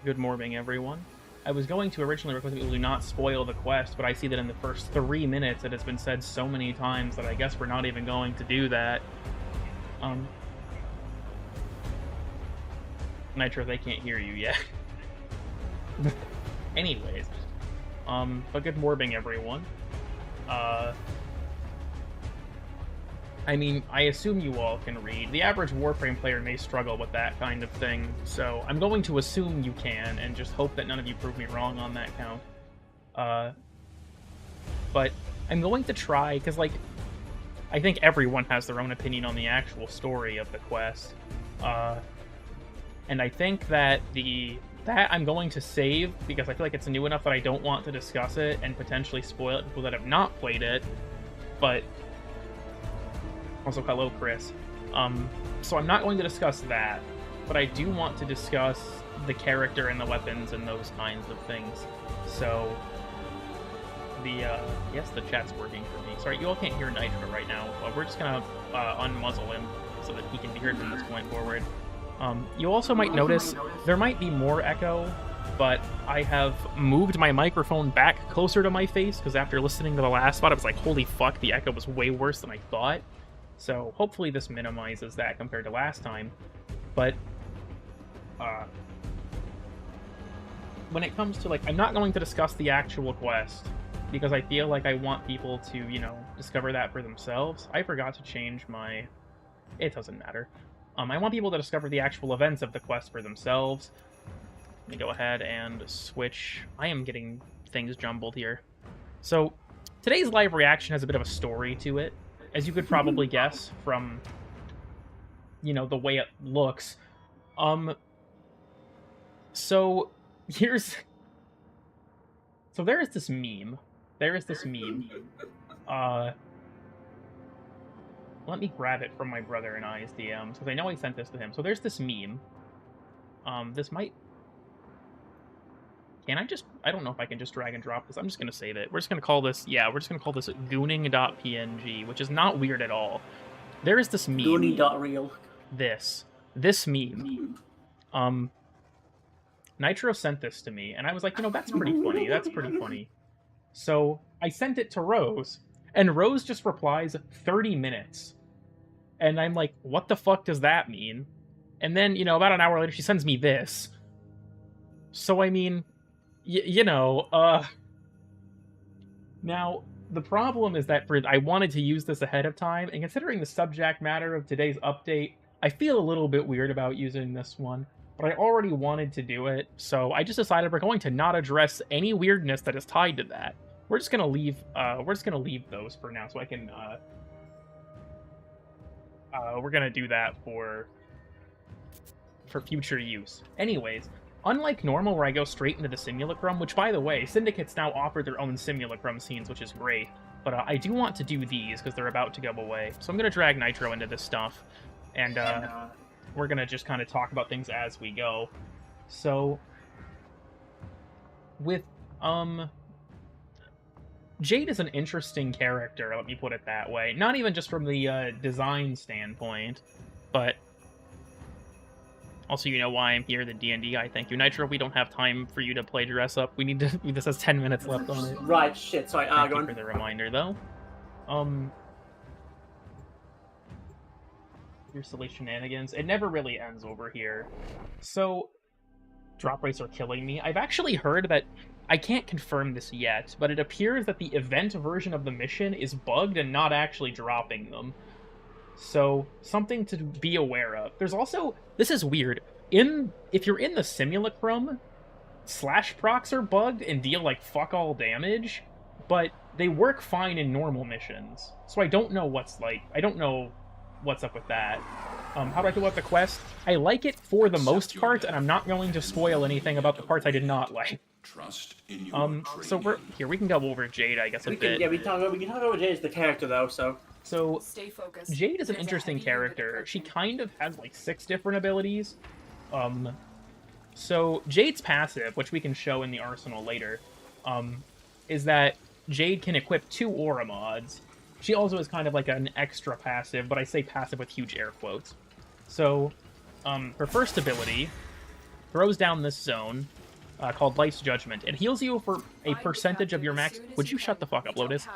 Good morning, everyone. I was going to originally request that people do not spoil the quest, but I see that in the first 3 minutes it has been said so many times that I guess we're not even going to do that. Nitro, they can't hear you yet. Anyways, but good morning, everyone. I mean, I assume you all can read. The average Warframe player may struggle with that kind of thing, so I'm going to assume you can, and just hope that none of you prove me wrong on that count. But I'm going to try, because, like, I think everyone has their own opinion on the actual story of the quest. And I think that that I'm going to save, because I feel like it's new enough that I don't want to discuss it and potentially spoil it to people that have not played it. But also, hello, Chris. So I'm not going to discuss that, but I do want to discuss the character and the weapons and those kinds of things. So, yes, the chat's working for me. Sorry, you all can't hear Nitro right now. We're just gonna unmuzzle him so that he can be heard from this point forward. You also might notice there might be more echo, but I have moved my microphone back closer to my face, because after listening to the last spot, I was like, holy fuck, the echo was way worse than I thought. So hopefully this minimizes that compared to last time. But when it comes to, like, I'm not going to discuss the actual quest, because I feel like I want people to, you know, discover that for themselves. I forgot to change my... It doesn't matter. I want people to discover the actual events of the quest for themselves. Let me go ahead and switch. I am getting things jumbled here. So, today's live reaction has a bit of a story to it, as you could probably guess from, you know, the way it looks. So, here's... So there is this meme. Let me grab it from my brother and I's DMs, because I know I sent this to him. So there's this meme. This might... Can I just... I don't know if I can just drag and drop this. I'm just going to save it. We're just going to call this... Yeah, we're just going to call this gooning.png, which is not weird at all. There is this meme. Gooning.real. This meme. Nitro sent this to me, and I was like, you know, that's pretty funny. So I sent it to Rose, and Rose just replies, 30 minutes. And I'm like, what the fuck does that mean? And then, you know, about an hour later, she sends me this. So, I mean, you know, now, the problem is that I wanted to use this ahead of time, and considering the subject matter of today's update, I feel a little bit weird about using this one. But I already wanted to do it, so I just decided we're going to not address any weirdness that is tied to that. We're just gonna leave those for now, so I can, we're gonna do that for future use. Anyways, unlike normal where I go straight into the simulacrum, which, by the way, syndicates now offer their own simulacrum scenes, which is great, but I do want to do these because they're about to go away. So I'm gonna drag Nitro into this stuff, and we're gonna just kind of talk about things as we go. So, with, Jade is an interesting character, let me put it that way. Not even just from the design standpoint, but also, you know why I'm here, the D&D guy. Thank you, Nitro. We don't have time for you to play dress up. We need to... This has 10 minutes left on it. Right, shit, sorry. Thank you for the reminder, though. Your silly shenanigans. It never really ends over here. So, drop rates are killing me. I've actually heard that... I can't confirm this yet, but it appears that the event version of the mission is bugged and not actually dropping them. So, something to be aware of. There's also... This is weird. If you're in the simulacrum, slash procs are bugged and deal, like, fuck all damage, but they work fine in normal missions. So I don't know what's up with that. How do I feel about the quest? I like it for the most part, and I'm not going to spoil anything about the parts I did not like. Trust in your so we can go over Jade, I guess, a bit. Yeah, we can talk about Jade as the character, though, so... So, Stay focused. Jade is an interesting character. She kind of has, like, 6 different abilities. So, Jade's passive, which we can show in the arsenal later, is that Jade can equip 2 aura mods. She also is kind of like an extra passive, but I say passive with huge air quotes. So, her first ability throws down this zone called Life's Judgment. It heals you for a percentage of your max... Would you shut the fuck up, Lotus?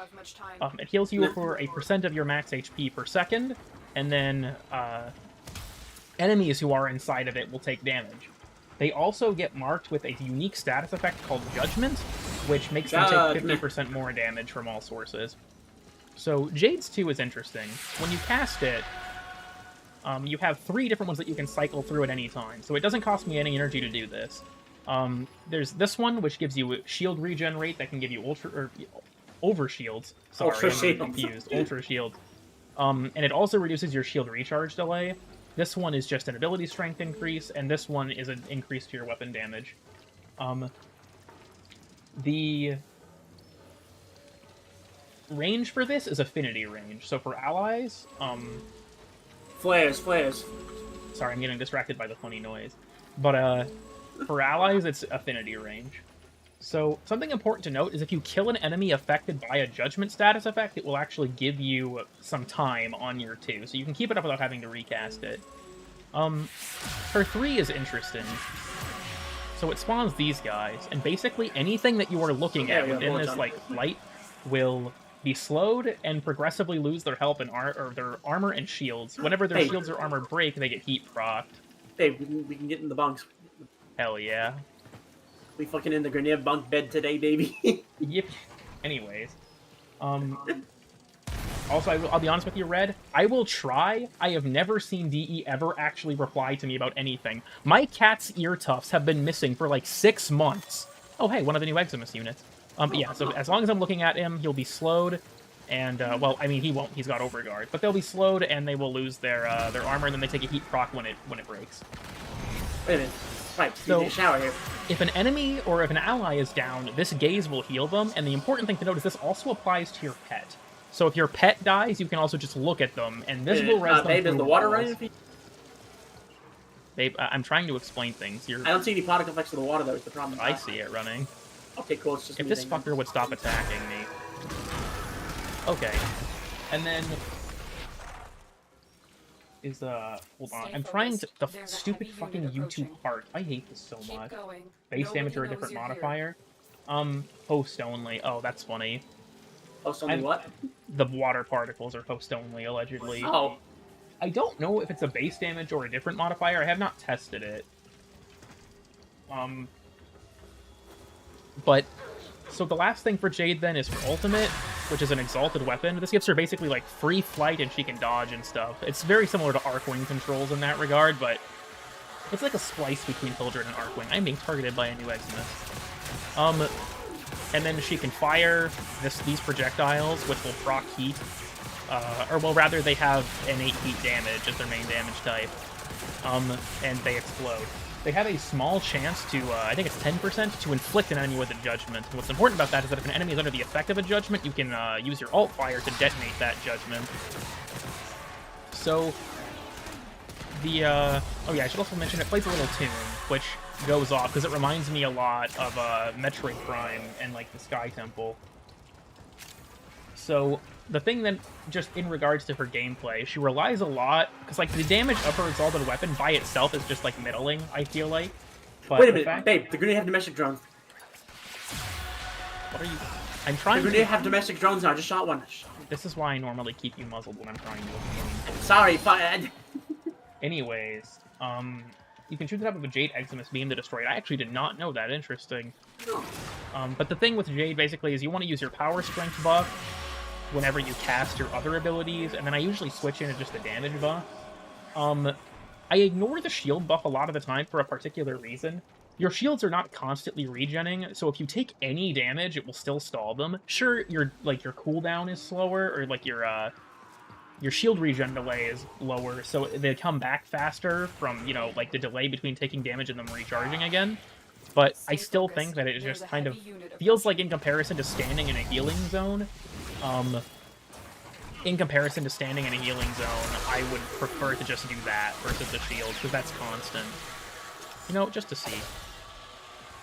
It heals you for a percent of your max HP per second, and then enemies who are inside of it will take damage. They also get marked with a unique status effect called Judgment, which makes them take 50% more damage from all sources. So Jade's 2 is interesting. When you cast it, you have 3 different ones that you can cycle through at any time, so it doesn't cost me any energy to do this. There's this one, which gives you shield regen rate that can give you over shields. Sorry, I'm confused. Ultra shield. And it also reduces your shield recharge delay. This one is just an ability strength increase, and this one is an increase to your weapon damage. The range for this is affinity range. So for allies, Flares. sorry, I'm getting distracted by the funny noise. But for allies, it's affinity range. So something important to note is if you kill an enemy affected by a judgment status effect, it will actually give you some time on your 2, so you can keep it up without having to recast it. Her 3 is interesting. So it spawns these guys, and basically anything that you are looking at within this like light will be slowed and progressively lose their health and their armor and shields. Whenever their shields or armor break, they get heat procced. Hey, we can get in the bunks. Hell yeah. We fucking in the grenade bunk bed today, baby. Yep. Anyways. Also, I'll be honest with you, Red. I will try. I have never seen DE ever actually reply to me about anything. My cat's ear tufts have been missing for like 6 months. Oh, hey, one of the new Eximus units. Yeah, so as long as I'm looking at him, he'll be slowed. And, well, I mean, he won't. He's got overguard. But they'll be slowed, and they will lose their armor, and then they take a heat proc when it breaks. Wait a minute. Right, so you need a shower here. If an enemy or if an ally is down, this gaze will heal them, and the important thing to note is this also applies to your pet. So if your pet dies, you can also just look at them, and this will res them babe, is the water running? Babe, I'm trying to explain things. I don't see any product effects of the water, though, is the problem. I see it running. Okay, cool, it's just if this fucker would stop attacking me. Okay. And then... hold on. I'm trying to... The stupid fucking YouTube part. I hate this so much. Base damage or a different modifier. Post only. Oh, that's funny. Post only what? The water particles are post only, allegedly. Oh. I don't know if it's a base damage or a different modifier. I have not tested it. But... So the last thing for Jade, then, is her ultimate, which is an exalted weapon. This gives her basically, like, free flight and she can dodge and stuff. It's very similar to Arcwing controls in that regard, but it's like a splice between Hildred and Arcwing. I'm being targeted by a new Eximus. And then she can fire these projectiles, which will proc heat. Or, well, rather, they have innate heat damage as their main damage type. And they explode. They have a small chance to, I think it's 10%, to inflict an enemy with a judgment. And what's important about that is that if an enemy is under the effect of a judgment, you can use your alt fire to detonate that judgment. So, the, oh yeah, I should also mention it plays a little tune, which goes off, because it reminds me a lot of Metroid Prime and, like, the Sky Temple. So, the thing that, just in regards to her gameplay, she relies a lot, because, like, the damage of her exalted weapon by itself is just, like, middling, I feel like. But wait a minute, babe, the grenade have domestic drones. What are you... I'm trying to... The grenade have domestic drones now, I just shot one. This is why I normally keep you muzzled when I'm trying to explain. Sorry, fine. Anyways, you can shoot the top of a Jade Eximus beam to destroy it. I actually did not know that. Interesting. No. But the thing with Jade, basically, is you want to use your power strength buff whenever you cast your other abilities, and then I usually switch into just the damage buff. I ignore the shield buff a lot of the time for a particular reason. Your shields are not constantly regenning, so if you take any damage, it will still stall them. Sure, your cooldown is slower, or like your shield regen delay is lower, so they come back faster from, you know, like the delay between taking damage and them recharging again. But I still think that it just kind of feels like, in comparison to standing in a healing zone, I would prefer to just do that versus the shield, because that's constant. You know, just to see.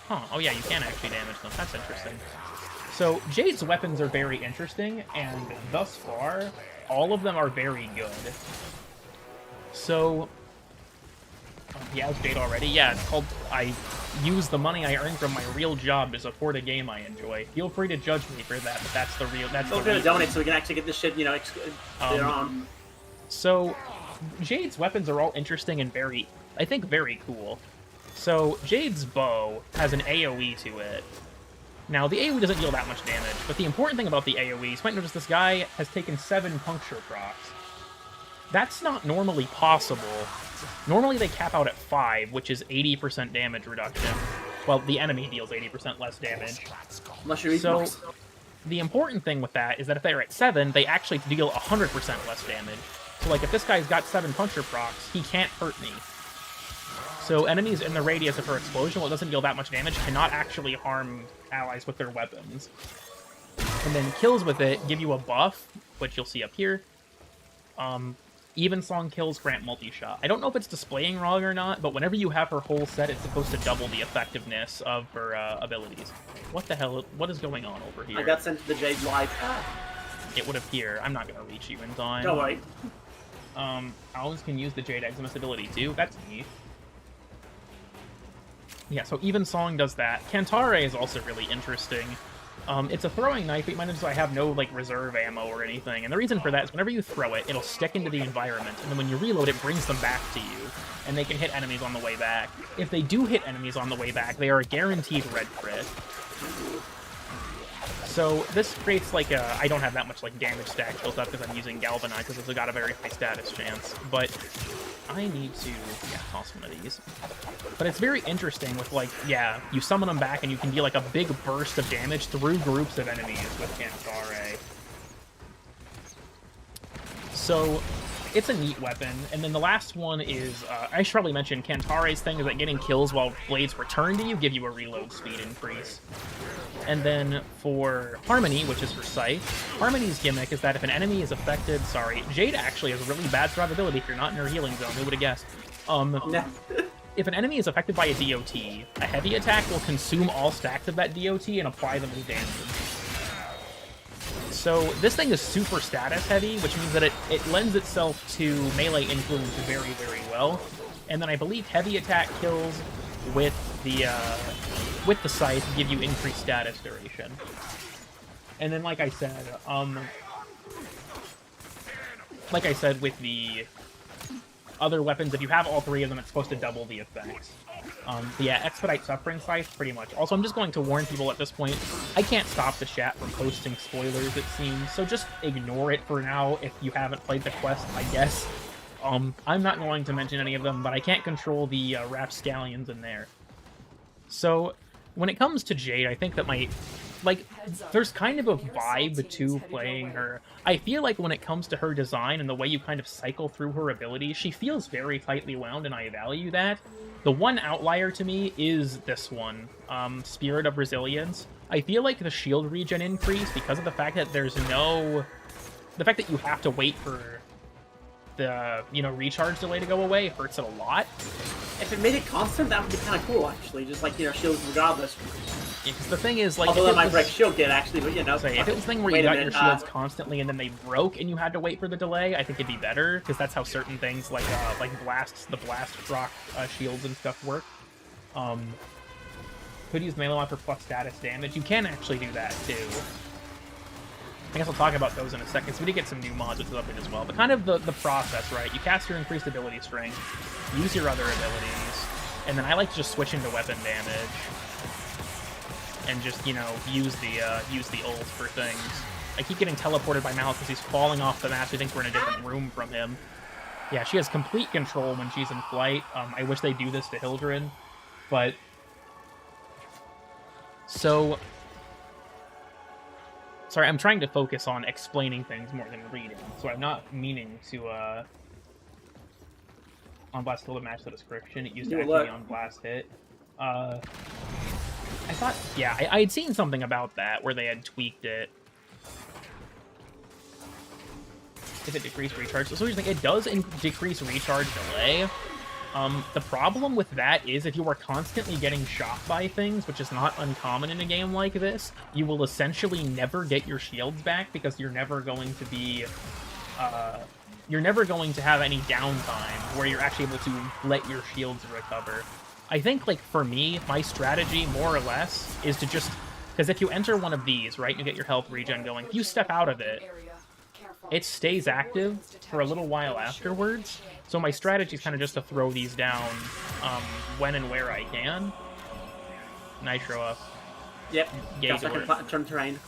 Huh, oh yeah, you can actually damage them. That's interesting. So, Jade's weapons are very interesting, and thus far, all of them are very good. So, He has Jade already? Yeah, it's called I use the money I earn from my real job to support a game I enjoy. Feel free to judge me for that, but that's the real... That's We're gonna donate so we can actually get this shit, you know, later on. So, Jade's weapons are all interesting and very, I think, very cool. So, Jade's bow has an AoE to it. Now, the AoE doesn't deal that much damage, but the important thing about the AoE, you might notice this guy has taken 7 puncture procs. That's not normally possible. Normally they cap out at 5, which is 80% damage reduction. Well, the enemy deals 80% less damage. So, the important thing with that is that if they're at 7, they actually deal 100% less damage. So, like, if this guy's got 7 puncture procs, he can't hurt me. So, enemies in the radius of her explosion, while it doesn't deal that much damage, cannot actually harm allies with their weapons. And then kills with it give you a buff, which you'll see up here. Evensong kills grant multi-shot. I don't know if it's displaying wrong or not, but whenever you have her whole set, it's supposed to double the effectiveness of her abilities. What the hell? What is going on over here? I got sent to the Jade live path. It would appear. I'm not going to reach you in time. Don't worry. Owls can use the Jade Eximus ability too. That's neat. Yeah, so Evensong does that. Kantare is also really interesting. It's a throwing knife, but you might notice I have no, like, reserve ammo or anything. And the reason for that is whenever you throw it, it'll stick into the environment, and then when you reload, it brings them back to you, and they can hit enemies on the way back. If they do hit enemies on the way back, they are a guaranteed red crit. So this creates, like, a... I don't have that much, like, damage stack built up because I'm using Galvanize, because it's got a very high status chance. But I need to, yeah, toss one of these. But it's very interesting with, like, yeah, you summon them back and you can deal, like, a big burst of damage through groups of enemies with Kantare. So, it's a neat weapon. And then the last one is, I should probably mention, Kantare's thing is that getting kills while blades return to you give you a reload speed increase. And then for Harmony, which is her scythe, Harmony's gimmick is that if an enemy is affected... Sorry, Jade actually has a really bad survivability if you're not in her healing zone. Who would have guessed? If an enemy is affected by a DOT, a heavy attack will consume all stacks of that DOT and apply them as damage. So this thing is super status heavy, which means that it lends itself to melee influence very, very well. And then I believe heavy attack kills with the scythe give you increased status duration. And then, like I said, with the other weapons, if you have all 3 of them, it's supposed to double the effects. Yeah, Expedite Suffering Scythe, pretty much. Also, I'm just going to warn people at this point, I can't stop the chat from posting spoilers, it seems, so just ignore it for now if you haven't played the quest, I guess. I'm not going to mention any of them, but I can't control the rapscallions in there. So, when it comes to Jade, I think that there's kind of a vibe to playing her. I feel like when it comes to her design and the way you kind of cycle through her abilities, she feels very tightly wound, and I value that. The one outlier to me is this one, Spirit of Resilience. I feel like the shield regen increase, because of the fact that there's no... The fact that you have to wait for the, recharge delay to go away hurts it a lot. If it made it constant, that would be kind of cool, actually. Just like, shields regardless. Yeah, because the thing is, like... Although that might break shield kit, actually, but, Say, if it was a thing where you got your shields constantly and then they broke and you had to wait for the delay, I think it'd be better, because that's how certain things like the blast proc shields and stuff work. Could use melee for plus status damage. You can actually do that, too. I guess I'll talk about those in a second, so we did get some new mods with update as well. But kind of the process, right? You cast your increased ability strength, use your other abilities, and then I like to just switch into weapon damage. And just, use the ult for things. I keep getting teleported by Malice because he's falling off the map, so he thinks we're in a different room from him. Yeah, she has complete control when she's in flight. I wish they do this to Hildred, but... So... Sorry, I'm trying to focus on explaining things more than reading, so I'm not meaning to, on blast kill to match the description. It used to actually be on blast hit. I thought, yeah, I had seen something about that, where they had tweaked it. If it decreased recharge, so here's the thing, it does decrease recharge delay. The problem with that is if you are constantly getting shot by things, which is not uncommon in a game like this, you will essentially never get your shields back because you're never going to be, you're never going to have any downtime where you're actually able to let your shields recover. I think, like, for me, my strategy, more or less, is to just... Because if you enter one of these, right, you get your health regen going, if you step out of it, it stays active for a little while afterwards. So my strategy is kind of just to throw these down when and where I can. Nitro up. Yep. Jade turn terrain.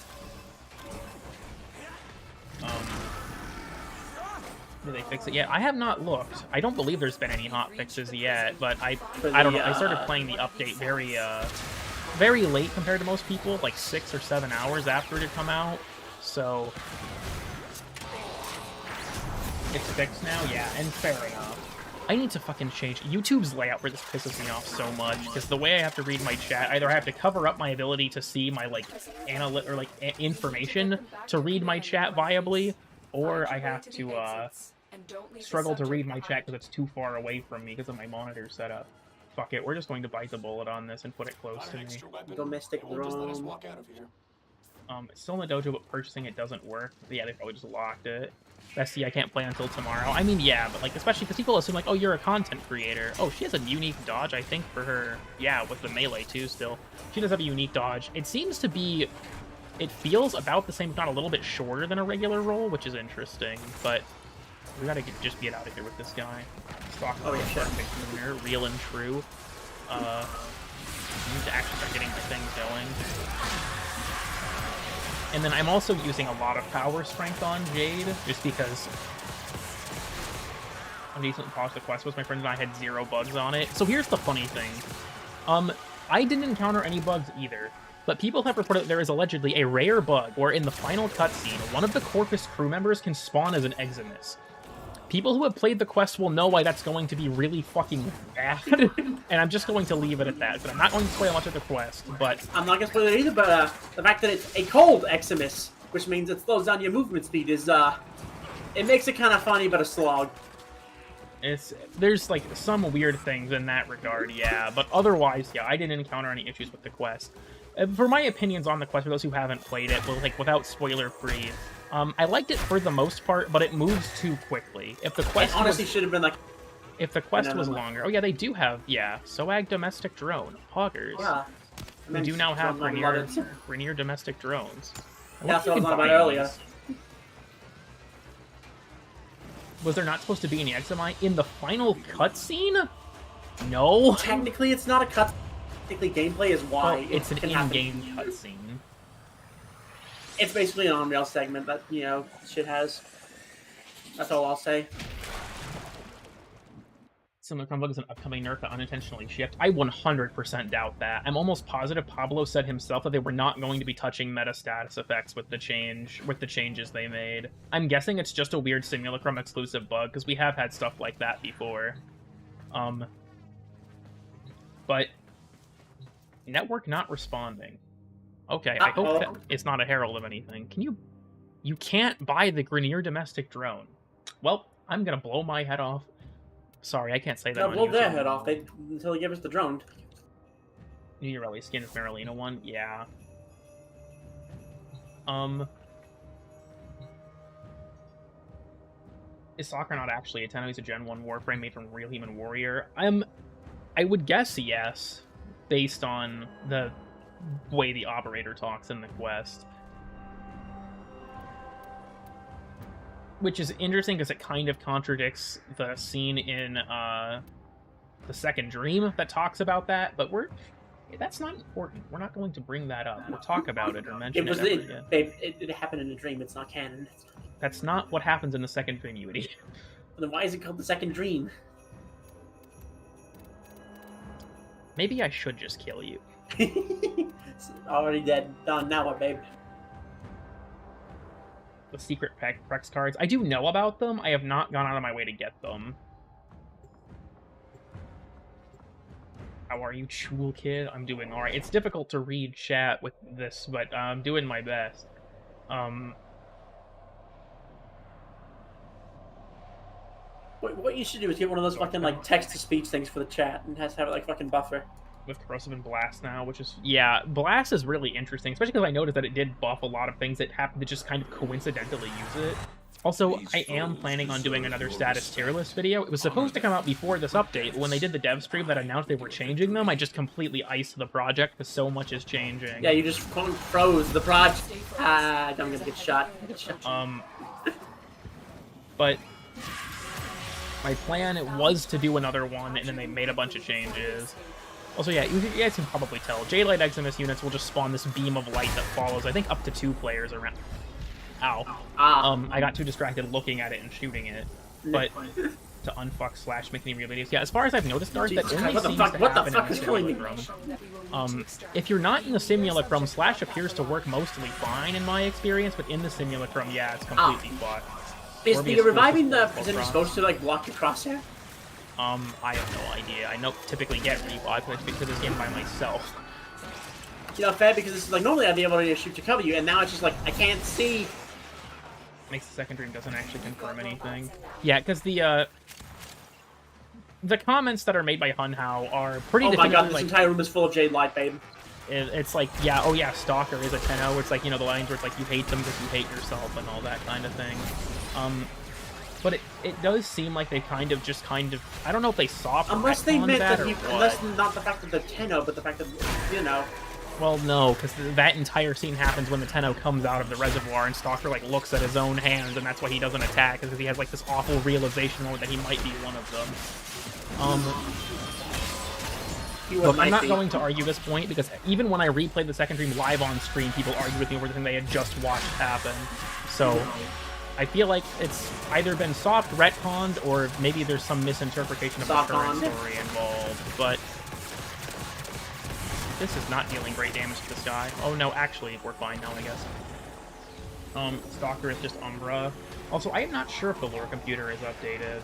Did they fix it yet? I have not looked. I don't believe there's been any hot fixes yet, but I don't know. I started playing the update very late compared to most people, like 6 or 7 hours after it had come out. So it's fixed now, yeah, and fair enough. I need to fucking change YouTube's layout for this pisses me off so much, because the way I have to read my chat, either I have to cover up my ability to see my like information to read my chat viably, or I have to struggle to read my chat because it's too far away from me because of my monitor setup. Fuck it, we're just going to bite the bullet on this and put it close to me. Domestic drone. It's still in the dojo, but purchasing it doesn't work. Yeah, they probably just locked it. Bestie, I can't play until tomorrow. I mean, yeah, but like, especially because people assume like, oh, you're a content creator. Oh, she has a unique dodge, I think, for her. Yeah, with the melee too. Still, she does have a unique dodge. It seems to be. It feels about the same, if not a little bit shorter than a regular roll, which is interesting. But we gotta just get out of here with this guy. Stock perfect winner, real and true. I need to actually start getting my things going. And then I'm also using a lot of power strength on Jade, just because I'm decently paused the quest was. My friends and I had 0 bugs on it. So here's the funny thing. I didn't encounter any bugs either, but people have reported that there is allegedly a rare bug where in the final cutscene, one of the Corpus crew members can spawn as an Eximus. People who have played the quest will know why that's going to be really fucking bad, and I'm just going to leave it at that. But I'm not going to spoil much of the quest, but... I'm not going to spoil it either, but the fact that it's a cold Eximus, which means it slows down your movement speed, is, it makes it kind of funny, but a slog. There's, like, some weird things in that regard, yeah, but otherwise, yeah, I didn't encounter any issues with the quest. For my opinions on the quest, for those who haven't played it, well, like, without spoiler-free... I liked it for the most part, but it moves too quickly. If the quest honestly should have been like... If the quest was longer... Oh yeah, they do have, yeah, SOAG domestic drone. Hoggers. Yeah. We do now have Rainier domestic drones. Yeah, that's what I was on about earlier. Was there not supposed to be any Examite in the final cutscene? No. Technically, it's not a cut. Technically, gameplay is why. Well, it's an in-game cutscene. It's basically an on-rail segment that, you know, shit has. That's all I'll say. Similar bug is an upcoming nerf that unintentionally shipped. I 100% doubt that. I'm almost positive Pablo said himself that they were not going to be touching meta status effects with the changes they made. I'm guessing it's just a weird Simulacrum exclusive bug, because we have had stuff like that before. But network not responding. Okay, I hope that it's not a herald of anything. You can't buy the Grenier domestic drone. Well, I'm gonna blow my head off. Sorry, I can't say that. No, blow their head off until they give us the drone. New Rally skin is Marilena one? Yeah. Is Soccer not actually a 10? He's a Gen 1 Warframe made from Real Human Warrior? I would guess yes, based on the way the operator talks in the quest. Which is interesting because it kind of contradicts the scene in the Second Dream that talks about that, but that's not important. We're not going to bring that up or talk about it or mention it ever again. Babe, it happened in a dream. It's not canon. That's not what happens in the Second Dream, you idiot. Then why is it called the Second Dream? Maybe I should just kill you. It's already dead. Done. Now what, babe? The secret Prex cards. I do know about them. I have not gone out of my way to get them. How are you, Chul Kid? I'm doing alright. It's difficult to read chat with this, but I'm doing my best. What you should do is get one of those fucking, like, text-to-speech things for the chat and has to have it, like, fucking buffer. With Corrosive and Blast now, which is... Yeah, Blast is really interesting, especially because I noticed that it did buff a lot of things that happened to just kind of coincidentally use it. Also, I am planning on doing another status tier list video. It was supposed to come out before this update. When they did the dev stream that announced they were changing them, I just completely iced the project because so much is changing. Yeah, you just froze the project. I'm gonna get shot. But my plan was to do another one, and then they made a bunch of changes. Also, yeah, you guys can probably tell. Jade Light Eximus units will just spawn this beam of light that follows, I think, up to 2 players around. Ow. I got too distracted looking at it and shooting it. But to unfuck / make me re-videos. Yeah, as far as I've noticed, Darth, that only seems to happen in the simulacrum. If you're not in the simulacrum, / appears to work mostly fine in my experience, but in the simulacrum, yeah, it's completely fucked. Is the reviving the prison supposed to, like, block your crosshair? I have no idea. I don't typically get revive, but I speak to this game by myself. You know, fair, because this is like, normally I'd be able to shoot to cover you, and now it's just like, I can't see. Makes the second dream doesn't actually confirm anything. Yeah, because the comments that are made by Hunhao are pretty Oh my god, this like, entire room is full of Jade Light, babe. It's like, yeah, oh yeah, Stalker is a 10-0. It's like, you know, the lines where it's like, you hate them because you hate yourself and all that kind of thing. But it does seem like they kind of, I don't know if they saw unless they meant that unless not the fact that they're 10-0, but the fact that, you know. Well, no, because that entire scene happens when the 10-0 comes out of the reservoir and Stalker, like, looks at his own hands, and that's why he doesn't attack, because he has, like, this awful realization that he might be one of them. Look, I'm not going to argue this point, because even when I replayed the second dream live on screen, people argue with me over the thing they had just watched happen. So, I feel like it's either been soft retconned, or maybe there's some misinterpretation of the current story involved, but this is not dealing great damage to this guy. Oh no, actually, we're fine now, I guess. Stalker is just Umbra. Also, I am not sure if the lore computer is updated.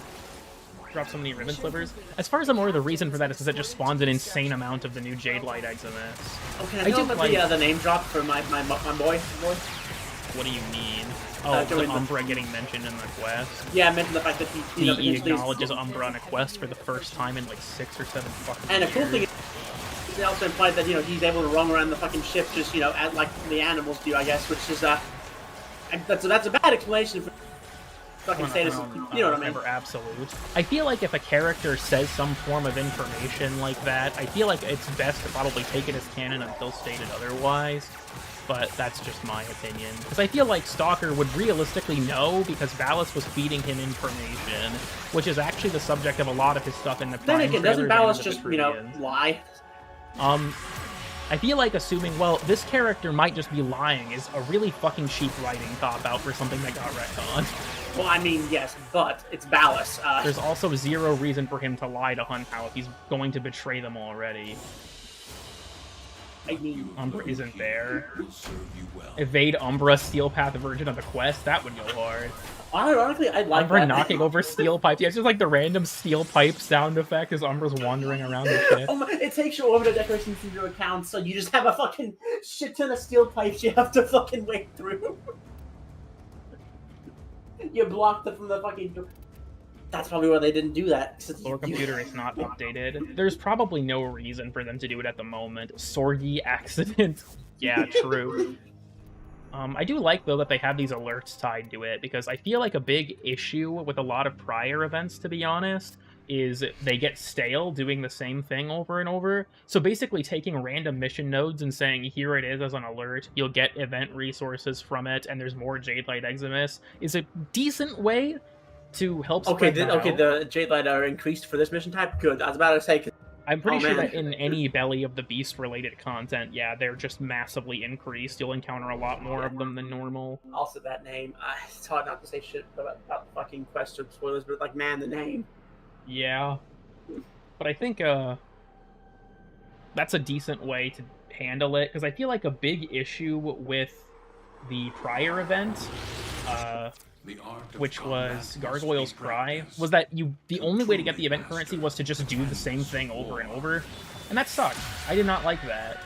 Drop so many ribbon slivers. As far as I'm aware, the reason for that is because it just spawns an insane amount of the new Jade Light Eximus. Okay, I do like the name drop for my boy. What do you mean? Oh, the Umbra getting mentioned in the quest? Yeah, I mentioned the fact that he acknowledges Umbra on a quest for the first time in like 6 or 7 fucking years. And a cool thing is, they also implied that, you know, he's able to roam around the fucking ship just, you know, like the animals do, I guess, which is, that's a bad explanation for fucking status, you know what I mean? Absolute. I feel like if a character says some form of information like that, I feel like it's best to probably take it as canon until stated otherwise. But that's just my opinion. Because I feel like Stalker would realistically know because Valis was feeding him information, which is actually the subject of a lot of his stuff in the Prime. Then again, doesn't Valis just, you know, lie? I feel like assuming, well, this character might just be lying is a really fucking cheap writing cop-out for something that got retconned. Well, I mean, yes, but it's Valis. There's also zero reason for him to lie to Hunhao if he's going to betray them already. I mean, Umbra isn't there. Evade Umbra, Steel Path Virgin on the quest, that would go hard. Ironically, I like Umbra knocking over steel pipes. Yeah, it's just like the random steel pipe sound effect as Umbra's wandering around the ship. Oh my, it takes your orbital decorations into account, so you just have a fucking shit ton of steel pipes you have to fucking wade through. You blocked it from the fucking... That's probably why they didn't do that. Lore computer is not updated. There's probably no reason for them to do it at the moment. Sorgi accident. Yeah, true. I do like, though, that they have these alerts tied to it, because I feel like a big issue with a lot of prior events, to be honest, is they get stale doing the same thing over and over. So basically taking random mission nodes and saying, here it is as an alert, you'll get event resources from it, and there's more Jade Light Eximus, is a decent way to help spread that out. The Jade Light are increased for this mission type? Good. I was about to say... I'm pretty sure that in any Belly of the Beast-related content, yeah, they're just massively increased. You'll encounter a lot more of them than normal. Also, that name. It's hard not to say shit about fucking quest or spoilers, but, like, man, the name. Yeah. But I think, that's a decent way to handle it, because I feel like a big issue with the prior event, which was Gargoyle's Cry, was that the only way to get the event currency was to just do the same thing over and over, and that sucked. I did not like that.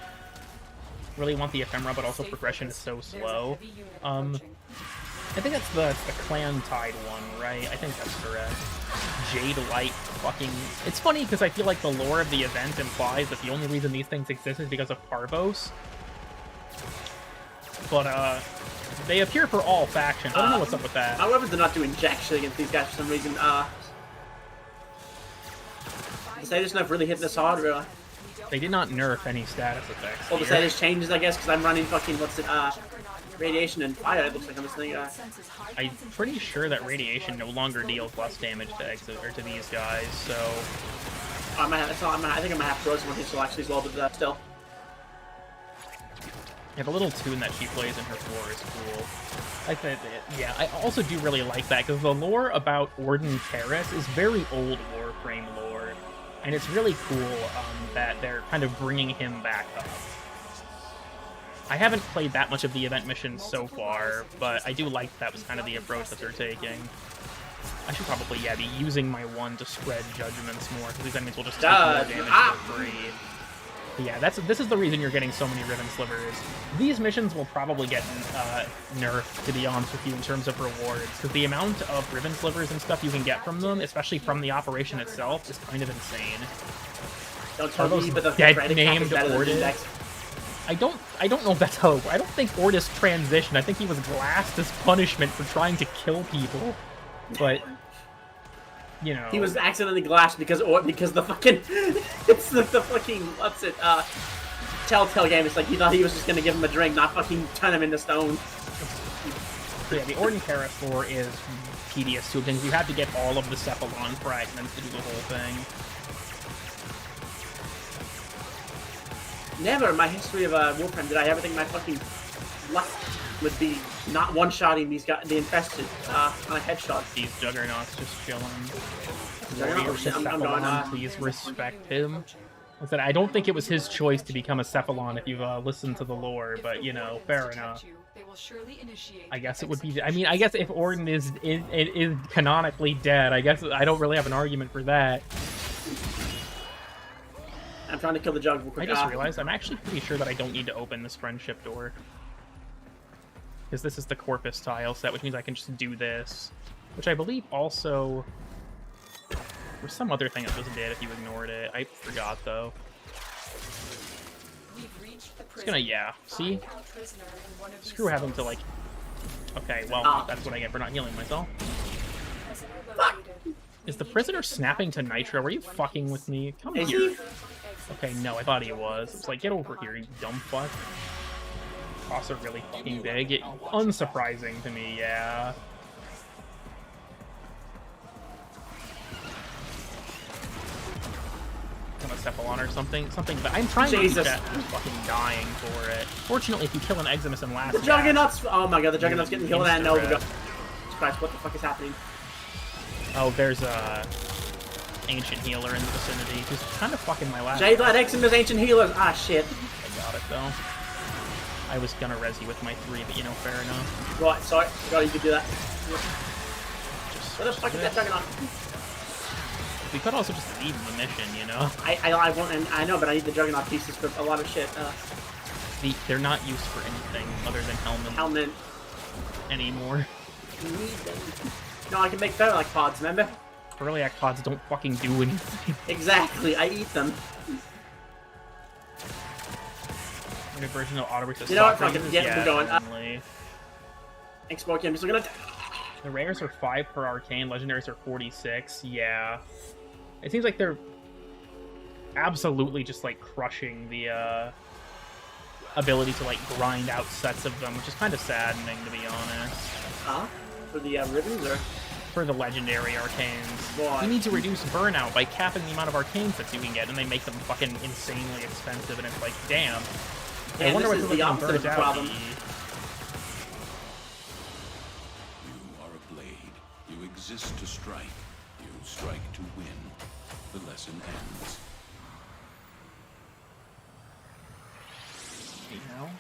Really want the ephemera, but also progression is so slow. I think that's the clan-tied one, right? I think that's correct. Jade Light fucking... It's funny, because I feel like the lore of the event implies that the only reason these things exist is because of Parvos. But, They appear for all factions. I don't know what's up with that. My weapons are not doing jack shit against these guys for some reason. The status nerf really hit this hard, really. They did not nerf any status effects. Well, the status changes, I guess, because I'm running fucking, radiation and fire, it looks like I'm just thinking, I'm pretty sure that radiation no longer deals less damage to to these guys, so... I think I'm gonna have to throw someone who's still actually slow, but still. Yeah, the little tune that she plays in her floor is cool. I think yeah, I also do really like that, because the lore about Orden Terrace is very old Warframe lore, and it's really cool that they're kind of bringing him back up. I haven't played that much of the event missions so far, but I do like that was kind of the approach that they're taking. I should probably, yeah, be using my one to spread judgments more, because these enemies will just take more damage for free. But yeah, this is the reason you're getting so many Riven Slivers. These missions will probably get nerfed, to be honest with you, in terms of rewards, because the amount of Riven Slivers and stuff you can get from them, especially from the operation itself, is kind of insane. Don't tell me, but the dead-named Ordis. I don't know if that's how... I don't think Ordis transitioned. I think he was glassed as punishment for trying to kill people. But, you know... He was accidentally glassed because the fucking... it's the fucking... What's it? Telltale game. It's like he thought he was just gonna give him a drink, not fucking turn him into stone. So yeah, the Orden Terrace lore is tedious too, because you have to get all of the Cephalon fragments to do the whole thing. Never in my history of Warframe did I ever think my fucking luck would be not one-shotting these guys, the infested, on a headshot. These Juggernauts just chilling. I'm please respect him. I said, I don't think it was his choice to become a Cephalon if you've listened to the lore, but, you know, fair enough. I guess it would be... I mean, I guess if Orden is canonically dead, I guess I don't really have an argument for that. I'm trying to kill the Jug real quick. I just realized I'm actually pretty sure that I don't need to open this friendship door. Because this is the Corpus tile set, which means I can just do this. Which I believe also... There's some other thing that was dead if you ignored it. I forgot, though. Just gonna, yeah. See? Screw having to, like... Okay, well, that's what I get for not healing myself. Is the prisoner snapping to Nitro? Are you fucking with me? Come here. Okay, no, I thought he was. It's like, get over here, you dumb fuck. Costs are really fucking big. Unsurprising to me, yeah. A Cephalon or something, but I'm trying to keep that. I'm fucking dying for it. Fortunately, if you kill an Eximus in last, the Juggernauts! Oh my god, the Juggernaut's getting killed, and no, Christ, what the fuck is happening? Oh, there's a ancient healer in the vicinity who's kind of fucking my last. Jade led Eximus ancient healers. Ah shit. I got it though. I was gonna res you with my 3, but you know, fair enough. Right, sorry, forgot you could do that. Where the fuck is that Juggernaut? We could also just leave the mission, you know? I know, but I need the Juggernaut pieces for a lot of shit. They're not used for anything other than helmet. Anymore. You need them. No, I can make Ferrolac pods, remember? Ferrolac pods don't fucking do anything. Exactly, I eat them. New version of auto resist. You know what? Fucking yeah, we're going. Export. I'm just looking at. The rares are 5 per arcane. Legendaries are 46. Yeah. It seems like they're absolutely just, like, crushing the, ability to, like, grind out sets of them, which is kind of saddening, to be honest. Huh? For the, ribbons, or? For the legendary arcanes. Why? You need to reduce burnout by capping the amount of arcane sets you can get, and they make them fucking insanely expensive, and it's like, damn. Yeah, I wonder what's the opposite of the problem. You are a blade. You exist to strike. You strike to win. The lesson ends. You know?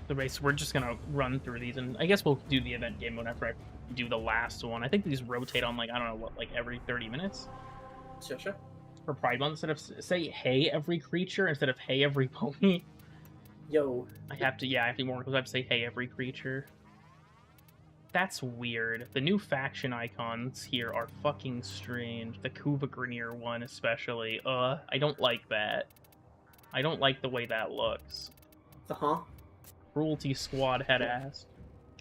The race, we're just gonna run through these, and I guess we'll do the event game mode after I do the last one. I think these rotate on, like, I don't know, what, like every 30 minutes? Sure. For Pride Month, instead of say hey every creature instead of hey every pony. Yo. I have to more because I have to say hey every creature. That's weird. The new faction icons here are fucking strange. The Kuva Grenier one especially. I don't like that. I don't like the way that looks. Uh-huh. Cruelty Squad head ass.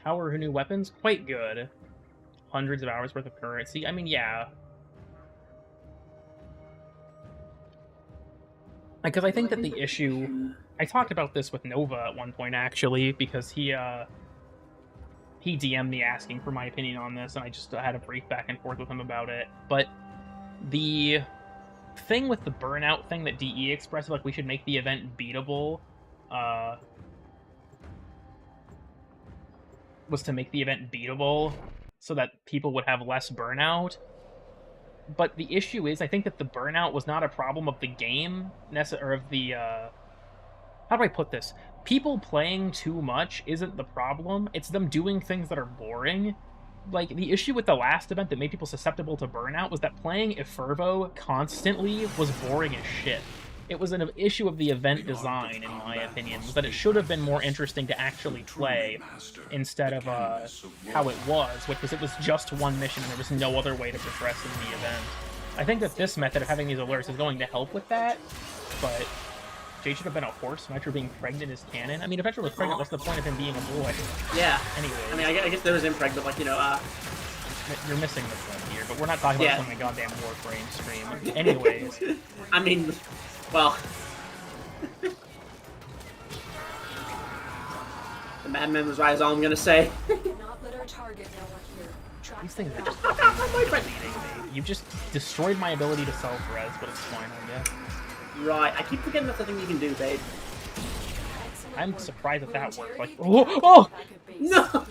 How are her new weapons? Quite good. Hundreds of hours worth of currency. I mean, yeah. Because I think that the issue... I talked about this with Nova at one point, actually, because he DM'd me asking for my opinion on this, and I just had a brief back and forth with him about it. But the thing with the burnout thing that DE expressed, like we should make the event beatable, was to make the event beatable so that people would have less burnout. But the issue is, I think that the burnout was not a problem of the game, or of the, how do I put this? People playing too much isn't the problem, it's them doing things that are boring. Like, the issue with the last event that made people susceptible to burnout was that playing Effervo constantly was boring as shit. It was an issue of the event design, in my opinion, was that it should have been more interesting to actually play instead of how it was, which was it was just one mission and there was no other way to progress in the event. I think that this method of having these alerts is going to help with that, but Jade should have been a horse. Metra being pregnant is canon. I mean, if Metra was pregnant, what's the point of him being a boy? Yeah. Anyway. I mean, I guess there was impreg, but, like, you know, You're missing the point here, but we're not talking about this on my goddamn Warframe stream. Anyways. I mean, well... the madman was right, is all I'm gonna say. These things are just bleeding me. You've just destroyed my ability to self-res, but it's fine, I guess. Right, I keep forgetting that's the thing you can do, babe. I'm surprised that that worked. Like, oh! No!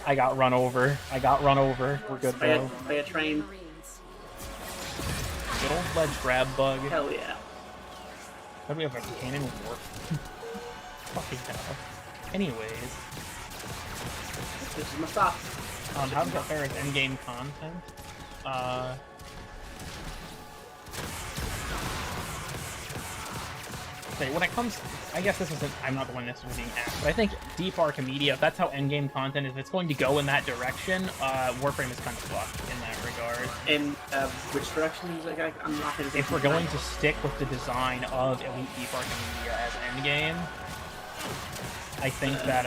I got run over. We're good, though. By a train. Good old ledge grab bug. Hell yeah. How do we have a cannon warp? Fucking hell. Anyways. This is my stop. How does that fare as endgame content? Okay, when it comes... I guess this isn't... I'm not the one necessarily being asked, but I think Deep Archimedia, if that's how endgame content is, if it's going to go in that direction, Warframe is kind of fucked in that regard. In which direction is it? I'm not going to... If we're going to stick with the design of Elite Deep Archimedia as endgame, I think that,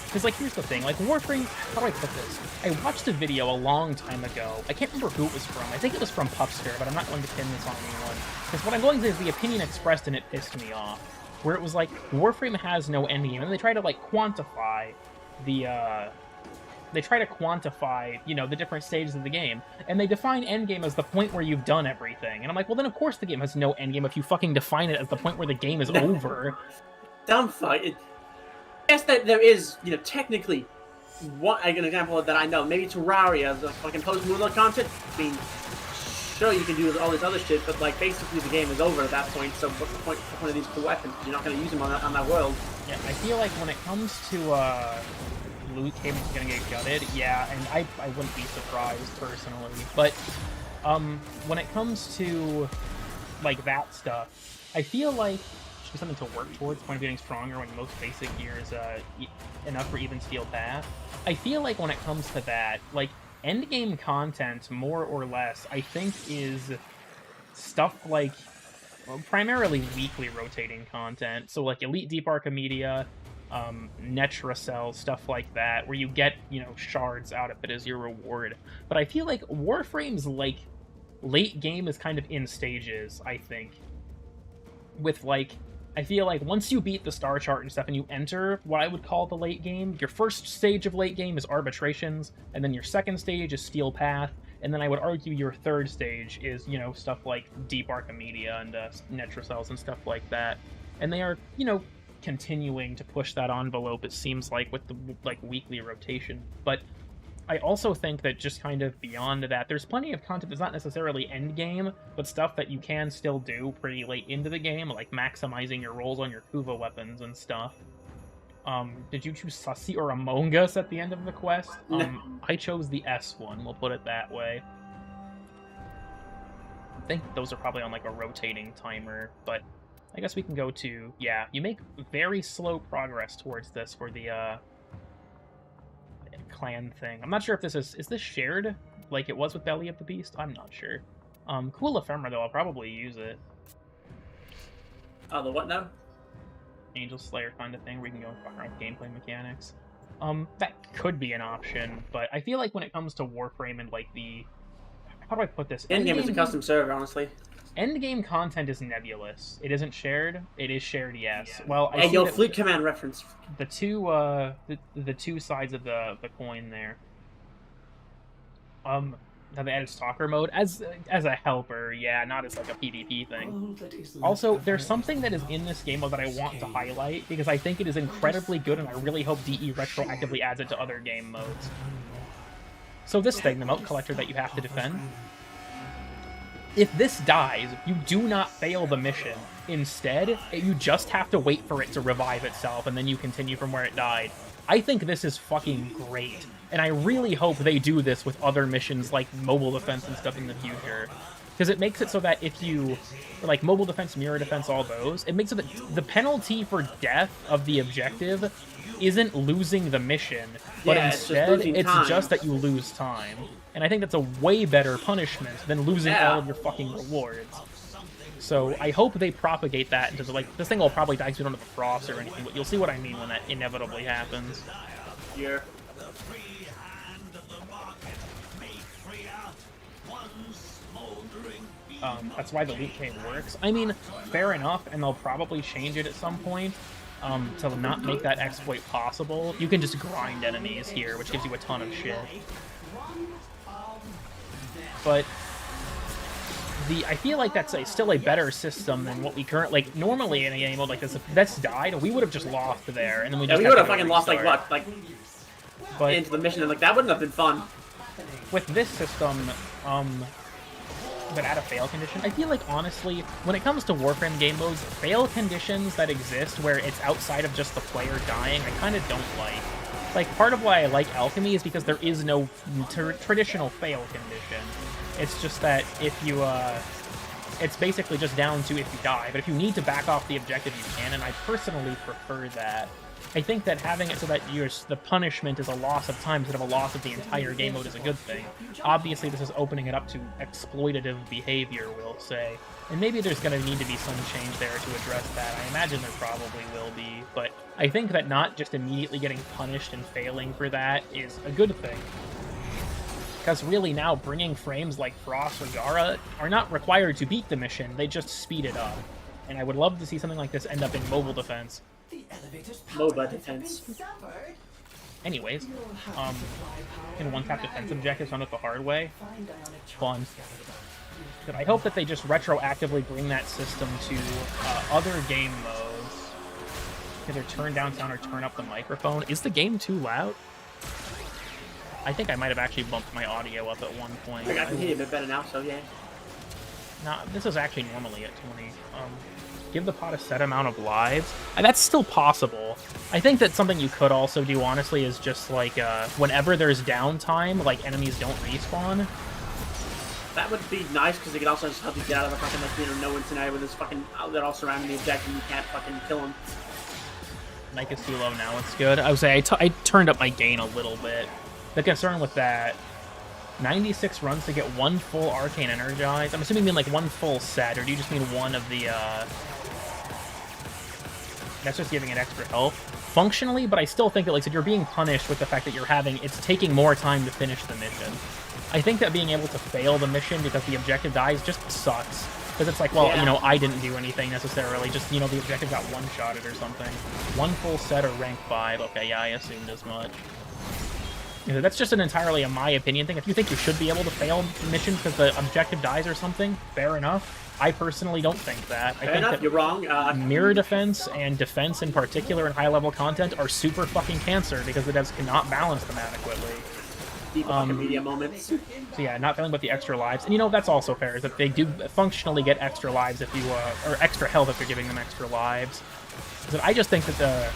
because, like, here's the thing, like, Warframe, how do I put this? I watched a video a long time ago. I can't remember who it was from. I think it was from Puffster, but I'm not going to pin this on anyone. Because what I'm going to say is the opinion expressed in it pissed me off. Where it was like, Warframe has no endgame, and they try to, like, quantify the, you know, the different stages of the game. And they define endgame as the point where you've done everything. And I'm like, well, then of course the game has no endgame if you fucking define it as the point where the game is over. Dumb fuck. I guess that there is, you know, technically, an example that I know. Maybe Terraria, the fucking post-Moonlight content. I mean, sure, you can do all this other shit, but, like, basically the game is over at that point, so what's the point of these cool weapons? You're not going to use them on that world. Yeah, I feel like when it comes to, loot tables gonna get gutted, yeah, and I wouldn't be surprised, personally. But, when it comes to, like, that stuff, I feel like should be something to work towards, the point of getting stronger when most basic gear is enough for even steel path. I feel like when it comes to that, like, endgame content, more or less, I think is stuff like, well, primarily weekly rotating content. So, like, Elite Deep Archimedia, Netra cells, stuff like that, where you get, you know, shards out of it as your reward. But I feel like Warframe's, like, late game is kind of in stages, I think. With, like, I feel like once you beat the star chart and stuff and you enter what I would call the late game, your first stage of late game is arbitrations, and then your second stage is steel path, and then I would argue your third stage is, you know, stuff like Deep Archimedia and Netra cells and stuff like that. And they are, you know, continuing to push that envelope, it seems like, with the, like, weekly rotation. But I also think that just kind of beyond that, there's plenty of content that's not necessarily endgame, but stuff that you can still do pretty late into the game, like maximizing your rolls on your Kuva weapons and stuff. Did you choose Sussy or Among Us at the end of the quest? I chose the S one, we'll put it that way. I think those are probably on, like, a rotating timer, but I guess we can go to, yeah, you make very slow progress towards this for the, clan thing. I'm not sure if this is this shared like it was with Belly of the Beast? I'm not sure. Cool ephemera though, I'll probably use it. Oh, the what now? Angel Slayer kind of thing where you can go and fuck around with gameplay mechanics. That could be an option, but I feel like when it comes to Warframe and like the, how do I put this? Endgame is a custom server, honestly. Endgame content is nebulous. It isn't shared. It is shared, yes. Well, I Hey, see yo, that Fleet Command reference. the two the two sides of the coin there. Have added stalker mode as a helper, yeah, not as like a PvP thing. Also, there's something that is in this game mode that I want to highlight because I think it is incredibly good, and I really hope DE retroactively adds it to other game modes. So this thing, the Moat Collector that you have to defend, if this dies, you do not fail the mission. Instead, you just have to wait for it to revive itself, and then you continue from where it died. I think this is fucking great, and I really hope they do this with other missions like mobile defense and stuff in the future. Because it makes it so that if you, like mobile defense, mirror defense, all those, it makes it that the penalty for death of the objective isn't losing the mission, but Yeah, instead it's just that you lose time. And I think that's a way better punishment than losing all of your fucking rewards. So I hope they propagate that into the, like, this thing will probably die because we don't have a frost or anything, but you'll see what I mean when that inevitably happens. Yeah. That's why the loot cave works. I mean, fair enough, and they'll probably change it at some point to not make that exploit possible. You can just grind enemies here, which gives you a ton of shit. But I feel like that's still a better system than what we currently, like, normally in a game mode like this, if that's died, we would have just lost there, and then we just we would have fucking lost, like, what? Like, but into the mission, and, like, that wouldn't have been fun. With this system, but add a fail condition, I feel like, honestly, when it comes to Warframe game modes, fail conditions that exist where it's outside of just the player dying, I kind of don't like. Like, part of why I like Alchemy is because there is no traditional fail condition. It's just that if you, it's basically just down to if you die, but if you need to back off the objective, you can, and I personally prefer that. I think that having it so that the punishment is a loss of time instead of a loss of the entire game mode is a good thing. Obviously, this is opening it up to exploitative behavior, we'll say. And maybe there's going to need to be some change there to address that. I imagine there probably will be. But I think that not just immediately getting punished and failing for that is a good thing. Because really now, bringing frames like Frost or Yara are not required to beat the mission, they just speed it up. And I would love to see something like this end up in mobile defense. MOBA defense. Anyways, in one-tap defense objectives done it the hard way. Fun. But I hope that they just retroactively bring that system to other game modes. Either turn down sound or turn up the microphone. Is the game too loud? I think I might have actually bumped my audio up at one point. I can hear you a bit better now, so yeah. Nah, this is actually normally at 20. Give the pot a set amount of lives. That's still possible. I think that something you could also do, honestly, is just, like, whenever there's downtime, like, enemies don't respawn. That would be nice, because it could also just help you get out of a fucking, like, no-win scenario where there's fucking, they're all surrounding the objective and you can't fucking kill them. Mic is too low now, it's good. I would say I turned up my gain a little bit. The concern with that, 96 runs to get one full Arcane Energized. I'm assuming you mean, like, one full set, or do you just mean one of the, That's just giving it extra health. Functionally, but I still think that, like I said, you're being punished with the fact that it's taking more time to finish the mission. I think that being able to fail the mission because the objective dies just sucks. Because it's like, well, yeah. You know, I didn't do anything necessarily, just, you know, the objective got one-shotted or something. One full set or rank 5, okay, yeah, I assumed as much. You know, that's just an entirely, in my opinion, thing. If you think you should be able to fail missions because the objective dies or something, fair enough. I personally don't think that. I think that you're wrong. Mirror defense and defense in particular in high-level content are super fucking cancer because the devs cannot balance them adequately. Deep fucking media moments. So yeah, not failing with the extra lives. And you know, that's also fair, is that they do functionally get extra lives if you, or extra health if you're giving them extra lives. But I just think that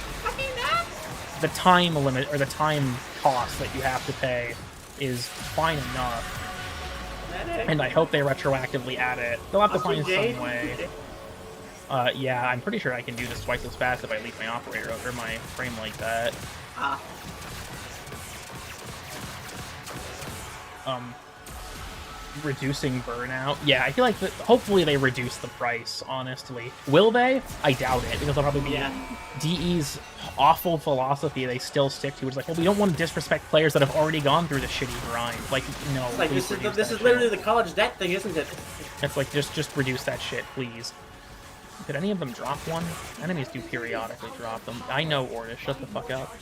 the time limit, or the time cost that you have to pay is fine enough. And I hope they retroactively add it. They'll have to find some way. Yeah, I'm pretty sure I can do this twice as fast if I leave my operator or my frame like that. reducing burnout. Yeah, I feel like hopefully they reduce the price, honestly. Will they? I doubt it, because they'll probably be DE's awful philosophy they still stick to. It's like, well, we don't want to disrespect players that have already gone through the shitty grind. Like, no, like, this is literally the college debt thing, isn't it? It's like, just reduce that shit, please. Did any of them drop one? Enemies do periodically drop them. I know, Ortis, shut the fuck up.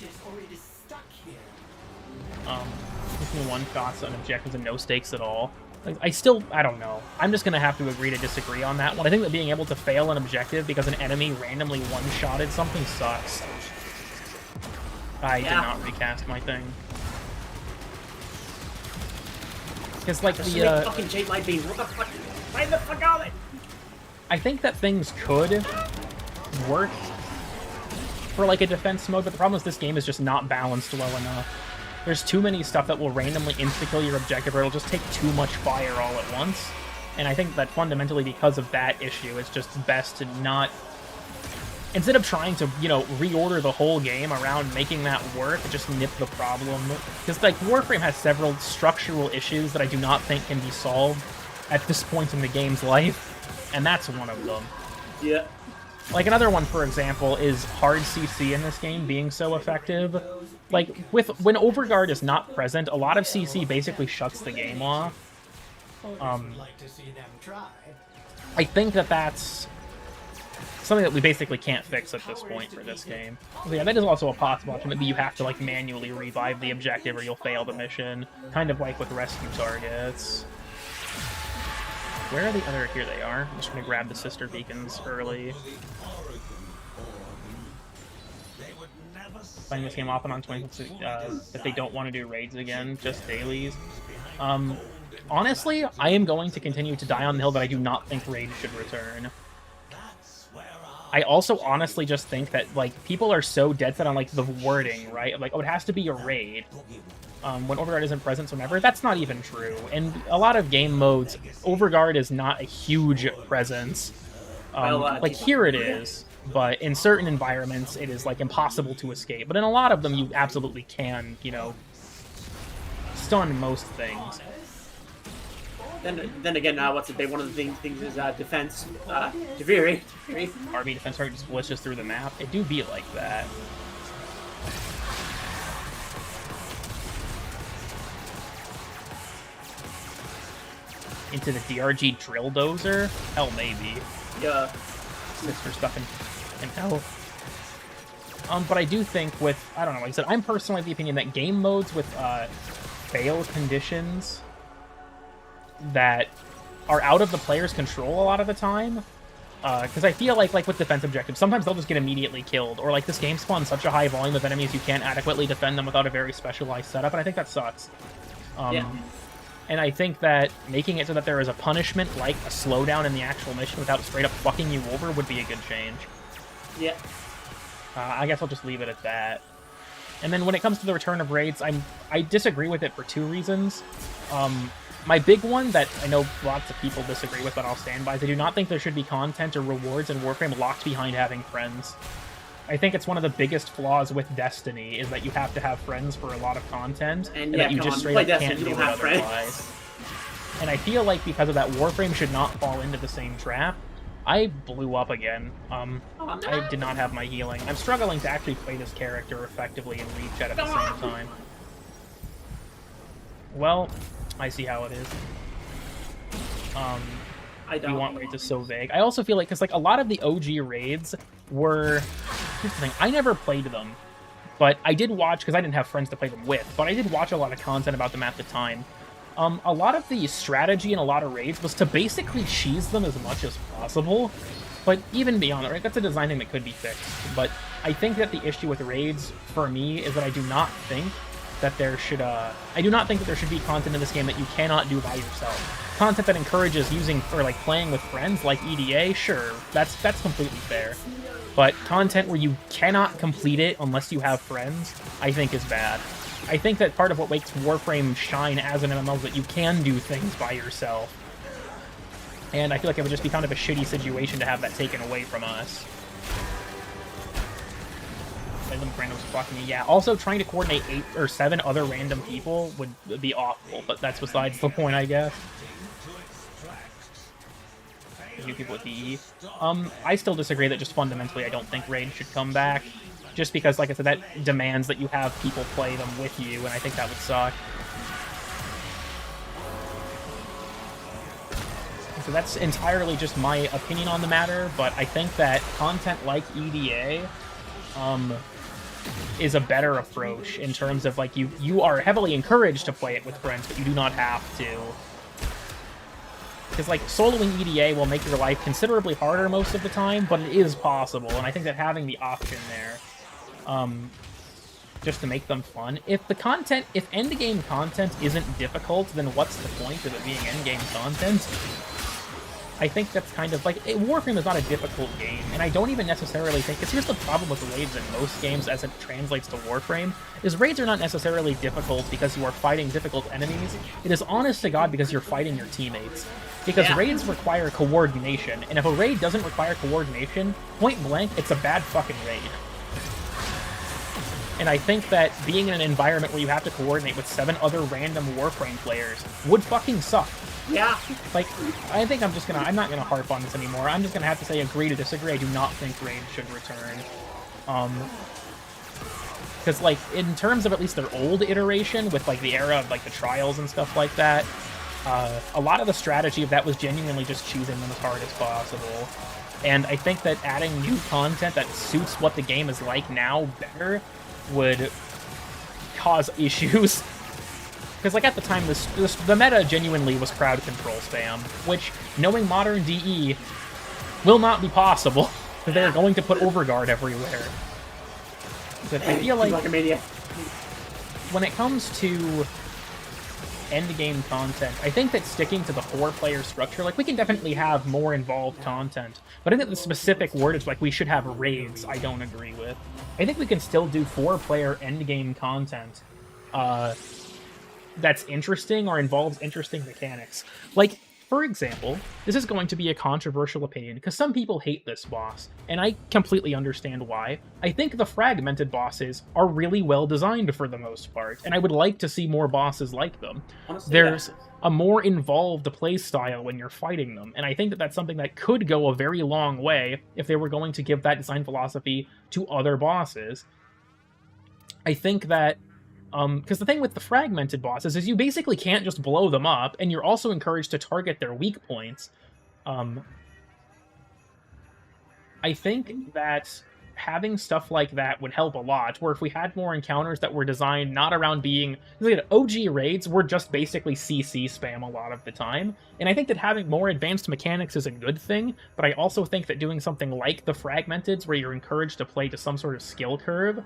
Give me one thoughts on objectives and no stakes at all. Like, I don't know. I'm just gonna have to agree to disagree on that one. I think that being able to fail an objective because an enemy randomly one-shotted something sucks. I did not recast my thing. Because, like, fucking Jade light beams. What the fuck? Why the fuck are they? I think that things could work for, like, a defense mode, but the problem is this game is just not balanced well enough. There's too many stuff that will randomly insta-kill your objective, or it'll just take too much fire all at once. And I think that fundamentally because of that issue, it's just best to not... Instead of trying to, you know, reorder the whole game around making that work, just nip the problem. Because, like, Warframe has several structural issues that I do not think can be solved at this point in the game's life, and that's one of them. Yeah. Like, another one, for example, is hard CC in this game being so effective. Like, when Overguard is not present, a lot of CC basically shuts the game off. I think that that's something that we basically can't fix at this point for this game. So yeah, that is also a possible option. Maybe you have to, like, manually revive the objective or you'll fail the mission. Kind of like with rescue targets. Where are the other... Here they are. I'm just going to grab the sister beacons early. Playing this game off and on 26, if they don't want to do raids again, just dailies. Honestly, I am going to continue to die on the hill that I do not think raids should return. I also honestly just think that, like, people are so dead set on, like, the wording, right? Like, oh, it has to be a raid. When Overguard isn't present, so never. That's not even true. In a lot of game modes, Overguard is not a huge presence. Like, here it is, but in certain environments, it is, like, impossible to escape. But in a lot of them, you absolutely can, you know, stun most things. Then again, what's it? One of the things is defense. Javiri. RB defense target just glitches through the map. It do be like that. Into the DRG drill dozer? Hell, maybe. Yeah. Sister stuff in hell. But I do think with, I don't know, like I said, I'm personally of the opinion that game modes with fail conditions that are out of the player's control a lot of the time, because I feel like with defense objectives, sometimes they'll just get immediately killed, or like this game spawns such a high volume of enemies you can't adequately defend them without a very specialized setup, and I think that sucks. And I think that making it so that there is a punishment, like a slowdown in the actual mission without straight up fucking you over, would be a good change. Yeah. I guess I'll just leave it at that. And then when it comes to the return of raids, I disagree with it for two reasons. My big one that I know lots of people disagree with, but I'll stand by, is I do not think there should be content or rewards in Warframe locked behind having friends. I think it's one of the biggest flaws with Destiny, is that you have to have friends for a lot of content, and that you just straight up can't do it otherwise. And I feel like because of that, Warframe should not fall into the same trap. I blew up again. I did not have my healing. I'm struggling to actually play this character effectively and reach at the same time. Well, I see how it is. You want raids is so vague. I also feel like, because like a lot of the OG raids were... Here's the thing, I never played them, but I did watch, because I didn't have friends to play them with, but I did watch a lot of content about them at the time. A lot of the strategy in a lot of raids was to basically cheese them as much as possible, but even beyond that, right, that's a design thing that could be fixed. But I think that the issue with raids, for me, is that I do not think that there should be content in this game that you cannot do by yourself. Content that encourages using, or like playing with friends, like EDA, sure, that's completely fair. But content where you cannot complete it unless you have friends, I think is bad. I think that part of what makes Warframe shine as an MMO is that you can do things by yourself. And I feel like it would just be kind of a shitty situation to have that taken away from us. Random randoms fucking me. Yeah, also trying to coordinate 8 or 7 other random people would be awful, but that's besides the point, I guess. to new people with DE. I still disagree that just fundamentally I don't think Raid should come back. Just because, like I said, that demands that you have people play them with you, and I think that would suck. So that's entirely just my opinion on the matter, but I think that content like EDA is a better approach in terms of, like, you are heavily encouraged to play it with friends, but you do not have to. Because, like, soloing EDA will make your life considerably harder most of the time, but it is possible, and I think that having the option there, just to make them fun. If endgame content isn't difficult, then what's the point of it being endgame content? I think that's kind of like, Warframe is not a difficult game, and I don't even necessarily think, because here's the problem with raids in most games as it translates to Warframe, is raids are not necessarily difficult because you are fighting difficult enemies. It is honest to God because you're fighting your teammates. Because raids require coordination, and if a raid doesn't require coordination, point blank, it's a bad fucking raid. And I think that being in an environment where you have to coordinate with 7 other random Warframe players would fucking suck. Yeah. Like, I think I'm not gonna harp on this anymore. I'm just gonna have to say agree to disagree. I do not think Raid should return. Because, like, in terms of at least their old iteration, with, like, the era of, like, the trials and stuff like that, a lot of the strategy of that was genuinely just choosing them as hard as possible. And I think that adding new content that suits what the game is like now better would cause issues. Because, like, at the time, the meta genuinely was crowd control spam, which, knowing modern DE, will not be possible. They're going to put overguard everywhere. But I feel like when it comes to endgame content, I think that sticking to the 4-player structure, like, we can definitely have more involved content, but I think the specific wordage, like, we should have raids, I don't agree with. I think we can still do 4-player endgame content that's interesting or involves interesting mechanics. Like, for example, this is going to be a controversial opinion, because some people hate this boss, and I completely understand why. I think the fragmented bosses are really well designed for the most part, and I would like to see more bosses like them. Honestly, there's a more involved playstyle when you're fighting them, and I think that that's something that could go a very long way if they were going to give that design philosophy to other bosses. I think that because the thing with the fragmented bosses is you basically can't just blow them up, and you're also encouraged to target their weak points. I think that having stuff like that would help a lot, where if we had more encounters that were designed not around being... OG raids were just basically CC spam a lot of the time, and I think that having more advanced mechanics is a good thing, but I also think that doing something like the fragmenteds, where you're encouraged to play to some sort of skill curve,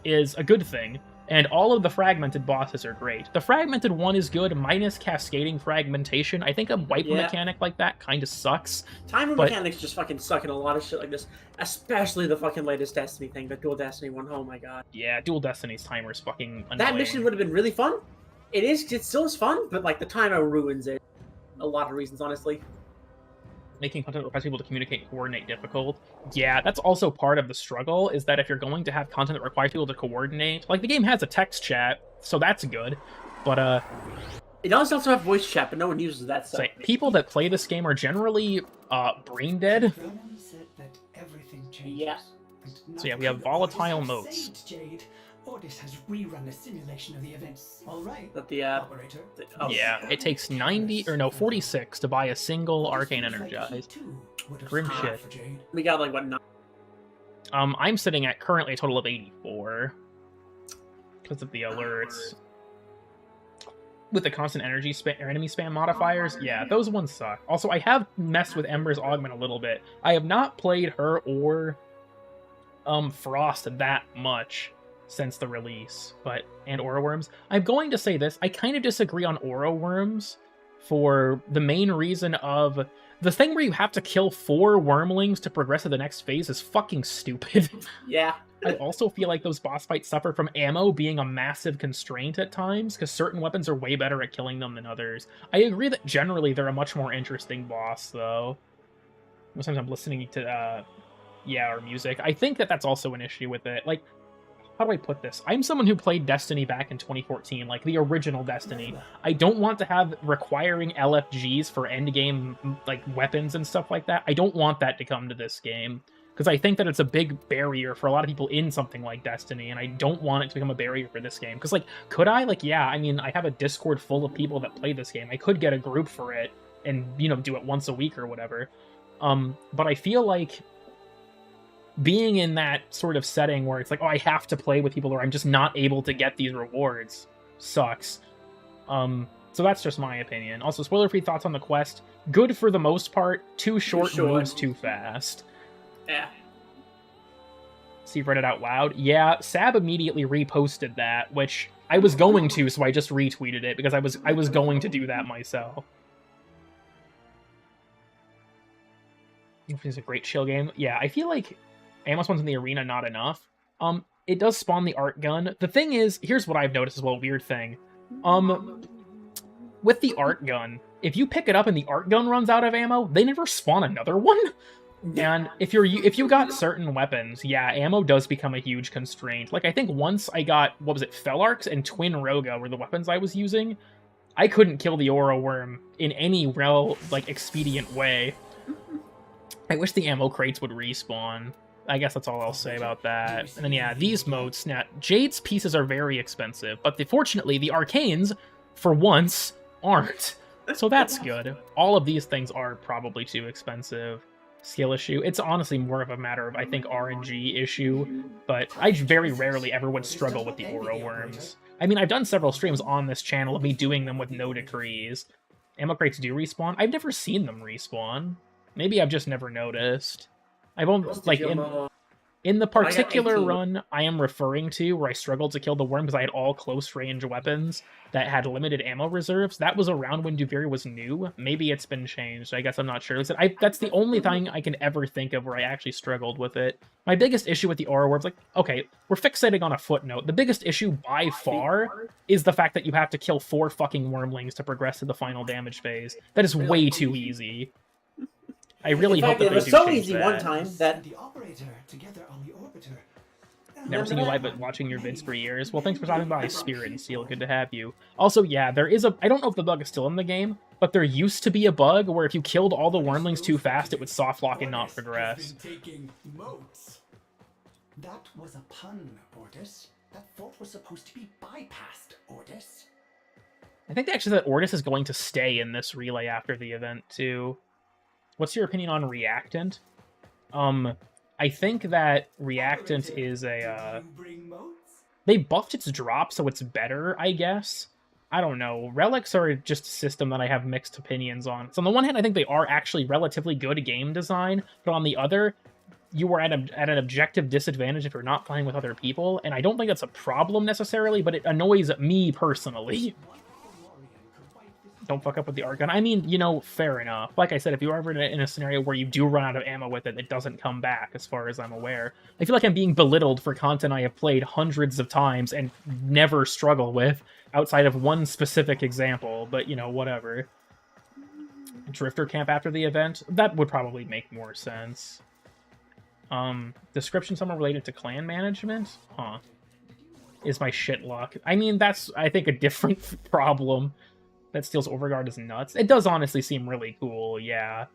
is a good thing, and all of the fragmented bosses are great. The fragmented one is good, minus cascading fragmentation. I think a wipe mechanic like that kind of sucks. Timer mechanics just fucking suck in a lot of shit like this, especially the fucking latest Destiny thing, the Dual Destiny one. Oh my god. Yeah, Dual Destiny's timer is fucking annoying. That mission would have been really fun. It still is fun, but, like, the timer ruins it. A lot of reasons, honestly. Making content that requires people to communicate and coordinate difficult. Yeah, that's also part of the struggle, is that if you're going to have content that requires people to coordinate, like, the game has a text chat, so that's good, but, it does also have voice chat, but no one uses that stuff. So people that play this game are generally, brain dead. Yeah. So yeah, we have volatile modes. Jade. Ordis has rerun a simulation of the events. All right. But operator. Yeah, it takes 46 to buy a single arcane energized. Grim shit. We got, like, what, 9? I'm sitting at currently a total of 84 because of the alerts. With the constant energy spam or enemy spam modifiers, yeah, those ones suck. Also, I have messed with Ember's Augment a little bit. I have not played her or Frost that much since the release, and Aura Worms. I'm going to say this, I kind of disagree on Aura Worms for the main reason of the thing where you have to kill 4 wormlings to progress to the next phase is fucking stupid. Yeah. I also feel like those boss fights suffer from ammo being a massive constraint at times, because certain weapons are way better at killing them than others. I agree that generally they're a much more interesting boss, though. Sometimes I'm listening to, or music. I think that that's also an issue with it. Like, how do I put this? I'm someone who played Destiny back in 2014, like the original Destiny. I don't want to have requiring LFGs for endgame like weapons and stuff like that. I don't want that to come to this game, because I think that it's a big barrier for a lot of people in something like Destiny, and I don't want it to become a barrier for this game. Because, like, could I? Like, yeah, I mean, I have a Discord full of people that play this game. I could get a group for it and, you know, do it once a week or whatever. But I feel like being in that sort of setting where it's like, oh, I have to play with people or I'm just not able to get these rewards sucks. So that's just my opinion. Also, spoiler-free thoughts on the quest. Good for the most part. Too short. Moves too fast. Yeah. Steve read it out loud. Yeah, Sab immediately reposted that, which I was going to, so I just retweeted it because I was going to do that myself. It's a great chill game. Yeah, I feel like ammo spawns in the arena not enough. It does spawn the art gun. The thing is, here's what I've noticed as well, weird thing. With the art gun, if you pick it up and the art gun runs out of ammo, they never spawn another one. And if you got certain weapons, yeah, ammo does become a huge constraint. Like, I think once I got, what was it, Fel Arcs and Twin Roga were the weapons I was using. I couldn't kill the Aura Worm in any expedient way. I wish the ammo crates would respawn. I guess that's all I'll say about that. And then, yeah, these modes. Now, Jade's pieces are very expensive, but fortunately, the Arcanes, for once, aren't. So that's good. All of these things are probably too expensive. Skill issue. It's honestly more of a matter of, I think, RNG issue, but I very rarely ever would struggle with the Aura Worms. I mean, I've done several streams on this channel of me doing them with no decrees. Ammo crates do respawn. I've never seen them respawn. Maybe I've just never noticed. I've only, like, in the particular run I am referring to, where I struggled to kill the worm because I had all close-range weapons that had limited ammo reserves, that was around when Duviri was new. Maybe it's been changed. I guess I'm not sure. That's the only thing I can ever think of where I actually struggled with it. My biggest issue with the Aura Worms, like, okay, we're fixating on a footnote. The biggest issue by far is the fact that you have to kill 4 fucking wormlings to progress to the final damage phase. That is way too easy. I really hope that it was so easy one time that the operator together on the orbiter. Never seen you live, but watching your vids for years. Well, thanks for stopping by, Spirit and Seal. Good to have you. Also, yeah, there is I don't know if the bug is still in the game, but there used to be a bug where if you killed all the wormlings too fast, it would soft lock and not progress. That was a pun, Ordis. That thought was supposed to be bypassed, Ordis. I think actually that Ordis is going to stay in this relay after the event, too. What's your opinion on Reactant? I think that Reactant is a, they buffed its drop, so it's better, I guess. I don't know. Relics are just a system that I have mixed opinions on. So on the one hand, I think they are actually relatively good game design, but on the other, you are at an objective disadvantage if you're not playing with other people, and I don't think that's a problem necessarily, but it annoys me personally. Don't fuck up with the art gun. I mean, you know, fair enough. Like I said, if you're ever in a scenario where you do run out of ammo with it, it doesn't come back, as far as I'm aware. I feel like I'm being belittled for content I have played hundreds of times and never struggle with, outside of one specific example, but, you know, whatever. Drifter camp after the event? That would probably make more sense. Description somewhere related to clan management? Huh. Is my shit luck. I mean, that's, I think, a different problem. That steals Overguard is nuts. It does honestly seem really cool, yeah.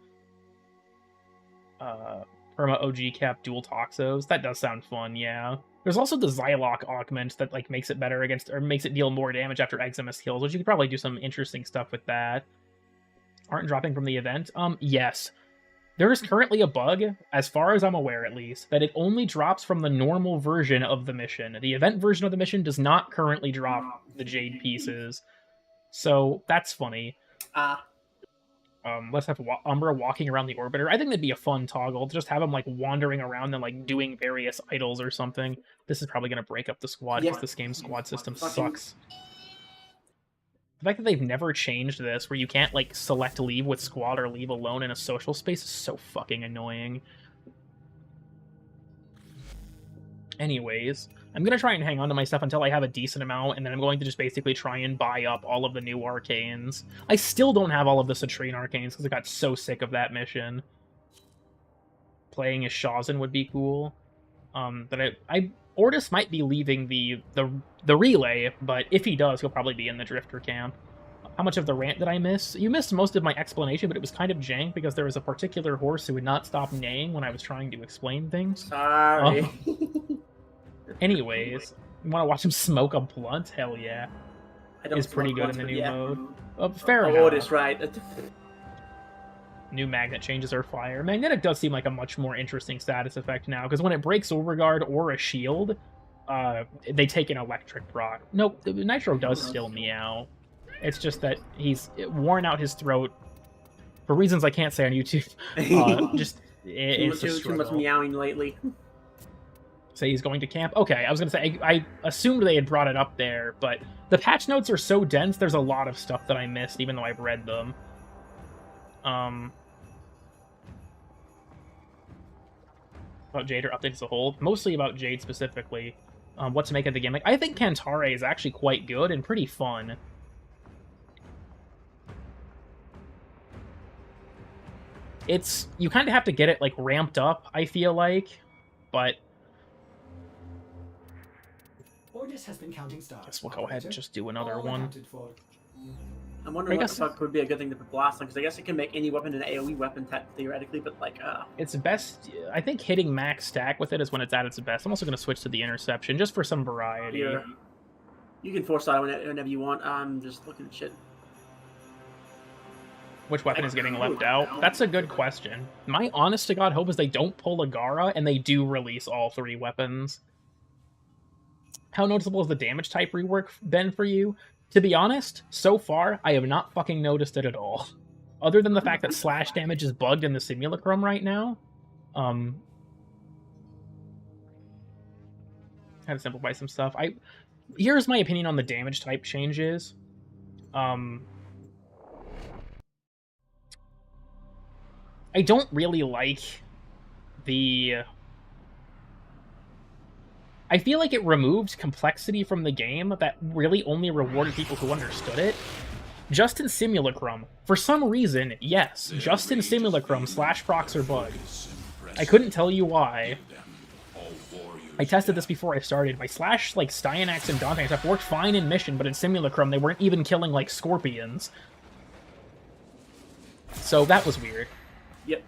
Perma OG cap dual Toxos. That does sound fun, yeah. There's also the Zylok augment that, like, makes it better against, or makes it deal more damage after Eximus kills, which you could probably do some interesting stuff with that. Aren't dropping from the event? Yes. There is currently a bug, as far as I'm aware at least, that it only drops from the normal version of the mission. The event version of the mission does not currently drop the Jade pieces. So, that's funny. Let's have Umbra walking around the Orbiter. I think that'd be a fun toggle. Just have him, like, wandering around and, like, doing various idols or something. This is probably going to break up the squad, because this game's squad system sucks. The fact that they've never changed this, where you can't, like, select leave with squad or leave alone in a social space, is so fucking annoying. Anyways, I'm going to try and hang on to my stuff until I have a decent amount, and then I'm going to just basically try and buy up all of the new arcanes. I still don't have all of the Citrine arcanes, because I got so sick of that mission. Playing as Shazin would be cool. But Ortis might be leaving the relay, but if he does, he'll probably be in the Drifter camp. How much of the rant did I miss? You missed most of my explanation, but it was kind of jank because there was a particular horse who would not stop neighing when I was trying to explain things. Sorry. Anyways, you want to watch him smoke a blunt? Hell yeah. Is pretty good in the new mode. Fair enough. Ortis, right. New magnet changes are fire. Magnetic does seem like a much more interesting status effect now, because when it breaks Overguard or a shield, they take an electric proc. Nope, Nitro does still meow. It's just that he's worn out his throat for reasons I can't say on YouTube. It's too much meowing lately. Say he's going to camp. Okay, I was going to say, I assumed they had brought it up there, but the patch notes are so dense, there's a lot of stuff that I missed, even though I've read them. About Jade or updates as a whole. Mostly about Jade specifically. What to make of the gimmick. I think Kantare is actually quite good and pretty fun. You kind of have to get it, like, ramped up, I feel like, but... Ordis has been counting stars. Guess we'll go ahead and just do another one. I'm wondering what the fuck would be a good thing to put Blast on, because I guess it can make any weapon an AoE weapon, theoretically, but, like, It's best... I think hitting max stack with it is when it's at its best. I'm also going to switch to the Interception, just for some variety. Yeah. You can force that whenever you want. I'm just looking at shit. Which weapon is getting left out? That's a good question. My honest-to-God hope is they don't pull a Gara, and they do release all 3 weapons. How noticeable has the damage type rework been for you? To be honest, so far, I have not fucking noticed it at all. Other than the fact that slash damage is bugged in the Simulacrum right now. Had to simplify some stuff. Here's my opinion on the damage type changes. I don't really like the... I feel like it removed complexity from the game that really only rewarded people who understood it. Just in Simulacrum, for some reason, yes, just in Simulacrum, slash procs are bugged. I couldn't tell you why. I tested this before I started. My slash, like, Styanax and Dante stuff worked fine in Mission, but in Simulacrum, they weren't even killing, like, scorpions. So that was weird. Yep.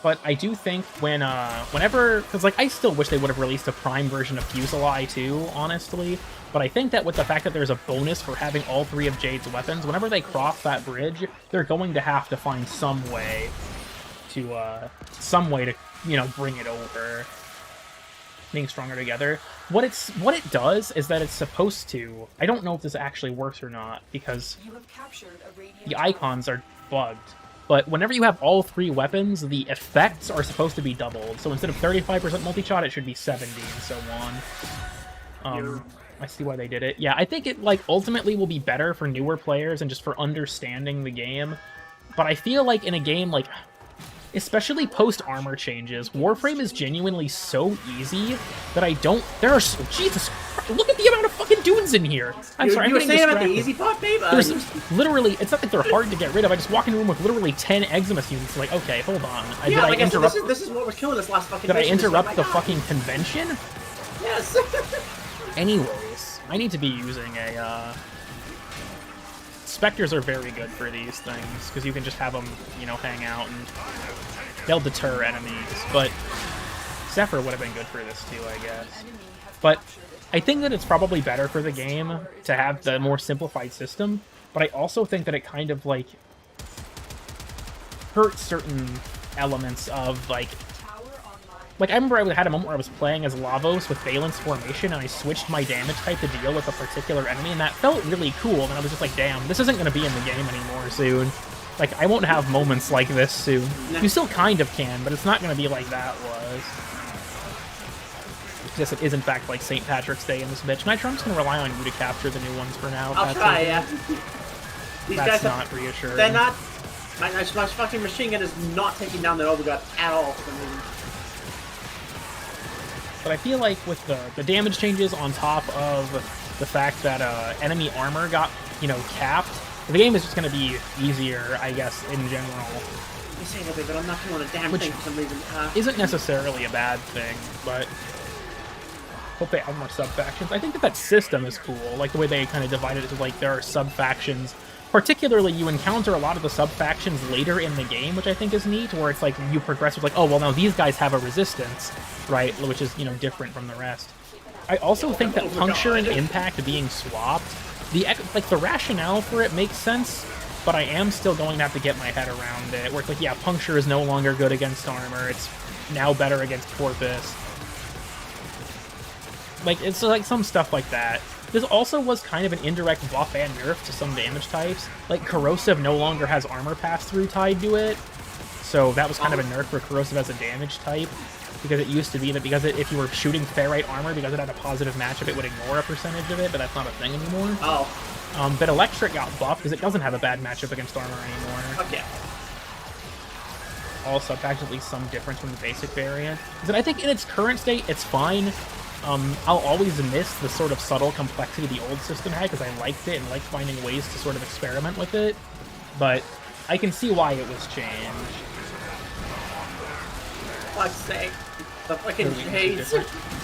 But I do think whenever... Because, like, I still wish they would have released a Prime version of Fuseli too, honestly. But I think that with the fact that there's a bonus for having all 3 of Jade's weapons, whenever they cross that bridge, they're going to have to find some way to, you know, bring it over. Being stronger together. What it does is that it's supposed to... I don't know if this actually works or not, because the icons are bugged. But whenever you have all 3 weapons, the effects are supposed to be doubled. So instead of 35% multi-shot, it should be 70 and so on. I see why they did it. Yeah, I think it, like, ultimately will be better for newer players and just for understanding the game. But I feel like in a game, like, especially post-armor changes, Warframe is genuinely so easy that I don't... There are... Jesus Christ, look at the amount of fucking dudes in here! I'm sorry, you were I'm saying getting about the distracted. easy pot, babe? There's literally... It's not like they're hard to get rid of. I just walk in a room with literally 10 Eximus units. Like, okay, hold on. Yeah, did I interrupt... this is what was killing us last fucking Did I mission. interrupt the fucking convention? Yes! Anyways, I need to be using a, Spectres are very good for these things, because you can just have them, you know, hang out, and they'll deter enemies, but Zephyr would have been good for this too, I guess. But I think that it's probably better for the game to have the more simplified system, but I also think that it kind of, like, hurts certain elements of, like, I remember I had a moment where I was playing as Lavos with Valence Formation, and I switched my damage type to deal with a particular enemy, and that felt really cool, and I was just like, damn, this isn't going to be in the game anymore soon. Like, I won't have moments like this soon. You still kind of can, but it's not going to be like that was. Yes, it is in fact like St. Patrick's Day in this bitch. Nitro, I'm just going to rely on you to capture the new ones for now. I'll try, yeah. These That's guys not reassuring. They're not... My fucking machine gun is not taking down that Overguard at all for some reason. But I feel like with the damage changes on top of the fact that enemy armor got, you know, capped, the game is just going to be easier, I guess, in general. disable it, but I'm not doing a damn thing for some reason. Isn't necessarily a bad thing, but hope they have more sub-factions. I think that system is cool, like the way they kind of divided it to, like, there are sub-factions. Particularly, you encounter a lot of the sub-factions later in the game, which I think is neat, where it's like you progress with like, oh, well, now these guys have a resistance, right? Which is, you know, different from the rest. I also think that Puncture and Impact being swapped, the rationale for it makes sense, but I am still going to have to get my head around it, where it's like, yeah, Puncture is no longer good against armor, it's now better against Porpoise. Like, it's like some stuff like that. This also was kind of an indirect buff and nerf to some damage types. Like, Corrosive no longer has armor pass-through tied to it, so that was kind of a nerf for Corrosive as a damage type, because it used to be that if you were shooting Ferrite armor, because it had a positive matchup, it would ignore a percentage of it, but that's not a thing anymore. Oh. But Electric got buffed because it doesn't have a bad matchup against armor anymore. Okay. All sub-factions, at least some difference from the basic variant. Because I think in its current state, it's fine. I'll always miss the sort of subtle complexity the old system had, because I liked it and liked finding ways to sort of experiment with it. But I can see why it was changed. Fuck's sake. The fucking Jade.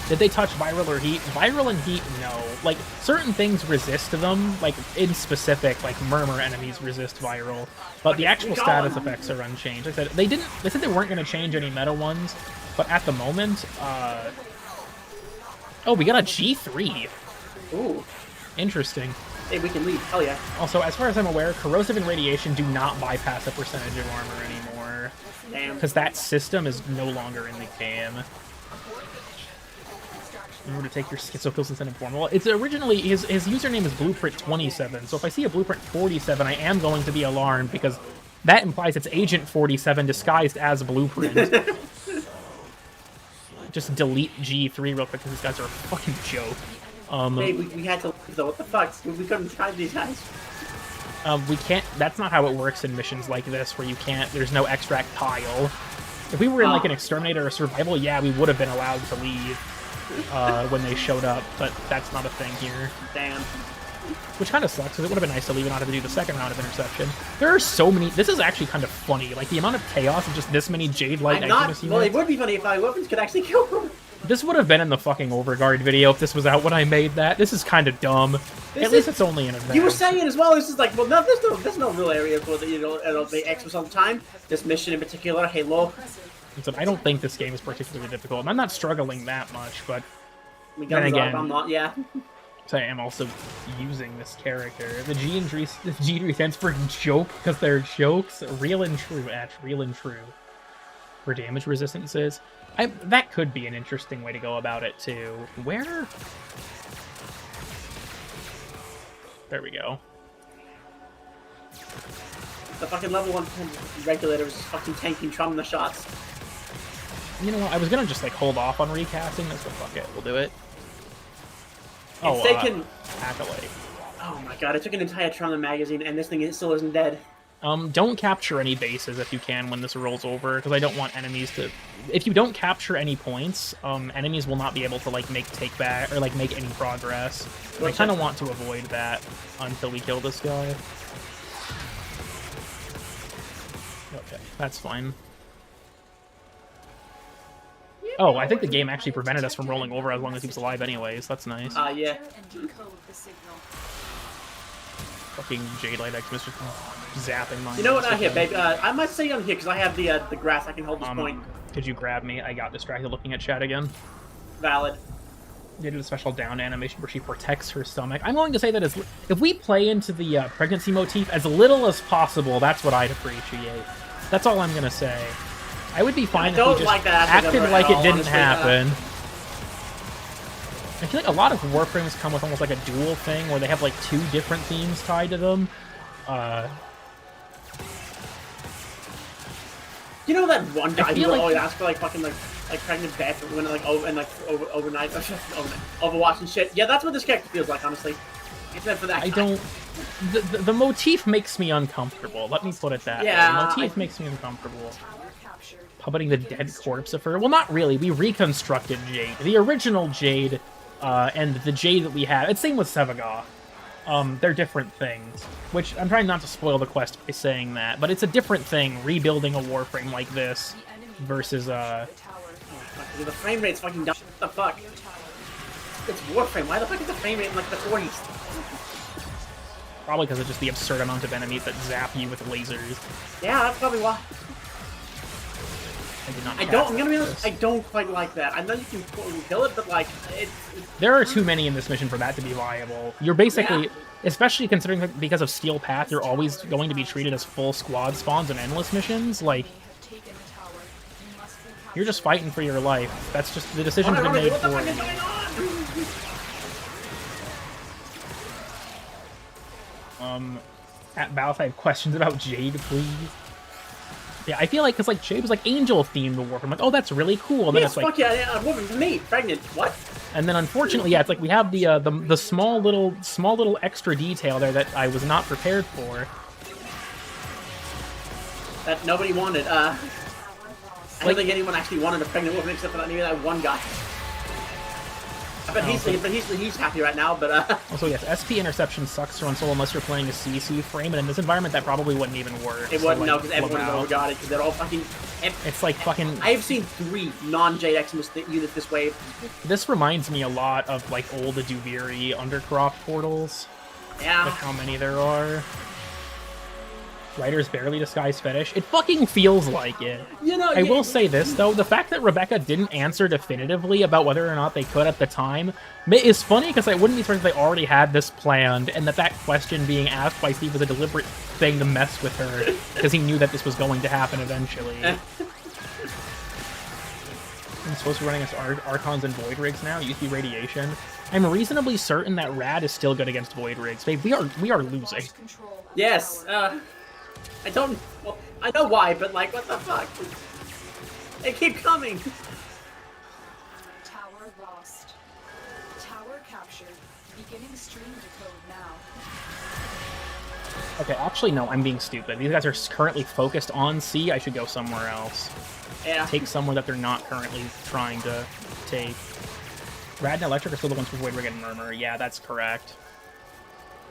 Did they touch Viral or Heat? Viral and Heat, no. Like, certain things resist them, like, in specific, like, Murmur enemies resist Viral. But the actual status effects are unchanged. Like I said, they said they weren't going to change any meta ones, but at the moment, oh, we got a G3. Ooh. Interesting. Hey, we can leave. Hell yeah. Also, as far as I'm aware, Corrosive and Radiation do not bypass a percentage of armor anymore. Damn. Because that system is no longer in the game. Remember to take your schizo kills and send him form. Well, it's originally, his username is Blueprint27, so if I see a Blueprint 47, I am going to be alarmed, because that implies it's Agent 47 disguised as Blueprint. Just delete G3 real quick, because these guys are a fucking joke. Hey, we had to leave, though. What the fuck? We couldn't try these guys. We can't, that's not how it works in missions like this, where you can't, there's no extract pile. If we were in, like, an Exterminator or Survival, yeah, we would have been allowed to leave when they showed up, but that's not a thing here. Damn. Which kind of sucks, because it would have been nice to leave and not have to do the second round of Interception. There are so many, this is actually kind of funny, like, the amount of chaos of just this many Jade Light Exodus Well, it would be funny if my weapons could actually kill them. This would have been in the fucking Overguard video if this was out when I made that. This is kind of dumb. At least it's only an event. You were saying as well, this is like, well, no, there's no real area for the, you know, the Xmas all the time. This mission in particular, Halo. So I don't think this game is particularly difficult. And I'm not struggling that much, but then again, I'm not, yeah. So I am also using this character. The G stands for joke, because they're jokes. Real and true, real and true. For damage resistances. That could be an interesting way to go about it, too. Where? There we go. The fucking level 1 regulator is fucking tanking Trump the shots. You know what? I was gonna just, like, hold off on recasting this, but fuck it. We'll do it. If they can... Acolyte. Oh my god, I took an entire Trump magazine, and this thing still isn't dead. Don't capture any bases if you can when this rolls over, because I don't want enemies to... If you don't capture any points, enemies will not be able to, like, make take-back, or, like, make any progress. I kind of want to avoid that until we kill this guy. Okay, that's fine. Oh, I think the game actually prevented us from rolling over as long as he was alive anyways. That's nice. Yeah. Fucking Jade Light X, Mr. Zapping mine. You know what? Here, babe. I might stay on here because I have the grass. I can hold this point. Could you grab me? I got distracted looking at chat again. Valid. They did a special down animation where she protects her stomach. I'm going to say that if we play into the pregnancy motif as little as possible, that's what I'd appreciate. That's all I'm going to say. I would be fine if we just acted like it didn't happen. I feel like a lot of Warframes come with almost like a dual thing, where they have like 2 different themes tied to them. You know that one guy who always asks for like fucking like pregnant Beth when like overnight Overwatch and shit. Yeah, that's what this character feels like, honestly. It's meant for that. I don't. The motif makes me uncomfortable. Let me put it that way. The motif makes me uncomfortable. Puppeting the dead corpse of her. Well, not really. We reconstructed Jade. The original Jade, and the Jade that we have. It's same with Sevagoth. They're different things, which I'm trying not to spoil the quest by saying that, but it's a different thing rebuilding a Warframe like this versus The frame rate's fucking down. What the fuck? It's Warframe. Why the fuck is the frame rate in like the 40s? probably because of just the absurd amount of enemies that zap you with lasers. Yeah, that's probably why. I'm gonna be honest, I don't quite like that. I know you can kill it, but like, there are too many in this mission for that to be viable. You're basically, especially considering that because of Steel Path, you're always going to be treated as full squad spawns and endless missions. Like, you're just fighting for your life. That's just the decision's been made for you. At Battles, I have questions about Jade, please. Yeah, I feel like, because like Jade was like angel themed to Warframe. I'm like, oh, that's really cool. And then it's like, fuck yeah, a woman for me, pregnant. What? And then unfortunately, yeah, it's like we have the small little extra detail there that I was not prepared for. That nobody wanted. I don't think anyone actually wanted a pregnant woman except for maybe that one guy. But he's happy right now. But also, yes, SP interception sucks to run solo unless you're playing a CC frame, and in this environment, that probably wouldn't even work. It wouldn't, no, because everyone's overgot it, because they're all fucking... It's like fucking... I've seen 3 non-Jade Xmas units this wave. This reminds me a lot of, like, old Duviri Undercroft portals. Yeah. With how many there are. Writer's barely disguised fetish. It fucking feels like it. You know, I will say this, though. The fact that Rebecca didn't answer definitively about whether or not they could at the time is funny, because I wouldn't be surprised if they already had this planned, and that question being asked by Steve was a deliberate thing to mess with her, because he knew that this was going to happen eventually. I'm supposed to be running against Archons and Void Rigs now. It used to be Radiation. I'm reasonably certain that Rad is still good against Void Rigs. Babe, we are losing. Yes, I don't... Well, I know why, but like, what the fuck? They keep coming! Tower lost. Tower captured. Beginning stream decode now. Okay, actually, no, I'm being stupid. These guys are currently focused on C. I should go somewhere else. Yeah. Take somewhere that they're not currently trying to take. Rad and Electric are still the ones for Void Rig and Murmur. Yeah, that's correct.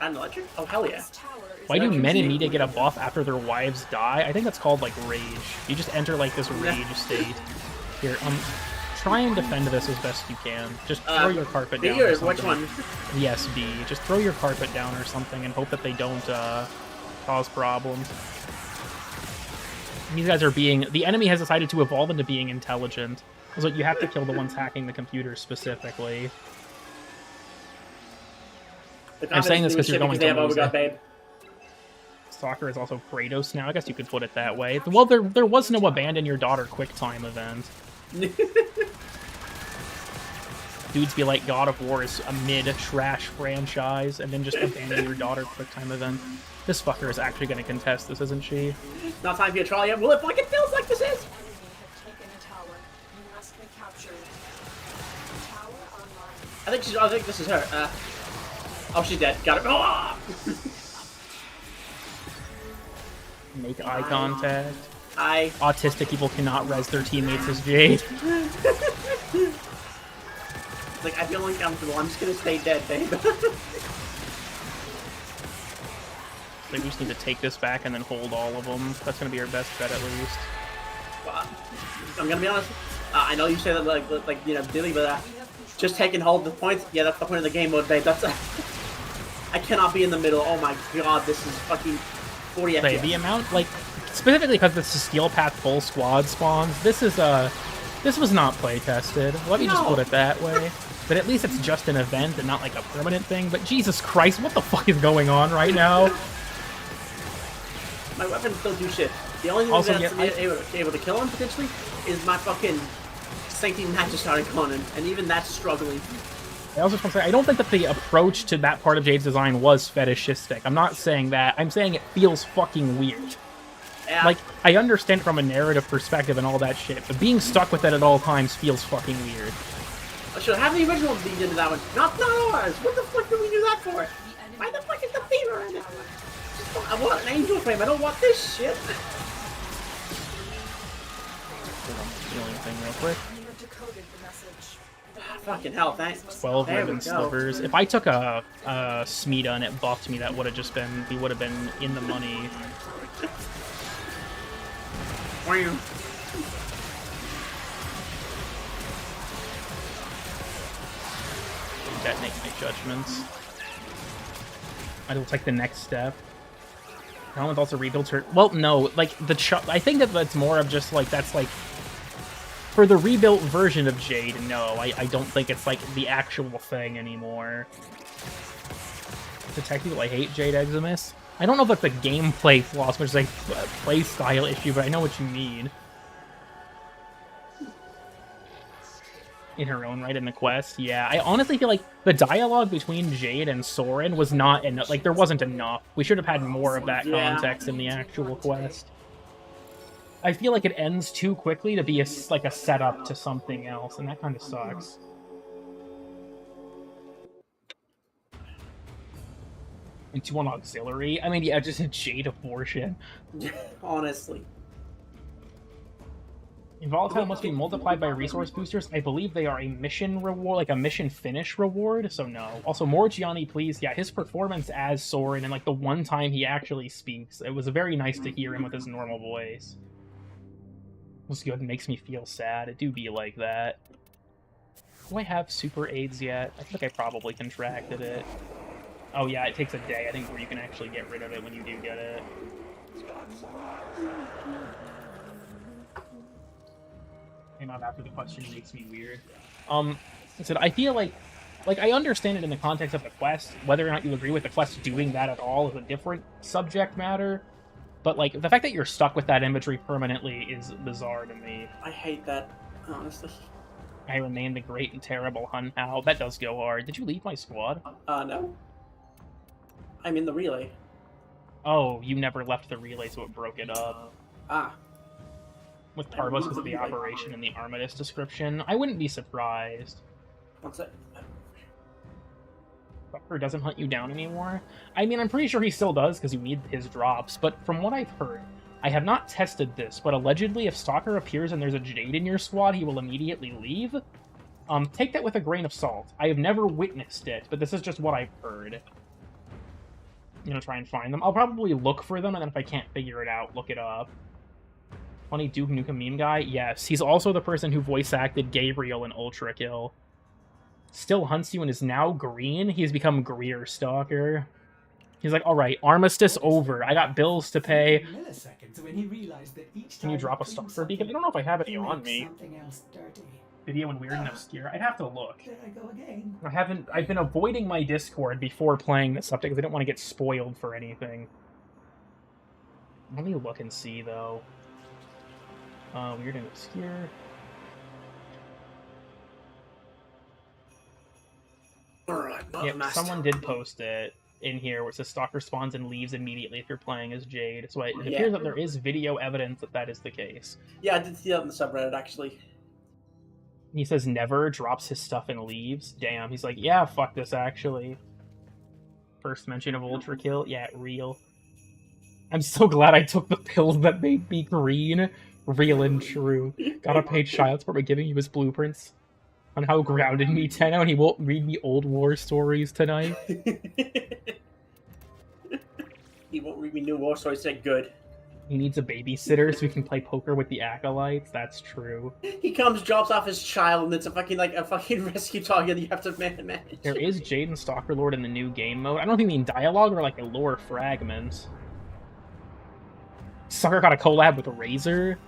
Rad and Electric? Oh, hell yeah. Why do men and Nita get a buff after their wives die? I think that's called, like, rage. You just enter, like, this rage state. Here, try and defend this as best you can. Just throw your carpet down or something. Which one? Yes, B. Just throw your carpet down or something and hope that they don't, cause problems. These guys are being... The enemy has decided to evolve into being intelligent. So you have to kill the ones hacking the computer specifically. I'm saying this because you're going to lose it. Soccer is also Kratos now. I guess you could put it that way. Well, there was no Abandon Your Daughter QuickTime event. Dudes be like, God of War is a mid-trash franchise, and then just Abandon Your Daughter QuickTime event. This fucker is actually going to contest this, isn't she? Not time for you to try yet. Well, it fucking feels like this is! I think this is her. Oh, she's dead. Got it. Oh! Make eye contact. I... Autistic people cannot res their teammates as Jade. Like, I feel uncomfortable. I'm just gonna stay dead, babe. We just need to take this back and then hold all of them. That's gonna be our best bet, at least. I'm gonna be honest. I know you say that like you know, Dilly, but just take and hold the points. Yeah, that's the point of the game mode, babe. That's. I cannot be in the middle. Oh my god, this is fucking 40 FPS. The amount, like, specifically because this is Steel Path full squad spawns. This is this was not play tested. Let me just put it that way. But at least it's just an event and not like a permanent thing. But Jesus Christ, what the fuck is going on right now? My weapons don't do shit. The only thing Also, that's able to kill him, potentially, is my fucking Sanctity Magistar Conan, and even that's struggling. I also just want to say, I don't think that the approach to that part of Jade's design was fetishistic. I'm not saying that. I'm saying it feels fucking weird. Yeah. Like, I understand from a narrative perspective and all that shit, but being stuck with it at all times feels fucking weird. I should have the original be into that one. Not ours! What the fuck did we do that for? Why the fuck is the fever in it? I want an angel frame, I don't want this shit! Thing real quick. Fucking hell, thanks. 12 There we ribbon go. slivers. If I took a Smita and it buffed me, that would have just been, we would have been in the money. Wow. Detonate my judgments. I will take the next step. That one's also rebuilt her. Well, no, like I think that's more of just like that's like for the rebuilt version of Jade. No, I don't think it's like the actual thing anymore. To technically, I hate Jade Eximus. I don't know if that's a gameplay flaw, as much as like a play style issue, but I know what you mean. In her own right in the quest, yeah. I honestly feel like the dialogue between Jade and Soren was not enough. Like, there wasn't enough. We should have had more of that context in the actual quest. I feel like it ends too quickly to be like a setup to something else, and that kind of sucks. Into one auxiliary? I mean, yeah, just a Jade abortion. Honestly. Volatile must be multiplied by resource boosters. I believe they are a mission reward, like a mission finish reward, so no. Also, more Gianni, please. Yeah, his performance as Soren, and like the one time he actually speaks, it was very nice to hear him with his normal voice. It was good, it makes me feel sad. It do be like that. Do I have super AIDS yet? I think I probably contracted it. Oh yeah, it takes a day, I think, where you can actually get rid of it when you do get it. Came out after the question makes me weird. I said, I feel like I understand it in the context of the quest. Whether or not you agree with the quest doing that at all is a different subject matter. But, like, the fact that you're stuck with that imagery permanently is bizarre to me. I hate that, honestly. I remain the great and terrible Hun Hao. That does go hard. Did you leave my squad? No. I'm in the relay. Oh, you never left the relay, so it broke it up. Ah. With Parvos because of the operation and the Armistice description. I wouldn't be surprised. What's that? Stalker doesn't hunt you down anymore? I mean, I'm pretty sure he still does because you need his drops, but from what I've heard, I have not tested this, but allegedly if Stalker appears and there's a Jade in your squad, he will immediately leave. Take that with a grain of salt. I have never witnessed it, but this is just what I've heard. I'm gonna try and find them. I'll probably look for them, and then if I can't figure it out, look it up. Funny Duke Nukem meme guy? Yes, he's also the person who voice acted Gabriel in Ultra Kill. Still hunts you and is now green? He's become Greer Stalker. He's like, alright, Armistice over. I got bills to pay. Can you drop a Stalker beacon? I don't know if I have any on me. Video and weird and obscure. I'd have to look. There I go again. I've been avoiding my Discord before playing this update because I didn't want to get spoiled for anything. Let me look and see, though. Weird and obscure. Alright, Yep, someone did post it in here where it says Stalker spawns and leaves immediately if you're playing as Jade. So it appears that there is video evidence that that is the case. Yeah, I did see that on the subreddit, actually. He says never, drops his stuff and leaves. Damn, he's like, yeah, fuck this, actually. First mention of Ultra Kill? Yeah, real. I'm so glad I took the pills that made me green. Real and true. Gotta pay child support by giving you his blueprints on how grounded me Tenno, and he won't read me old war stories tonight. He won't read me new war stories, said good. He needs a babysitter so he can play poker with the acolytes. That's true. He comes, drops off his child, and it's a fucking rescue target you have to manage. There is Jade and Stalker Lord in the new game mode. I don't know if you mean dialogue or like a lore fragment. Stalker got a collab with a Razor.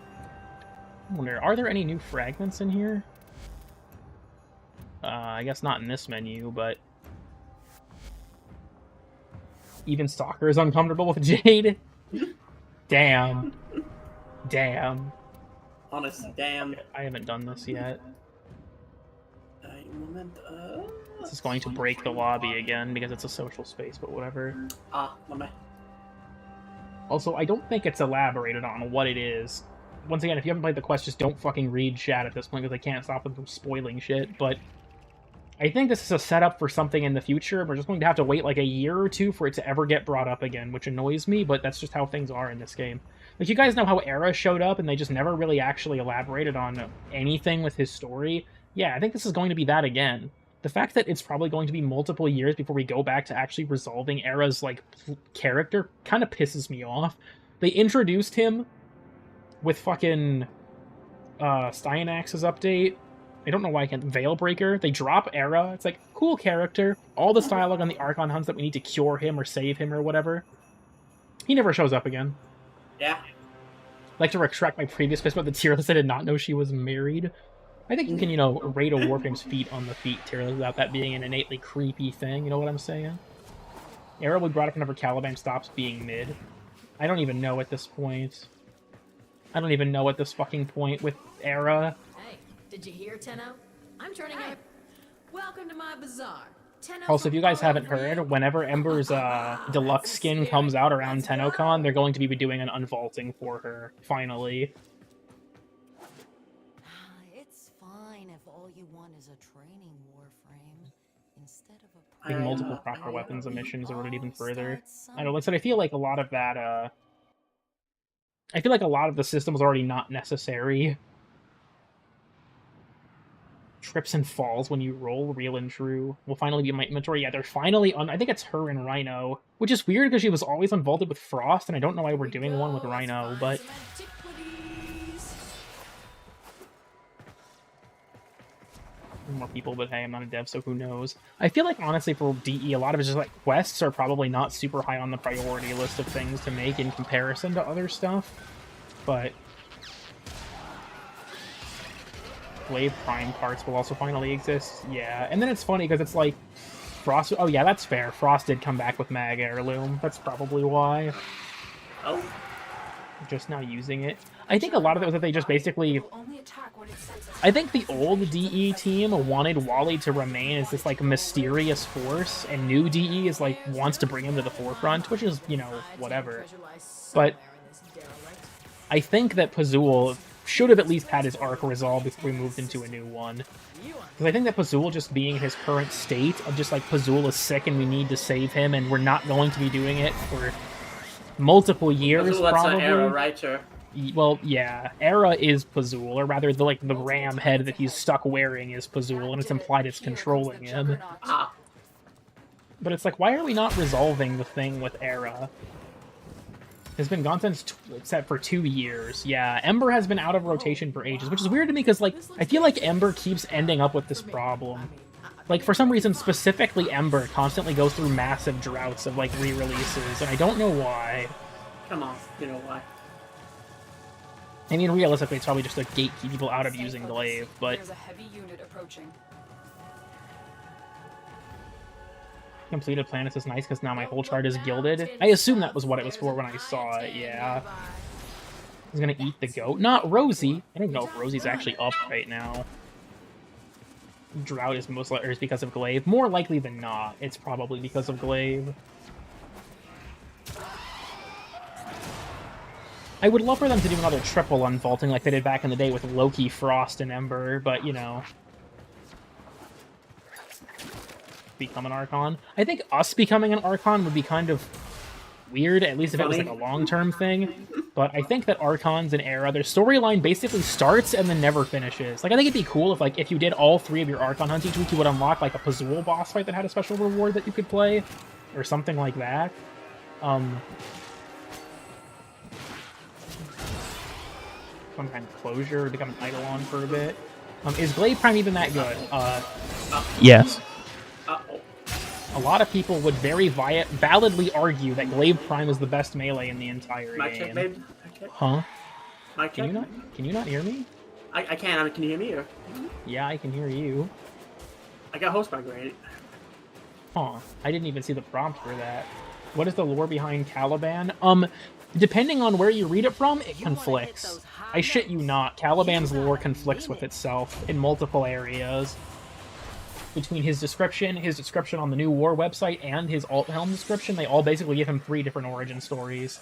I wonder, are there any new fragments in here? I guess not in this menu, but... Even Stalker is uncomfortable with Jade? Damn. Damn. Honestly, damn. Okay, I haven't done this yet. Moment, This is going to break the lobby again because it's a social space, but whatever. My. Also, I don't think it's elaborated on what it is. Once again, if you haven't played the quest, just don't fucking read chat at this point because I can't stop them from spoiling shit, but I think this is a setup for something in the future. We're just going to have to wait like a year or two for it to ever get brought up again, which annoys me, but that's just how things are in this game. Like, you guys know how Era showed up and they just never really actually elaborated on anything with his story. Yeah, I think this is going to be that again. The fact that it's probably going to be multiple years before we go back to actually resolving Era's, like, character kind of pisses me off. They introduced him with fucking Styanax's update. I don't know why I can't. Veilbreaker. They drop Era. It's like, cool character. All this dialogue on the Archon hunts that we need to cure him or save him or whatever. He never shows up again. Yeah. I'd like to retract my previous question about the tier list. I did not know she was married. I think you can, rate a Warframe's feet on the feet tier list without that being an innately creepy thing. You know what I'm saying? Era would brought up whenever Caliban stops being mid. I don't even know at this point. I don't even know at this fucking point with Era. Hey, did you hear, Tenno? I'm turning out. Welcome to my bazaar. Tenno Also, if you guys from haven't heard, whenever Ember's deluxe skin comes out around TennoCon, they're going to be doing an unvaulting for her, finally. It's fine if all you want is a training Warframe instead of a. I think multiple proper weapons emissions are even further. I don't know, like I said, I feel like a lot of that, I feel like a lot of the system is already not necessary. Trips and falls when you roll, real and true, will finally be in my inventory. Yeah, they're finally I think it's her and Rhino, which is weird because she was always unvaulted with Frost, and I don't know why we're doing one with Rhino, but... More people, but hey, I'm not a dev, so who knows. I feel like, honestly, for DE, a lot of it's just like quests are probably not super high on the priority list of things to make in comparison to other stuff, but Glaive Prime parts will also finally exist. Yeah, and then it's funny because it's like Frost. Oh yeah, that's fair. Frost did come back with Mag Heirloom. That's probably why. Oh. Just now using it. I think a lot of it was that they just basically... I think the old DE team wanted Wally to remain as this, like, mysterious force, and new DE is, like, wants to bring him to the forefront, which is, whatever. But I think that Pazul should have at least had his arc resolved before we moved into a new one. Because I think that Pazul just being in his current state of just, like, Pazul is sick and we need to save him, and we're not going to be doing it for multiple years, Pazul, probably. That's an Era, right, sir? Well, yeah, Era is Pazul, or rather, the ram head that he's stuck wearing is Pazul, and it's implied it's controlling him. Ah. But it's like, why are we not resolving the thing with Era? It's been gone since, except for 2 years. Yeah, Ember has been out of rotation for ages, which is weird to me, because, like, I feel like Ember keeps ending up with this problem. Like, for some reason, specifically Ember constantly goes through massive droughts of, like, re-releases, and I don't know why. Come on, you know why. I mean, realistically, it's probably just to gatekeep people out of using Glaive, but... There's a heavy unit approaching. Completed planets is nice, because now my whole chart is gilded. I assume that was what it was for when I saw it, yeah. He's gonna eat the goat. Not Rosie! I don't know if Rosie's actually up right now. Drought is most likely because of Glaive. More likely than not, it's probably because of Glaive. I would love for them to do another triple unvaulting like they did back in the day with Loki, Frost, and Ember, but, become an Archon. I think us becoming an Archon would be kind of weird, at least if it was like a long-term thing. But I think that Archons and Era, their storyline basically starts and then never finishes. Like, I think it'd be cool if, like, if you did all 3 of your Archon hunts each week, you would unlock, like, a Pazul boss fight that had a special reward that you could play, or something like that. Some kind of closure, become an Eidolon for a bit. Is Glaive Prime even that good? Yes. A lot of people would very validly argue that Glaive Prime is the best melee in the entire Mic game. check, babe. Okay. Huh? Mic check. Can you not hear me? I can. Can you hear me? Or? Yeah, I can hear you. I got host migrated. Huh. I didn't even see the prompt for that. What is the lore behind Caliban? Depending on where you read it from, it conflicts. I shit you not. Caliban's lore conflicts with itself in multiple areas. Between his description on the new war website, and his alt helm description, they all basically give him 3 different origin stories.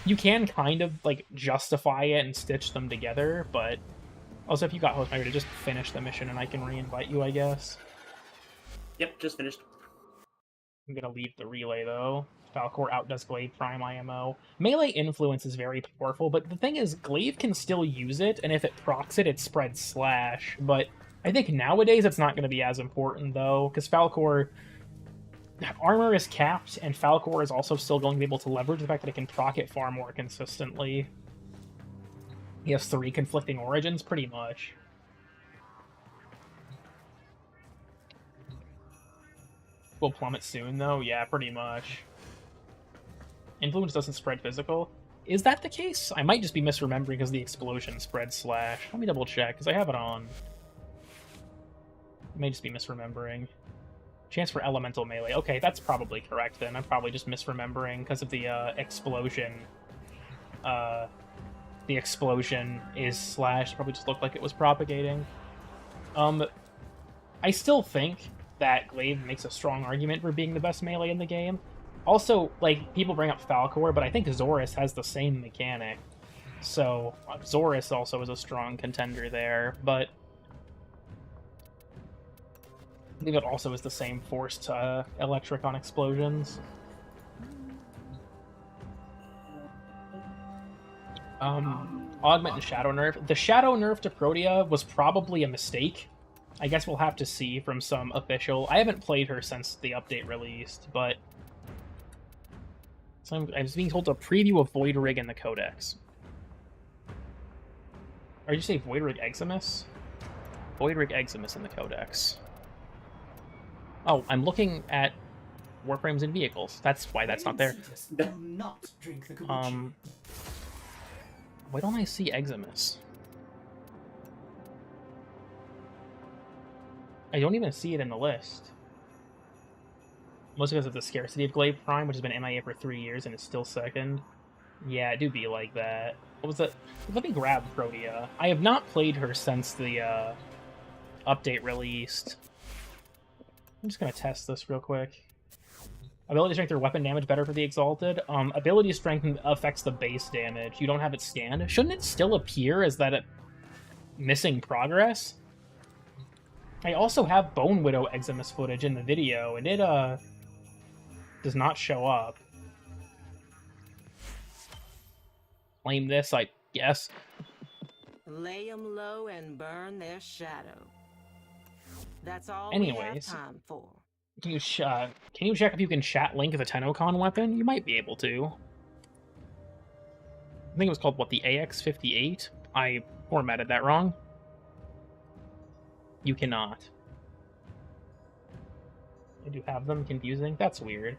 You can kind of, like, justify it and stitch them together, but... Also, if you got host migrated, just finish the mission and I can re-invite you, I guess. Yep, just finished. I'm gonna leave the relay though. Falcor outdoes Glaive Prime IMO. Melee influence is very powerful, but the thing is, Glaive can still use it, and if it procs it, it spreads slash. But I think nowadays it's not going to be as important though, because Falcor armor is capped, and Falcor is also still going to be able to leverage the fact that it can proc it far more consistently. He has 3 conflicting origins, pretty much. Will plummet soon, though? Yeah, pretty much. Influence doesn't spread physical. Is that the case? I might just be misremembering because the explosion spread slash. Let me double check, because I have it on. I may just be misremembering. Chance for elemental melee. Okay, that's probably correct then. I'm probably just misremembering because of the explosion. The explosion is slash. Probably just looked like it was propagating. I still think that Glaive makes a strong argument for being the best melee in the game. Also, like, people bring up Falcor, but I think Zorus has the same mechanic. So, Zorus also is a strong contender there, but I think it also is the same forced electric on explosions. Augment and Shadow Nerf. The Shadow Nerf to Protea was probably a mistake. I guess we'll have to see from some official... I haven't played her since the update released, but... So I was being told to preview a Void Rig in the Codex. Or did you say Void Rig Eximus? Void Rig Eximus in the Codex. Oh, I'm looking at Warframes and Vehicles. That's why that's not there. Do not drink the kombucha. Why don't I see Eximus? I don't even see it in the list. Mostly because of the scarcity of Glaive Prime, which has been MIA for 3 years and is still second. Yeah, it do be like that. What was that? Let me grab Protea. I have not played her since the update released. I'm just going to test this real quick. Ability strength or weapon damage better for the Exalted. Ability strength affects the base damage. You don't have it scanned. Shouldn't it still appear as that missing progress? I also have Bone Widow Eximus footage in the video, and it does not show up. Claim this, I guess. Lay 'em low and burn their shadow. That's all Anyways, we have time for. Can you check if you can chat Link as a Tennokan weapon? You might be able to. I think it was called, what, the AX-58? I formatted that wrong. You cannot. I do have them. Confusing. That's weird.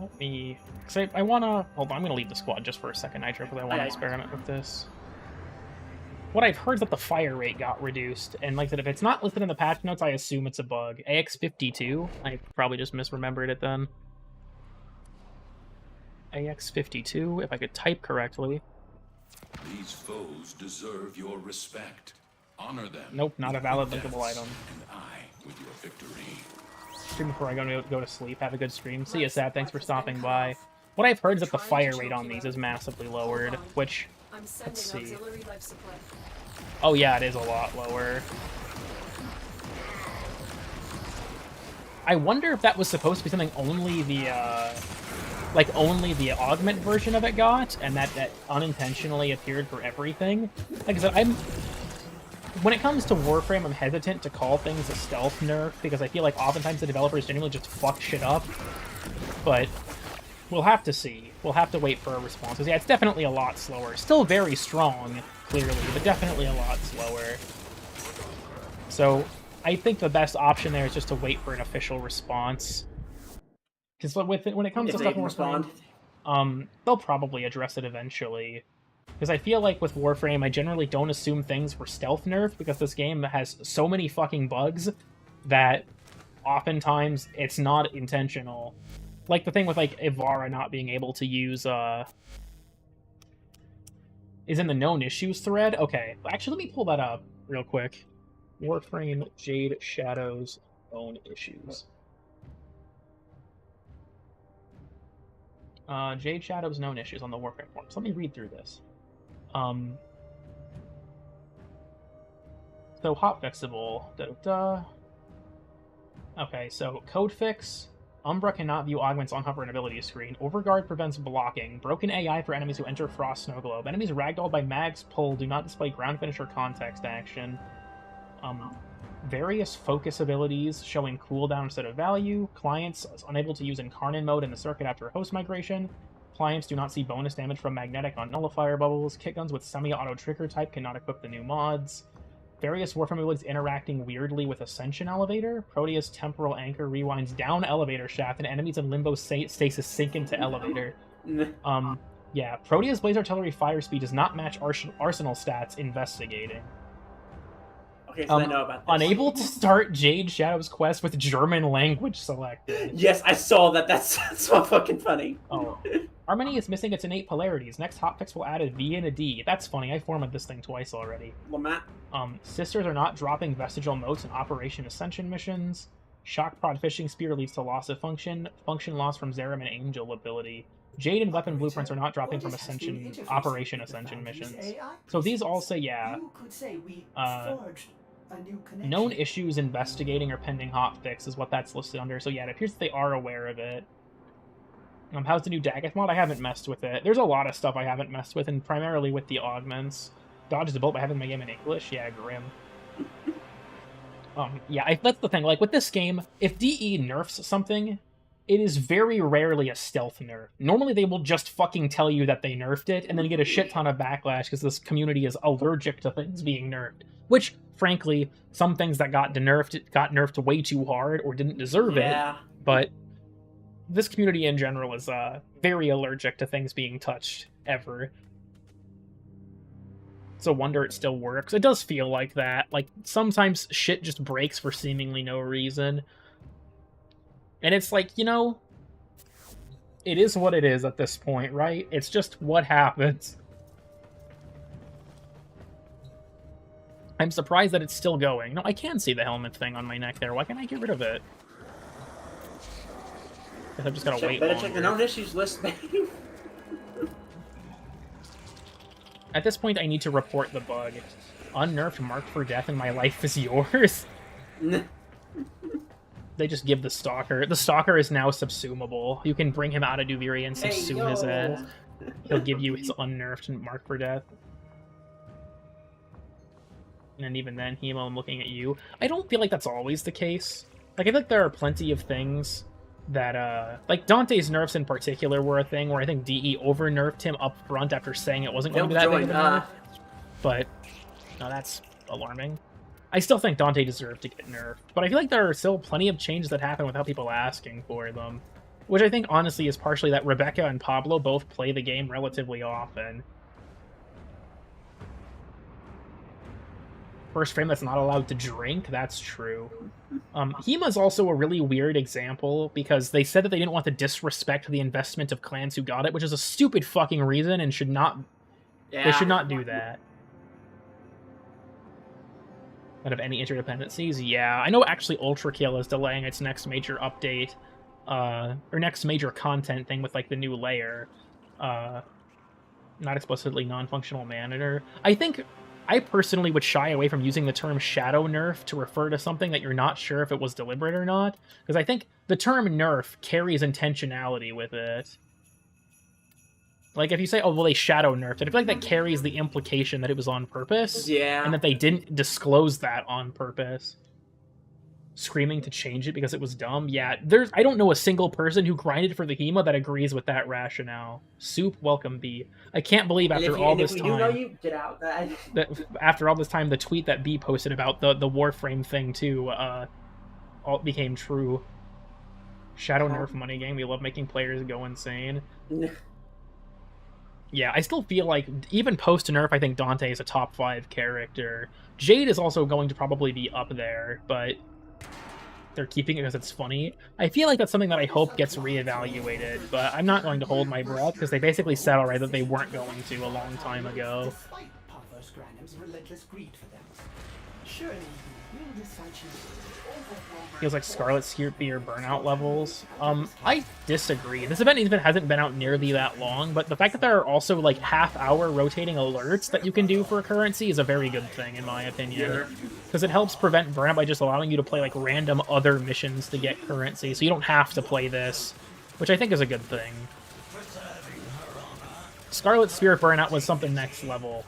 Let me... I want to... Hold on, I'm going to leave the squad just for a second, Nitro, because I want to experiment with this. What I've heard is that the fire rate got reduced, and like I said, if it's not listed in the patch notes, I assume it's a bug. AX-52? I probably just misremembered it then. AX-52, if I could type correctly. These foes deserve your respect. Honor them. Nope, not a valid linkable deaths, item. And I with your victory. Stream before I go to sleep. Have a good stream. See you, Sad. Thanks for stopping by. What I've heard is that the fire rate on these is massively lowered, which... Let's see. Oh yeah, it is a lot lower. I wonder if that was supposed to be something only the, only the augment version of it got, and that unintentionally appeared for everything. Like I said, when it comes to Warframe, I'm hesitant to call things a stealth nerf, because I feel like oftentimes the developers genuinely just fuck shit up. But we'll have to see. We'll have to wait for a response. Yeah, it's definitely a lot slower. Still very strong, clearly, but definitely a lot slower. So I think the best option there is just to wait for an official response. Because when it comes to stuff Warframe, they'll probably address it eventually. Because I feel like with Warframe, I generally don't assume things were stealth nerfed, because this game has so many fucking bugs that oftentimes it's not intentional. Like the thing with, like, Ivara not being able to use, is in the known issues thread? Okay. Actually, let me pull that up real quick. Warframe Jade Shadows known issues. Jade Shadows known issues on the Warframe forums. Let me read through this. So, Hop Festival. Da-da-da. Okay, so code fix. Umbra cannot view augments on hover and ability screen. Overguard prevents blocking. Broken AI for enemies who enter Frost Snow Globe. Enemies ragdolled by Mag's pull do not display ground finish or context action. Various focus abilities showing cooldown instead of value. Clients unable to use Incarnate mode in the circuit after host migration. Clients do not see bonus damage from magnetic on nullifier bubbles. Kit guns with semi-auto trigger type cannot equip the new mods. Various Warframe abilities interacting weirdly with Ascension Elevator. Proteus Temporal Anchor rewinds down elevator shaft, and enemies in Limbo stasis sink into elevator. Yeah, Proteus Blaze Artillery fire speed does not match Arsenal stats investigating. Okay, so I know about this. Unable to start Jade Shadow's quest with German language selected. Yes, I saw that. That's so fucking funny. Oh. Harmony is missing its innate polarities. Next hotfix will add a V and a D. That's funny. I formatted this thing twice already. Lamont. Sisters are not dropping vestigial motes in Operation Ascension missions. Shock Prod Fishing Spear leads to loss of function. Function loss from Zerum and Angel ability. Jade and Weapon Blueprints are not dropping from Operation Ascension missions. So these all say, yeah. Known issues investigating or pending hotfix is what that's listed under. So yeah, it appears that they are aware of it. How's the new Daggeth mod? I haven't messed with it. There's a lot of stuff I haven't messed with, and primarily with the augments. Dodges the bolt by having my game in English? Yeah, grim. Yeah, that's the thing. Like, with this game, if DE nerfs something, it is very rarely a stealth nerf. Normally, they will just fucking tell you that they nerfed it, and then get a shit ton of backlash because this community is allergic to things being nerfed. Which, frankly, some things that got nerfed way too hard or didn't deserve it. But this community in general is very allergic to things being touched, ever. It's a wonder it still works. It does feel like that. Like, sometimes shit just breaks for seemingly no reason. And it's like, you know, it is what it is at this point, right? It's just what happens. I'm surprised that it's still going. No, I can see the helmet thing on my neck there. Why can't I get rid of it? Guess I've just gotta wait longer. Check the known issues list, baby. At this point, I need to report the bug. Unnerfed marked for death and my life is yours. They just give the Stalker. The Stalker is now subsumable. You can bring him out of Duvirians as soon as he'll give you his unnerfed mark for death. And even then, Hemo, I'm looking at you. I don't feel like that's always the case. Like, I feel like there are plenty of things that, like, Dante's nerfs in particular were a thing where I think DE over-nerfed him up front after saying it wasn't going to be that big of a nerf. But, no, that's alarming. I still think Dante deserved to get nerfed, but I feel like there are still plenty of changes that happen without people asking for them. Which I think, honestly, is partially that Rebecca and Pablo both play the game relatively often. First frame that's not allowed to drink, that's true. Hima's also a really weird example, because they said that they didn't want to disrespect the investment of clans who got it, which is a stupid fucking reason and should not... Yeah. They should not do that. Out of any interdependencies? Yeah. I know actually Ultra Kill is delaying its next major update, or next major content thing with, like, the new layer. Not explicitly non-functional manager. I personally would shy away from using the term shadow nerf to refer to something that you're not sure if it was deliberate or not, because I think the term nerf carries intentionality with it. Like, if you say, oh, well, they shadow nerfed it, I feel like that carries the implication that it was on purpose. Yeah. And that they didn't disclose that on purpose. Screaming to change it because it was dumb. Yeah, I don't know a single person who grinded for the Hema that agrees with that rationale. Soup, welcome B. I can't believe after all this time... know you, get out. After all this time, the tweet that B posted about the Warframe thing, too, all became true. Shadow nerf money game. We love making players go insane. Yeah, I still feel like, even post-nerf, I think Dante is a top 5 character. Jade is also going to probably be up there, but they're keeping it because it's funny. I feel like that's something that I hope gets reevaluated, but I'm not going to hold my breath, because they basically said already that they weren't going to a long time ago. Surely you will decide you Feels like Scarlet Spear burnout levels. I disagree. This event even hasn't been out nearly that long, but the fact that there are also like half-hour rotating alerts that you can do for a currency is a very good thing in my opinion. Because it helps prevent burnout by just allowing you to play like random other missions to get currency, so you don't have to play this, which I think is a good thing. Scarlet Spear burnout was something next level.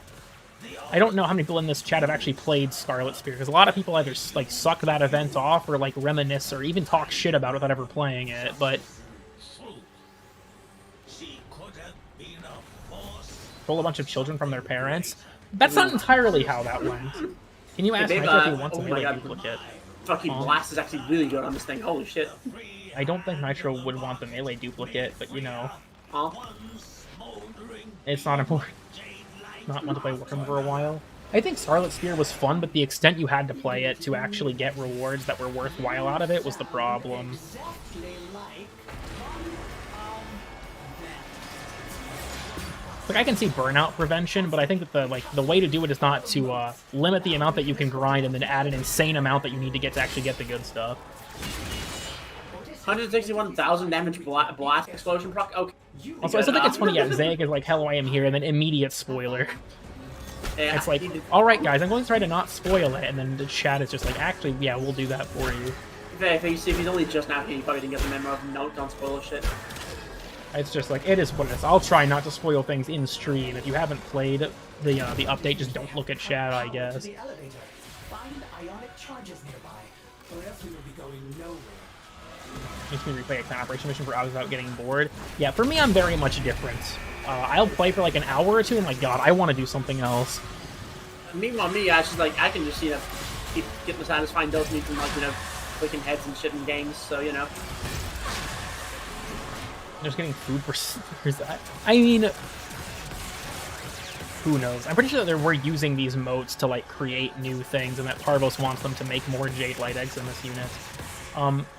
I don't know how many people in this chat have actually played Scarlet Spear, because a lot of people either like suck that event off or like reminisce or even talk shit about it without ever playing it, but stole a bunch of children from their parents. That's not entirely how that went. Can you ask Nitro if he wants a melee duplicate? Fucking Blast is actually really good on this thing. Holy shit. I don't think Nitro would want the melee duplicate, but you know, Huh? it's not important. Not want to play Warframe for a while. I think Scarlet Spear was fun, but the extent you had to play it to actually get rewards that were worthwhile out of it was the problem. Like, I can see burnout prevention, but I think that the way to do it is not to limit the amount that you can grind and then add an insane amount that you need to get to actually get the good stuff. 161,000 damage blast explosion proc. Okay. Also, I still think it's funny, yeah, Zayek is like, hello, I am here, and then immediate spoiler. Yeah, It's like, alright guys, I'm going to try to not spoil it, and then the chat is just like, actually, yeah, we'll do that for you. if he's only just now here, you probably didn't get the memo of note, don't spoil shit. It's just like, it is what it is. I'll try not to spoil things in stream. If you haven't played the update, just don't look at chat, I guess. the elevator. Find ionic charges nearby, or else we will be going nowhere. Makes me replay a clan operation mission for hours without getting bored. Yeah, for me, I'm very much different. I'll play for like an hour or two, and like, God, I want to do something else. Meanwhile, me, I just like I can just keep getting the satisfying dopamine from like clicking heads and shit in games. So Just getting food for that. I mean, who knows? I'm pretty sure that we're using these motes to like create new things, and that Parvos wants them to make more Jade light eggs in this unit.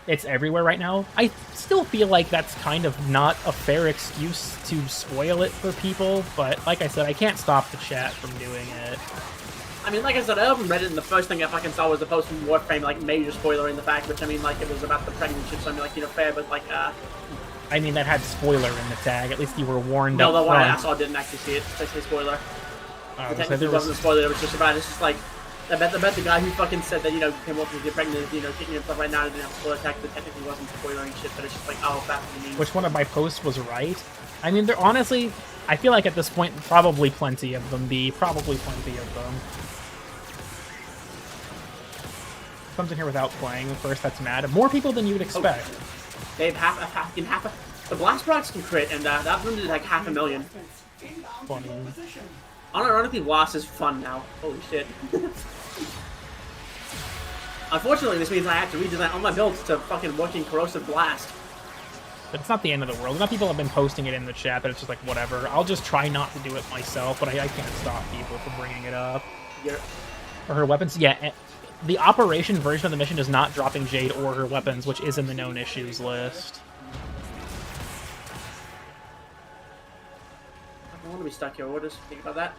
It's everywhere right now. I still feel like that's kind of not a fair excuse to spoil it for people, but like I said, I can't stop the chat from doing it. I mean, like I said, I opened Reddit and the first thing I fucking saw was a post from Warframe, like major spoiler in the fact, which I mean, like it was about the pregnant shit, so I mean, like fair, but like I mean, that had spoiler in the tag. At least you were warned no, up the one I front. saw didn't actually see it. They say spoiler. It So technically there wasn't a spoiler. It was just about. It's just like I bet the guy who fucking said that came up with the pregnant, kicking himself right now, didn't have a spoiler tag. That technically wasn't spoiling shit, but it's just like oh, that's what you mean. Which one of my posts was right? I mean, there honestly, I feel like at this point, probably plenty of them. Probably plenty of them. Comes in here without playing first. That's mad. More people than you would expect. They have half the blast procs can crit, and that one did like 500,000. Funny. Unironically, Blast is fun now. Holy shit. Unfortunately, this means I have to redesign all my builds to fucking working Corrosive Blast. But it's not the end of the world. Enough people have been posting it in the chat that it's just like, whatever. I'll just try not to do it myself, but I can't stop people from bringing it up. Yeah. Or her weapons. Yeah, the operation version of the mission is not dropping Jade or her weapons, which is in the known issues list. I want to be stuck here. What does think about that?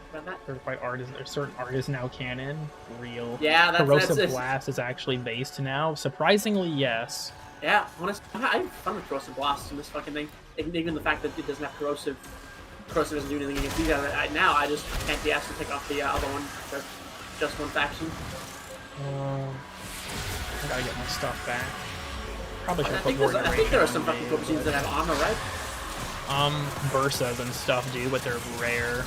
Certified art is certain art is now canon. Real. Yeah, Corrosive Blast is actually based now. Surprisingly, yes. Yeah, honestly, I have fun with Corrosive Blast in this fucking thing. Even the fact that it doesn't have corrosive doesn't do anything against these guys. Now I just can't be asked to take off the other one. There's just one faction. I gotta get my stuff back. Probably should I have think, put more I think there are some fucking cool machines that have armor, right? Bursas and stuff do, but they're rare.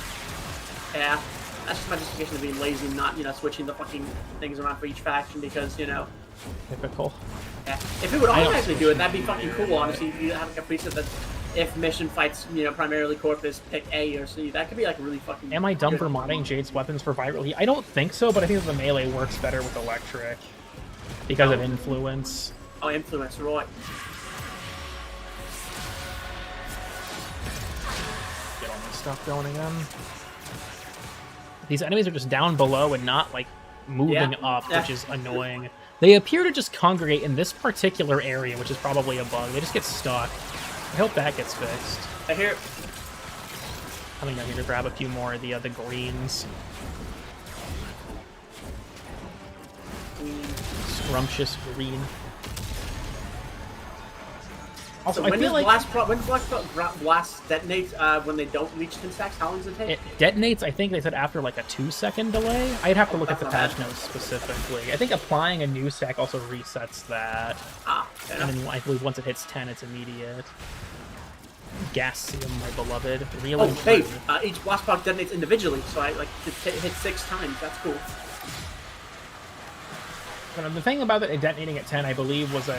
Yeah, that's just my justification of being lazy and not, switching the fucking things around for each faction because, Typical. Yeah. If it would automatically do it, that'd be fucking cool, honestly. If you have like a preset that if mission fights, primarily Corpus, pick A or C, that could be like really fucking Am I dumb for modding Jade's weapons for viral heat? I don't think so, but I think that the melee works better with electric. Because of influence. Oh, influence, right. Get all my stuff going again. These enemies are just down below and not, like, moving up, which is annoying. They appear to just congregate in this particular area, which is probably a bug. They just get stuck. I hope that gets fixed. I hear. Coming down here to grab a few more of the greens. Scrumptious green. Also, So I when feel does like blast detonate when they don't reach 10 stacks? How long does it take? it detonates, I think they said after like a 2-second delay. I'd have to look at the That's not patch bad. notes specifically. I think applying a new stack also resets that. Fair And enough. then I believe once it hits 10, it's immediate. Gasium, my beloved. Oh, Reeling hey, through. each blast pod detonates individually, so I like hit 6 times. That's cool. And the thing about it detonating at 10, I believe, was a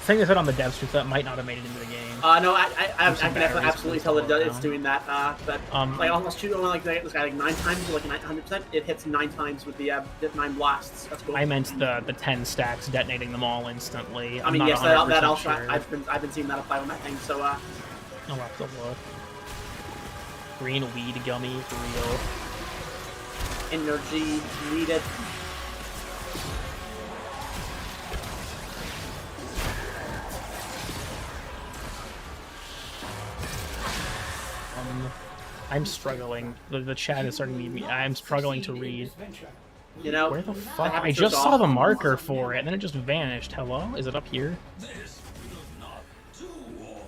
thing they said on the dev stream that might not have made it into the game. No, I some can batteries absolutely to tell slow it it's down. doing that. But like almost shoot like this guy like 9 times, like 100%. It hits 9 times with the 9 blasts. That's cool. I meant the 10 stacks detonating them all instantly. I mean, I'm yes, not that 100% also sure. I've been seeing that apply on that thing. So I'll have to look. Green weed gummy for real. energy needed. I'm struggling. The chat is starting to be. I'm struggling to read. You know, Where the that fuck? I happens just to us saw all. the marker for it, and then it just vanished. Hello? Is it up here? This will not do, or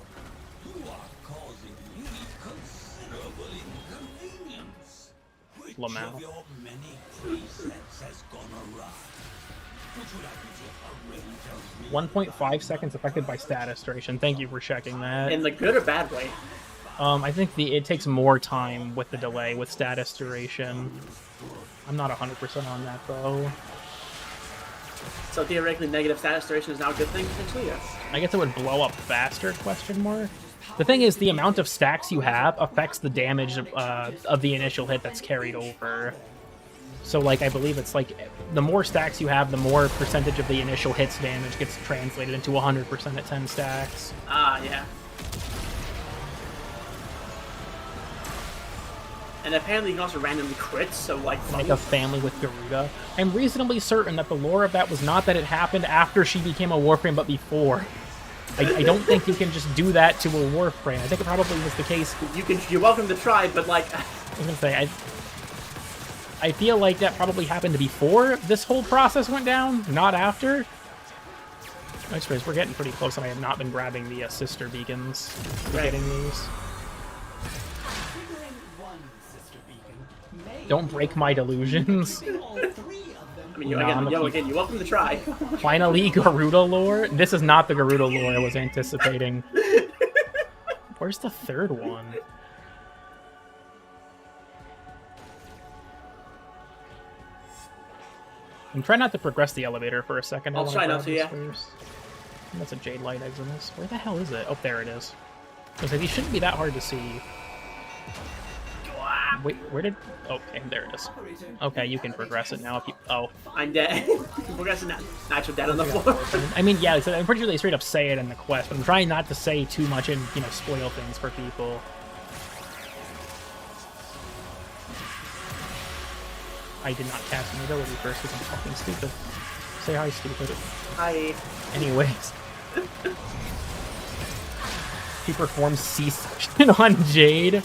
you are causing me considerable inconvenience. Which Lamau. of your many presets has gone awry? Would you like me to arrange a 1.5 seconds affected by status duration. Thank you for checking that. in the good or bad way. I think it takes more time with the delay with status duration. I'm not 100% on that though. So theoretically, negative status duration is now a good thing potentially. Yes. I guess it would blow up faster, question mark. The thing is, the amount of stacks you have affects the damage of the initial hit that's carried over. So, like, I believe it's like, the more stacks you have, the more percentage of the initial hit's damage gets translated into 100% at 10 stacks. Yeah. And apparently you can also randomly crit, so like Make a family with Garuda. I'm reasonably certain that the lore of that was not that it happened after she became a Warframe, but before. I don't think you can just do that to a Warframe. I think it probably was the case. you're welcome to try, but like I was gonna say, I feel like that probably happened before this whole process went down, not after. Anyways, we're getting pretty close, and I have not been grabbing the sister beacons for getting these. Don't break my delusions. I mean, Nah, again, you're welcome to try. Finally, Garuda lore? This is not the Garuda lore I was anticipating. Where's the third one? I'm trying not to progress the elevator for a second. I I'll wanna try grab not to, this yeah. first. That's a Jade light Eximus. Where the hell is it? Oh, there it is. I was like, these shouldn't be that hard to see. Wait, where did... Okay, there it is. Okay, you can progress it now if you... Oh. I'm dead. Progressing natural dead on the floor. I mean, yeah, so I'm pretty sure they straight up say it in the quest, but I'm trying not to say too much and, you know, spoil things for people. I did not cast an ability first because I'm fucking stupid. Say hi, stupid. Hi. Anyways. He performs C-section on Jade.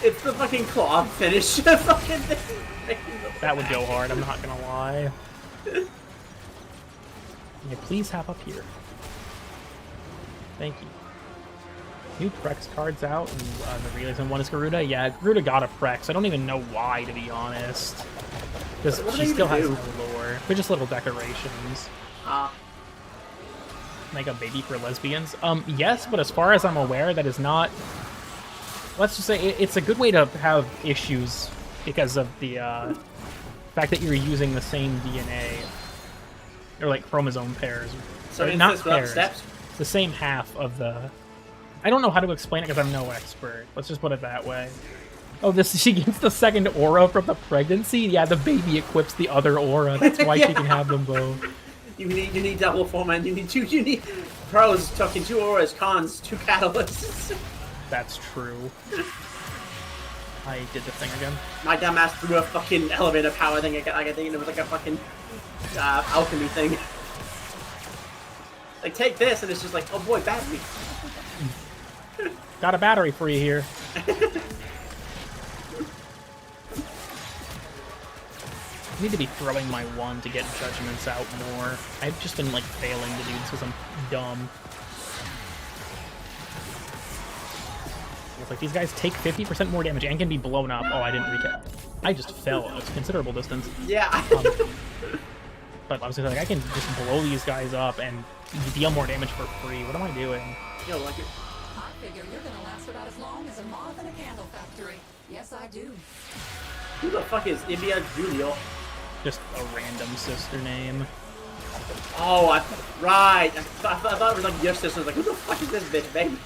It's the fucking claw finish. Fucking thing. That would go hard, I'm not gonna lie. Can you please have up here? Thank you. New Prex cards out, and the reason one is Garuda. Yeah, Garuda got a Prex. I don't even know why, to be honest. Because What do she they still has even no lore. They're just little decorations. Like a baby for lesbians. Yes, but as far as I'm aware, that is not... Let's just say it's a good way to have issues because of the fact that you're using the same DNA. Or like chromosome pairs. So Or not insist without pairs. steps? It's the same half of the... I don't know how to explain it because I'm no expert. Let's just put it that way. Oh, she gets the second aura from the pregnancy? Yeah, the baby equips the other aura. That's why she can have them both. You need double format. You need pros talking 2 auras, cons 2 catalysts. That's true. I did the thing again. My dumb ass threw a fucking elevator power thing. I think it was like a fucking alchemy thing. Like, take this, and it's just like, oh boy, battery. Got a battery for you here. need to be throwing my one to get judgments out more. I've just been, like, failing to do this because I'm dumb. It's like, these guys take 50% more damage and can be blown up. Oh, I didn't recap. I just fell a considerable distance. Yeah. But I was like, I can just blow these guys up and deal more damage for free. What am I doing? Yo, like it. I figure you're gonna last about as long as a moth in a candle factory. Yes, I do. Who the fuck is Ibia Julio? Just a random sister name. Oh, right. I thought it was like your sister. I was like, who the fuck is this bitch, baby?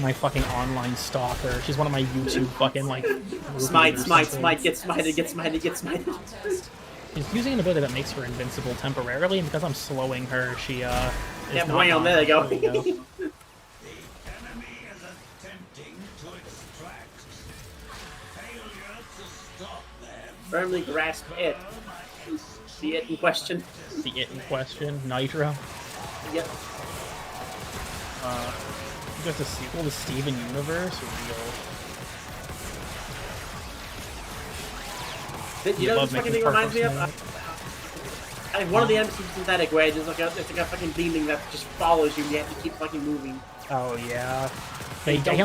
My fucking online stalker. She's one of my YouTube fucking, like... Smite, get smited. She's using an ability that makes her invincible temporarily, and because I'm slowing her, she, is Yeah, not wham, there they go. There you go. The enemy is attempting to extract. Failure to stop them. Firmly grasp it. See it in question. The it in question, Nitro. Yep. Just a sequel to Steven Universe? Real. You know what love this fucking making thing reminds me of? parkour One of the enemies synthetic where it's like a fucking demon that just follows you and you have to keep fucking moving. Oh, yeah. They gave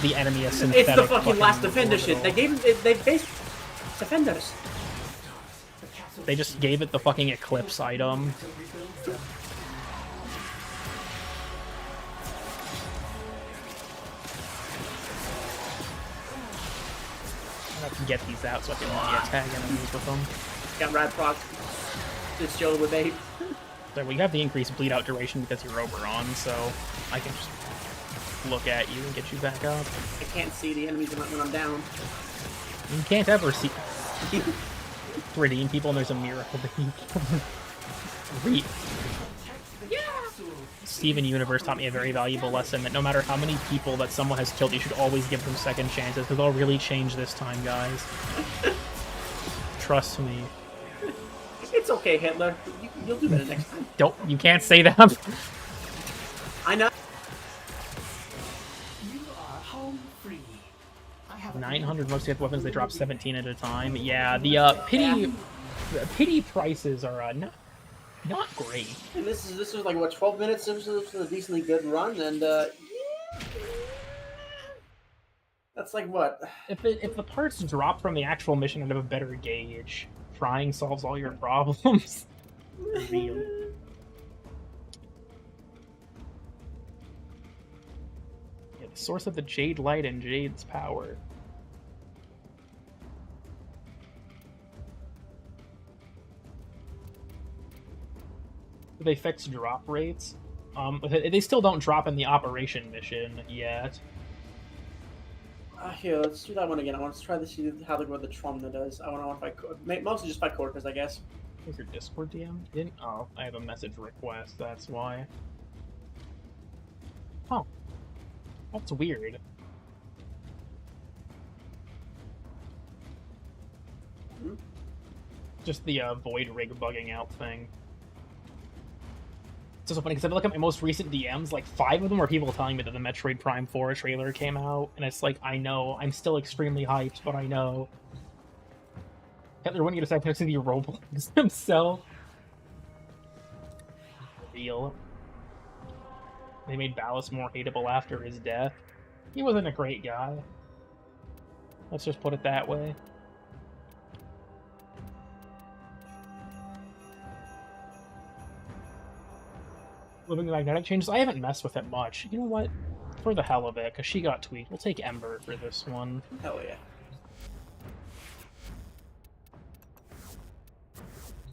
the enemy a It's synthetic the fucking last defender orbital. shit. They gave it, they based defenders. They just gave it the fucking Eclipse item. I have to get these out so I can tag enemies with them. Got rad proc. It's Joe with babe. So we have the increased bleed out duration because you're Oberon, so I can just look at you and get you back up. I can't see the enemies when I'm down. You can't ever see redeem people, and there's a miracle that you can read. Steven Universe taught me a very valuable lesson that no matter how many people that someone has killed, you should always give them second chances, because they'll really change this time, guys. Trust me. It's okay, Hitler. You'll do better next time. You can't say that. I know. You are home free. I have 900 most hit weapons, they drop 17 at a time. Yeah, the pity prices are not great. And this is like what 12 minutes. This was a decently good run, and that's like what. If the parts drop from the actual mission and have a better gauge, trying solves all your problems. Real. Yeah, the source of the Jade light and Jade's power. They fix drop rates. They still don't drop in the operation mission yet. Here, let's do that one again. I want to try to see how the Tromna does. I want to fight, mostly just fight Corpus, I guess. Is your Discord DM? Didn't? Oh, I have a message request. That's why. Oh, that's weird. Hmm? Just the void rig bugging out thing. It's so funny because if I look at my most recent DMs, like 5 of them were people telling me that the Metroid Prime 4 trailer came out, and it's like, I know, I'm still extremely hyped, but I know. Hitler wouldn't get a second to the Roblox himself. Real. They made Ballast more hateable after his death. He wasn't a great guy. Let's just put it that way. Living the magnetic changes, I haven't messed with it much. You know what? For the hell of it, because she got tweaked. We'll take Ember for this one. Hell yeah.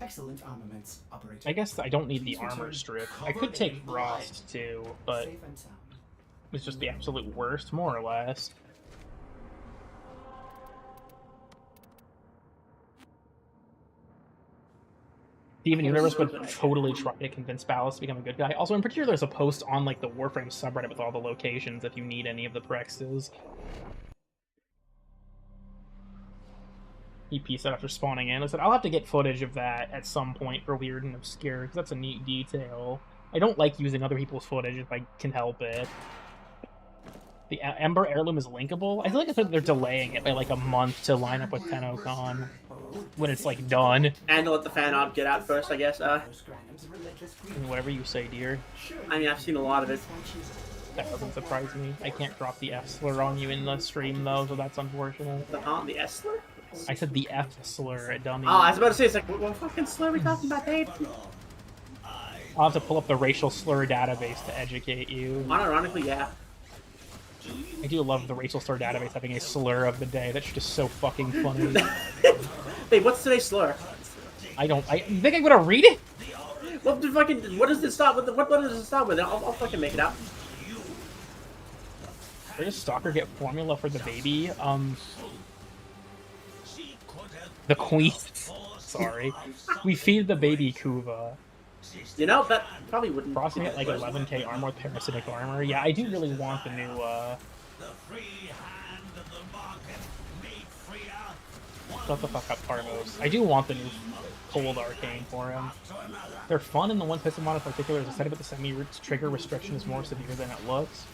excellent armaments, operator. I guess I don't need the Please armor return strip. I covered could take in blood. Frost too, but Safe and sound. it's just the absolute worst, more or less. Steven Universe would totally try to convince Ballast to become a good guy. Also, in particular, there's a post on like the Warframe subreddit with all the locations if you need any of the Prexes. He pieced out after spawning in. I said, I'll have to get footage of that at some point for Weird and Obscure, because that's a neat detail. I don't like using other people's footage if I can help it. The Ember Heirloom is linkable? I feel like they're delaying it by like a month to line up with TennoCon when it's like done. And to let the fan art get out first, I guess. Whatever you say, dear. I mean, I've seen a lot of it. That doesn't surprise me. I can't drop the F slur on you in the stream though, so that's unfortunate. The S slur? I said the F slur, dummy. Oh, I was about to say, it's like, what fucking slur are we talking about, Dave? I'll have to pull up the racial slur database to educate you. Unironically, yeah. I do love the racial slur database having a slur of the day. That's just so fucking funny. Babe, what's today's slur? You think I'm gonna read it? What does it start with? What does it start with? I'll fucking make it out. Where does Stalker get formula for the baby? The queen. Sorry. We feed the baby Kuva. You know, that probably wouldn't... Crossing it like 11k armor with parasitic armor. Yeah, I do really want the new, Shut the fuck up, Carlos. I do want the new Cold Arcane for him. They're fun, and the one piston mod in particular is excited about the semi-trigger restriction is more severe than it looks.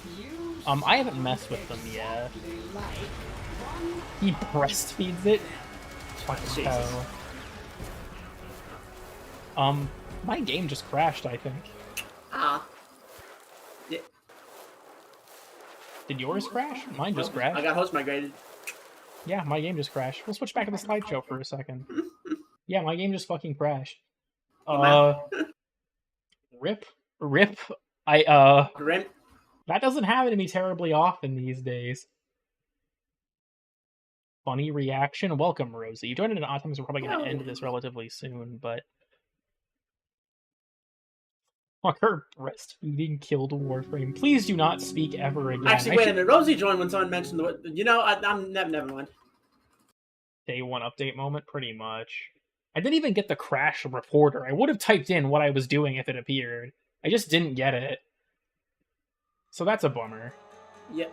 I haven't messed with them yet. He breastfeeds it? Fucking hell. My game just crashed, I think. Yeah. Did yours crash? Mine just crashed. I got host migrated. Yeah, my game just crashed. We'll switch back to the slideshow for a second. Yeah, my game just fucking crashed. Rip. Grim. That doesn't happen to me terribly often these days. Funny reaction. Welcome, Rosie. You joined in an odd time, so we're probably going to end this relatively soon, but... Fucker breastfeeding killed Warframe. Please do not speak ever again. Actually, wait a minute. Rosie joined when someone mentioned the... You know, I'm never mind. Day one update moment? Pretty much. I didn't even get the crash reporter. I would have typed in what I was doing if it appeared. I just didn't get it. So that's a bummer. Yep.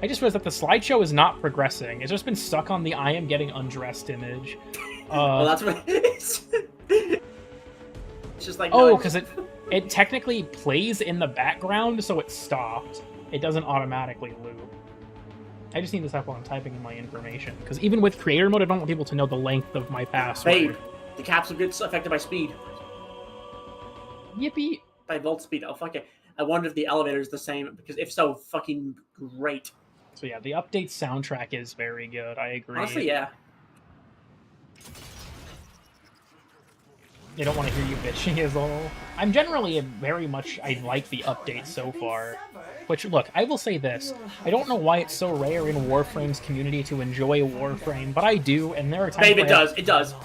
I just realized that the slideshow is not progressing. It's just been stuck on the I am getting undressed image. Well, that's what it is. It's just like... Oh, because it technically plays in the background, so it stopped. It doesn't automatically loop. I just need this up while I'm typing in my information. Because even with creator mode, I don't want people to know the length of my password. Babe, the capsule gets affected by speed. Yippee. By volt speed. Oh, fuck it. I wonder if the elevator is the same, because if so, fucking great. So yeah, the update soundtrack is very good. I agree. Honestly, yeah. They don't want to hear you bitching is all. I'm generally I like the update so far. Which, look, I will say this. I don't know why it's so rare in Warframe's community to enjoy Warframe, but I do, and there are times Babe, it does.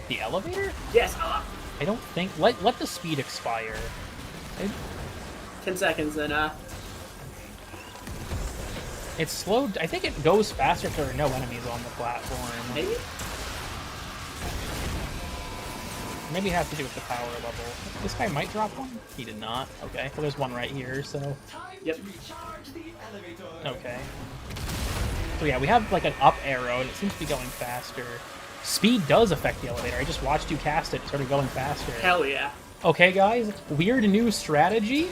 The elevator? Yes. I don't think... Let the speed expire. 10 seconds, then, It's slowed... I think it goes faster if there are no enemies on the platform. Maybe? Maybe it has to do with the power level. This guy might drop one? He did not. Okay, well, there's one right here, so... Yep. Okay. So yeah, we have like an up arrow, and it seems to be going faster. Speed does affect the elevator. I just watched you cast it. It started going faster. Hell yeah. Okay, guys. Weird new strategy.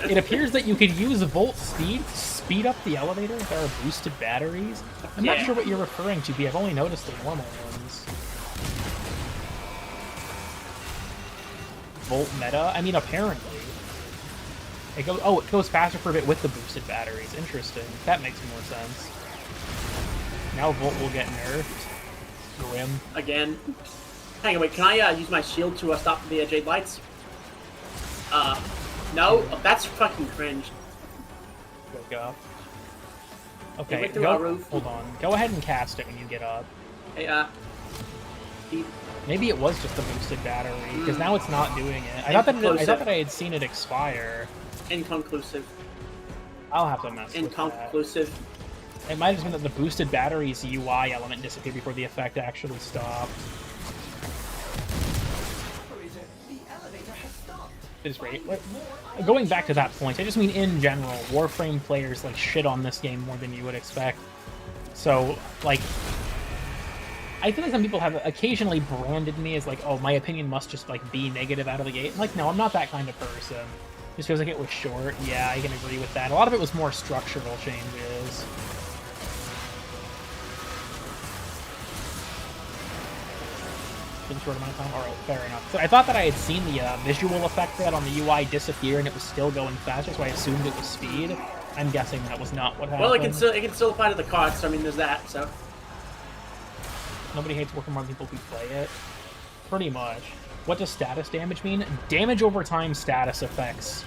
It appears that you could use volt speed to speed up the elevator if there are boosted batteries. I'm not sure what you're referring to, B. I've only noticed the normal ones. Volt meta? I mean, apparently. It goes faster for a bit with the boosted batteries. Interesting. That makes more sense. Now Volt will get nerfed. Grim. Again. Hang on, wait, can I use my shield to stop the Jade lights? No? Oh, that's fucking cringe. Wake up. Okay, roof. Hold on. Go ahead and cast it when you get up. Hey, Maybe it was just a boosted battery, because now it's not doing it. I thought that I had seen it expire. Inconclusive. I'll have to mess with that. Inconclusive. It might have been that the boosted battery's UI element disappeared before the effect actually stopped. Is right. Going back to that point, I just mean in general, Warframe players like shit on this game more than you would expect. So, like, I feel like some people have occasionally branded me as like, oh, my opinion must just like be negative out of the gate. Like, no, I'm not that kind of person. Just feels like it was short. Yeah, I can agree with that. A lot of it was more structural changes. In a short amount of time. Alright, fair enough. So I thought that I had seen the visual effect for that on the UI disappear and it was still going faster, so I assumed it was speed. I'm guessing that was not what happened. Well, it can still apply to the cards, so I mean, there's that, so. Nobody hates working more people who play it. Pretty much. What does status damage mean? Damage over time status effects.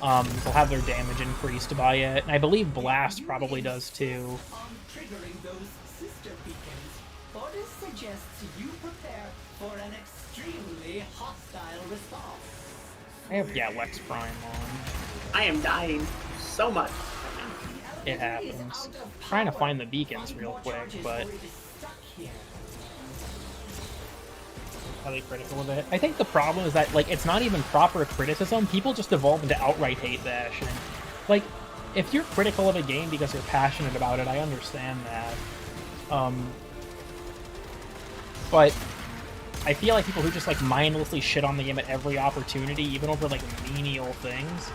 Will have their damage increased by it. And I believe Blast probably does too. On triggering those sister beacons, Orders suggests you prepare for an extremely hostile response. I have, yeah, Lex Prime on. I am dying so much. It happens. Trying to find the beacons real quick, but highly critical of it. I think the problem is that, like, it's not even proper criticism. People just evolve into outright hate bashing. Like, if you're critical of a game because you're passionate about it, I understand that. But I feel like people who just, like, mindlessly shit on the game at every opportunity, even over, like, menial things,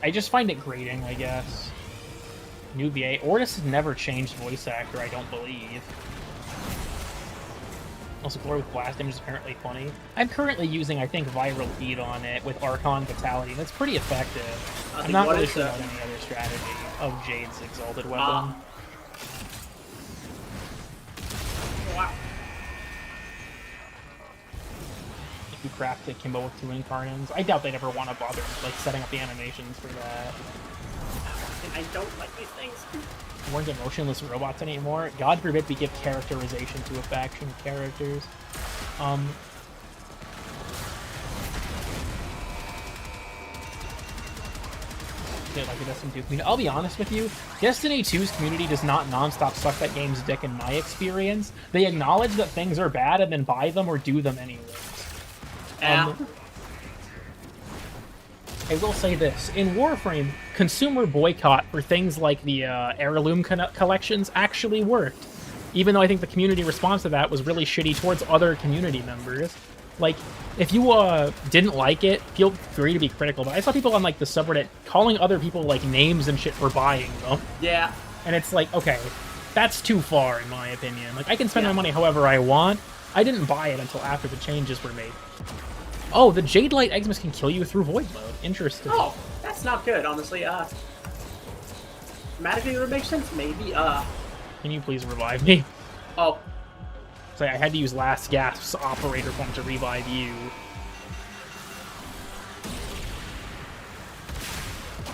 I just find it grating, I guess. New VA. Ortis has never changed voice actor, I don't believe. Also, Glory with Blast Damage is apparently funny. I'm currently using, I think, Viral Heat on it with Archon Vitality, and it's pretty effective. I'm not really sure about any other strategy of Jade's Exalted Weapon. Wow. If you craft a Kimbo with 2 Incarnums, I doubt they'd ever want to bother, like, setting up the animations for that. I don't like these things. Weren't emotionless robots anymore. God forbid we give characterization to a faction of characters. Like the Destiny 2 community. I'll be honest with you, Destiny 2's community does not non-stop suck that game's dick in my experience. They acknowledge that things are bad and then buy them or do them anyways. I will say this. In Warframe, consumer boycott for things like the heirloom collections actually worked. Even though I think the community response to that was really shitty towards other community members. Like, if you didn't like it, feel free to be critical, but I saw people on, like, the subreddit calling other people, like, names and shit for buying them. Yeah. And it's like, okay, that's too far, in my opinion. Like, I can spend my money however I want. I didn't buy it until after the changes were made. Oh, the Jade Light Xmas can kill you through Void Mode. Interesting. Oh, that's not good, honestly. Thematically it would make sense, maybe. Can you please revive me? Oh. So I had to use Last Gasp's operator form to revive you.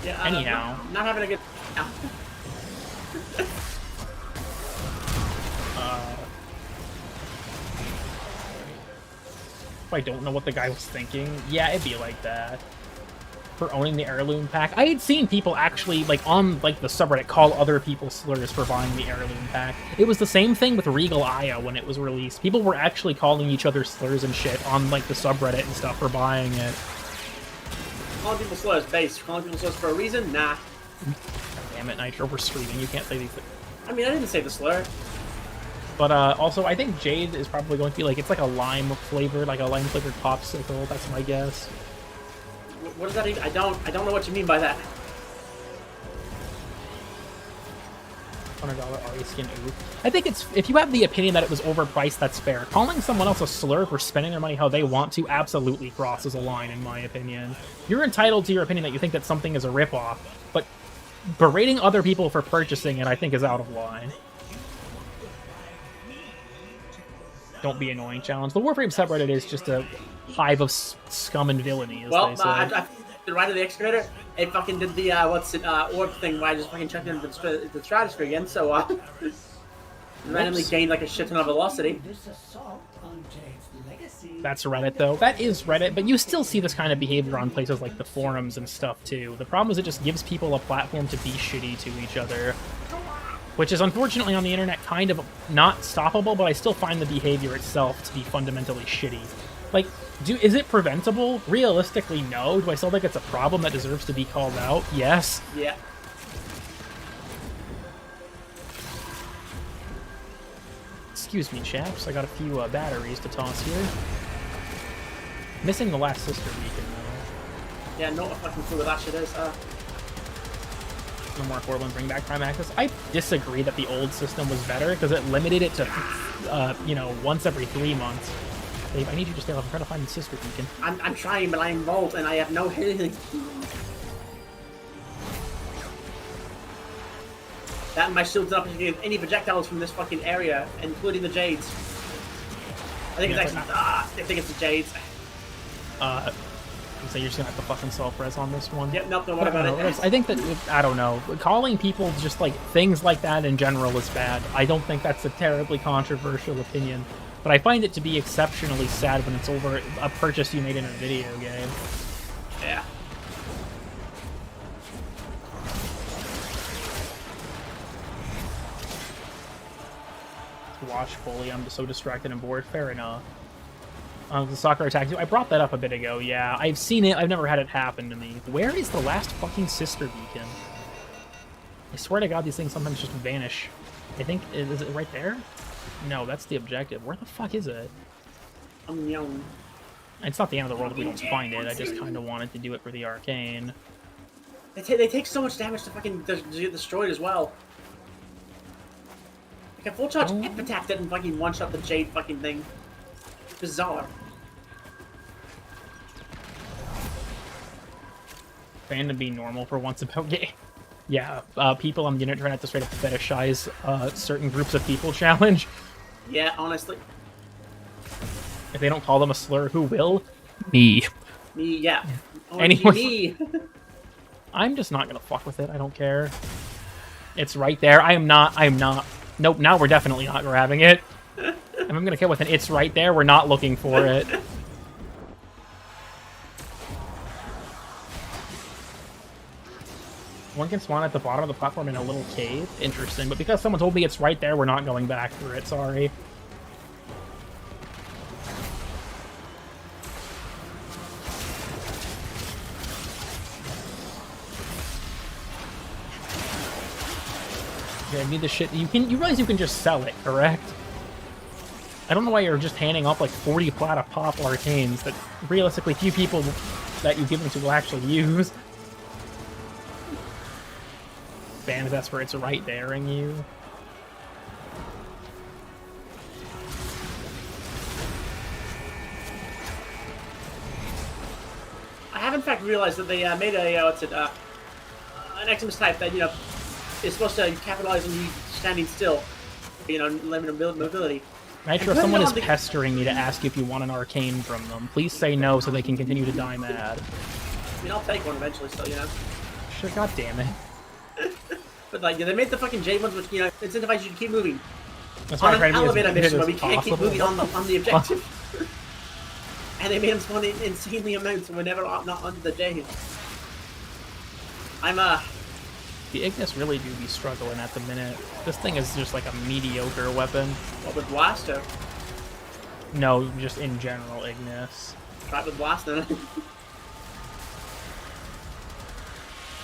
Yeah, anyhow. Not having a good... I don't know what the guy was thinking. Yeah, it'd be like that. For owning the heirloom pack. I had seen people actually, like, on, like, the subreddit call other people slurs for buying the heirloom pack. It was the same thing with Regal Aya when it was released. People were actually calling each other slurs and shit on, like, the subreddit and stuff for buying it. Calling people slurs based. Calling people slurs for a reason? Nah. Damn it, Nitro, we're streaming. You can't say these things. I mean, I didn't say the slur. But also, I think Jade is probably going to be like, it's like a lime flavored, like a lime flavored popsicle. That's my guess. What does that even? I don't know what you mean by that. $100 RE skin. Ooh. I think it's, if you have the opinion that it was overpriced, that's fair. Calling someone else a slur for spending their money how they want to absolutely crosses a line, in my opinion. You're entitled to your opinion that you think that something is a ripoff, but berating other people for purchasing it, I think, is out of line. Don't be annoying challenge. The Warframe subreddit is just a hive of scum and villainy, as they say. I did right to the excavator. It fucking did the orb thing where I just fucking checked into the stratosphere again. So randomly gained like a shit ton of velocity. That's Reddit though. That is Reddit, but you still see this kind of behavior on places like the forums and stuff too. The problem is it just gives people a platform to be shitty to each other. Which is unfortunately on the internet kind of not stoppable, but I still find the behavior itself to be fundamentally shitty. Like, is it preventable? Realistically, no. Do I still think it's a problem that deserves to be called out? Yes. Yeah. Excuse me, chaps. I got a few batteries to toss here. Missing the last sister beacon, though. Yeah, not a fucking clue what that shit is. No more affordable and bring back Prime Access. I disagree that the old system was better because it limited it to, you know, once every 3 months. Babe, I need you to stay up and try to find the sister beacon. I'm trying, but I'm involved and I have no healing. That and my shield's up against any projectiles from this fucking area, including the Jades. I think it's actually. I think it's the Jades. So you're just gonna have to fucking self-res on this one. Yep, nope, don't worry about it. I think that, I don't know, calling people just like things like that in general is bad. I don't think that's a terribly controversial opinion, but I find it to be exceptionally sad when it's over a purchase you made in a video game. Yeah. Watch fully, I'm so distracted and bored. Fair enough. The soccer attack too. I brought that up a bit ago. Yeah, I've seen it. I've never had it happen to me. Where is the last fucking sister beacon? I swear to God, these things sometimes just vanish. I think is it right there? No, that's the objective. Where the fuck is it? It's not the end of the world if we don't find it. I just kind of wanted to do it for the arcane. They take so much damage to fucking get destroyed as well. Like a full charge epitaph didn't fucking one shot the Jade fucking thing. Bizarre. Fandom be normal for once about game. Yeah, people on the internet try not to straight up fetishize certain groups of people challenge. Yeah, honestly. If they don't call them a slur, who will? Me. Me, yeah. Anyway. Me. I'm just not gonna fuck with it, I don't care. It's right there. I'm not. Nope, now we're definitely not grabbing it. If I'm gonna kill with an it's right there, we're not looking for it. One can spawn at the bottom of the platform in a little cave. Interesting, but because someone told me it's right there, we're not going back for it, sorry. Okay, I need the shit. You realize you can just sell it, correct? I don't know why you're just handing off like 40 plata pop arcanes that realistically few people that you give them to will actually use. Band that's where it's right there-ing you. I have in fact realized that they made a an Eximus type that is supposed to capitalize on you standing still, limited mobility. Nitro, someone is pestering me to ask if you want an arcane from them. Please say no so they can continue to die mad. I mean, I'll take one eventually, so Sure, god damn it. But like, they made the fucking Jade ones, which incentivize you to keep moving. That's On why I an tried to be as elevator mission, as but we can't keep possible. moving on the objective. And they made them spawn in insanely amounts, and we're never not on the Jade. The Ignis really do be struggling at the minute. This thing is just like a mediocre weapon. What with Blaster? No, just in general, Ignis. Try with Blaster.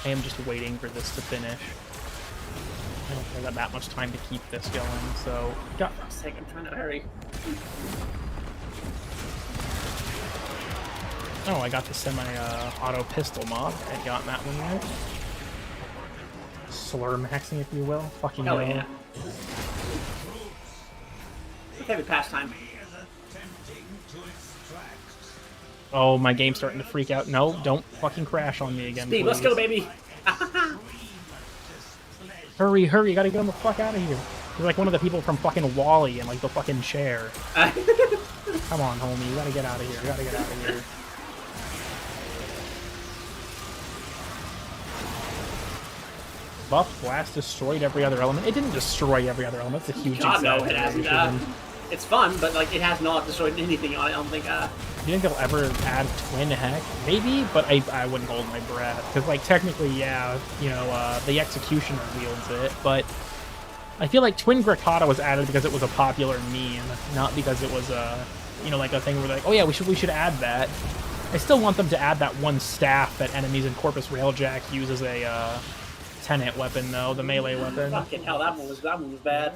I am just waiting for this to finish. I don't have that much time to keep this going, so... God, for sake, I'm trying to hurry. Oh, I got the semi-auto pistol mod. I got that one right. Slur maxing, if you will. Fucking Hell hell. yeah. Favorite pastime. Oh, my game's starting to freak out. No, don't fucking crash on me again, Speed, please. let's go, baby! Hurry, hurry, you gotta get him the fuck out of here. You're like one of the people from fucking Wall-E in like the fucking chair. Come on, homie, you gotta get out of here. You gotta get out of here. Buff Blast destroyed every other element. It didn't destroy every other element. It's a huge God, no, it hasn't. exaggeration. It's fun, but like it has not destroyed anything. I don't think. Do you think they'll ever add Twin Heck? Maybe, but I wouldn't hold my breath. Because, like, technically, yeah, the Executioner wields it, but I feel like Twin Grikata was added because it was a popular meme, not because it was like a thing where they're like, oh yeah, we should add that. I still want them to add that one staff that enemies in Corpus Railjack use as a tenant weapon, though, the melee weapon. Fucking hell, that one was bad.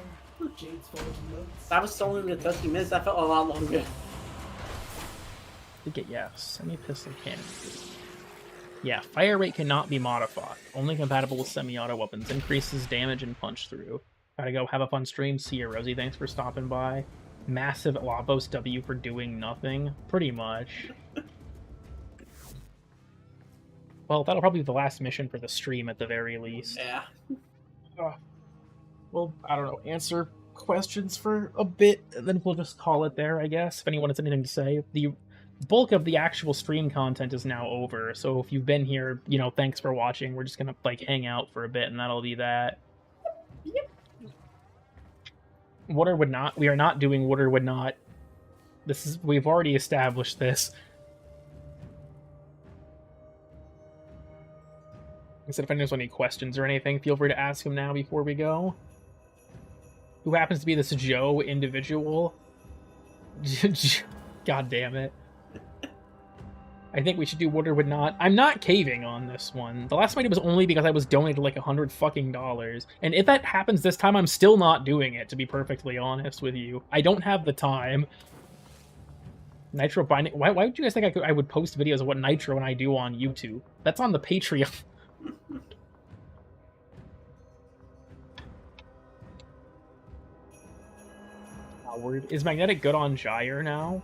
That was only 13 minutes. That felt a lot longer. think it, yeah, semi-pistol cannon. Yeah, fire rate cannot be modified. Only compatible with semi-auto weapons. Increases damage and punch through. Gotta go have a fun stream. See you, Rosie. Thanks for stopping by. Massive Lavos W for doing nothing. Pretty much. Well, that'll probably be the last mission for the stream at the very least. Yeah. Well, I don't know, answer questions for a bit, and then we'll just call it there, I guess, if anyone has anything to say. The bulk of the actual stream content is now over, so if you've been here, you know, thanks for watching. We're just gonna, like, hang out for a bit, and that'll be that. Yep. Would or would not. We are not doing would or would not. We've already established this. Instead, if anyone has any questions or anything, feel free to ask him now before we go. Who happens to be this Joe individual? God damn it. I think we should do would or would not. I'm not caving on this one. The last time I did was only because I was donated like $100 fucking. And if that happens this time, I'm still not doing it, to be perfectly honest with you. I don't have the time. Nitro binding. Why would you guys think I would post videos of what Nitro and I do on YouTube? That's on the Patreon. Is Magnetic good on Gyre now?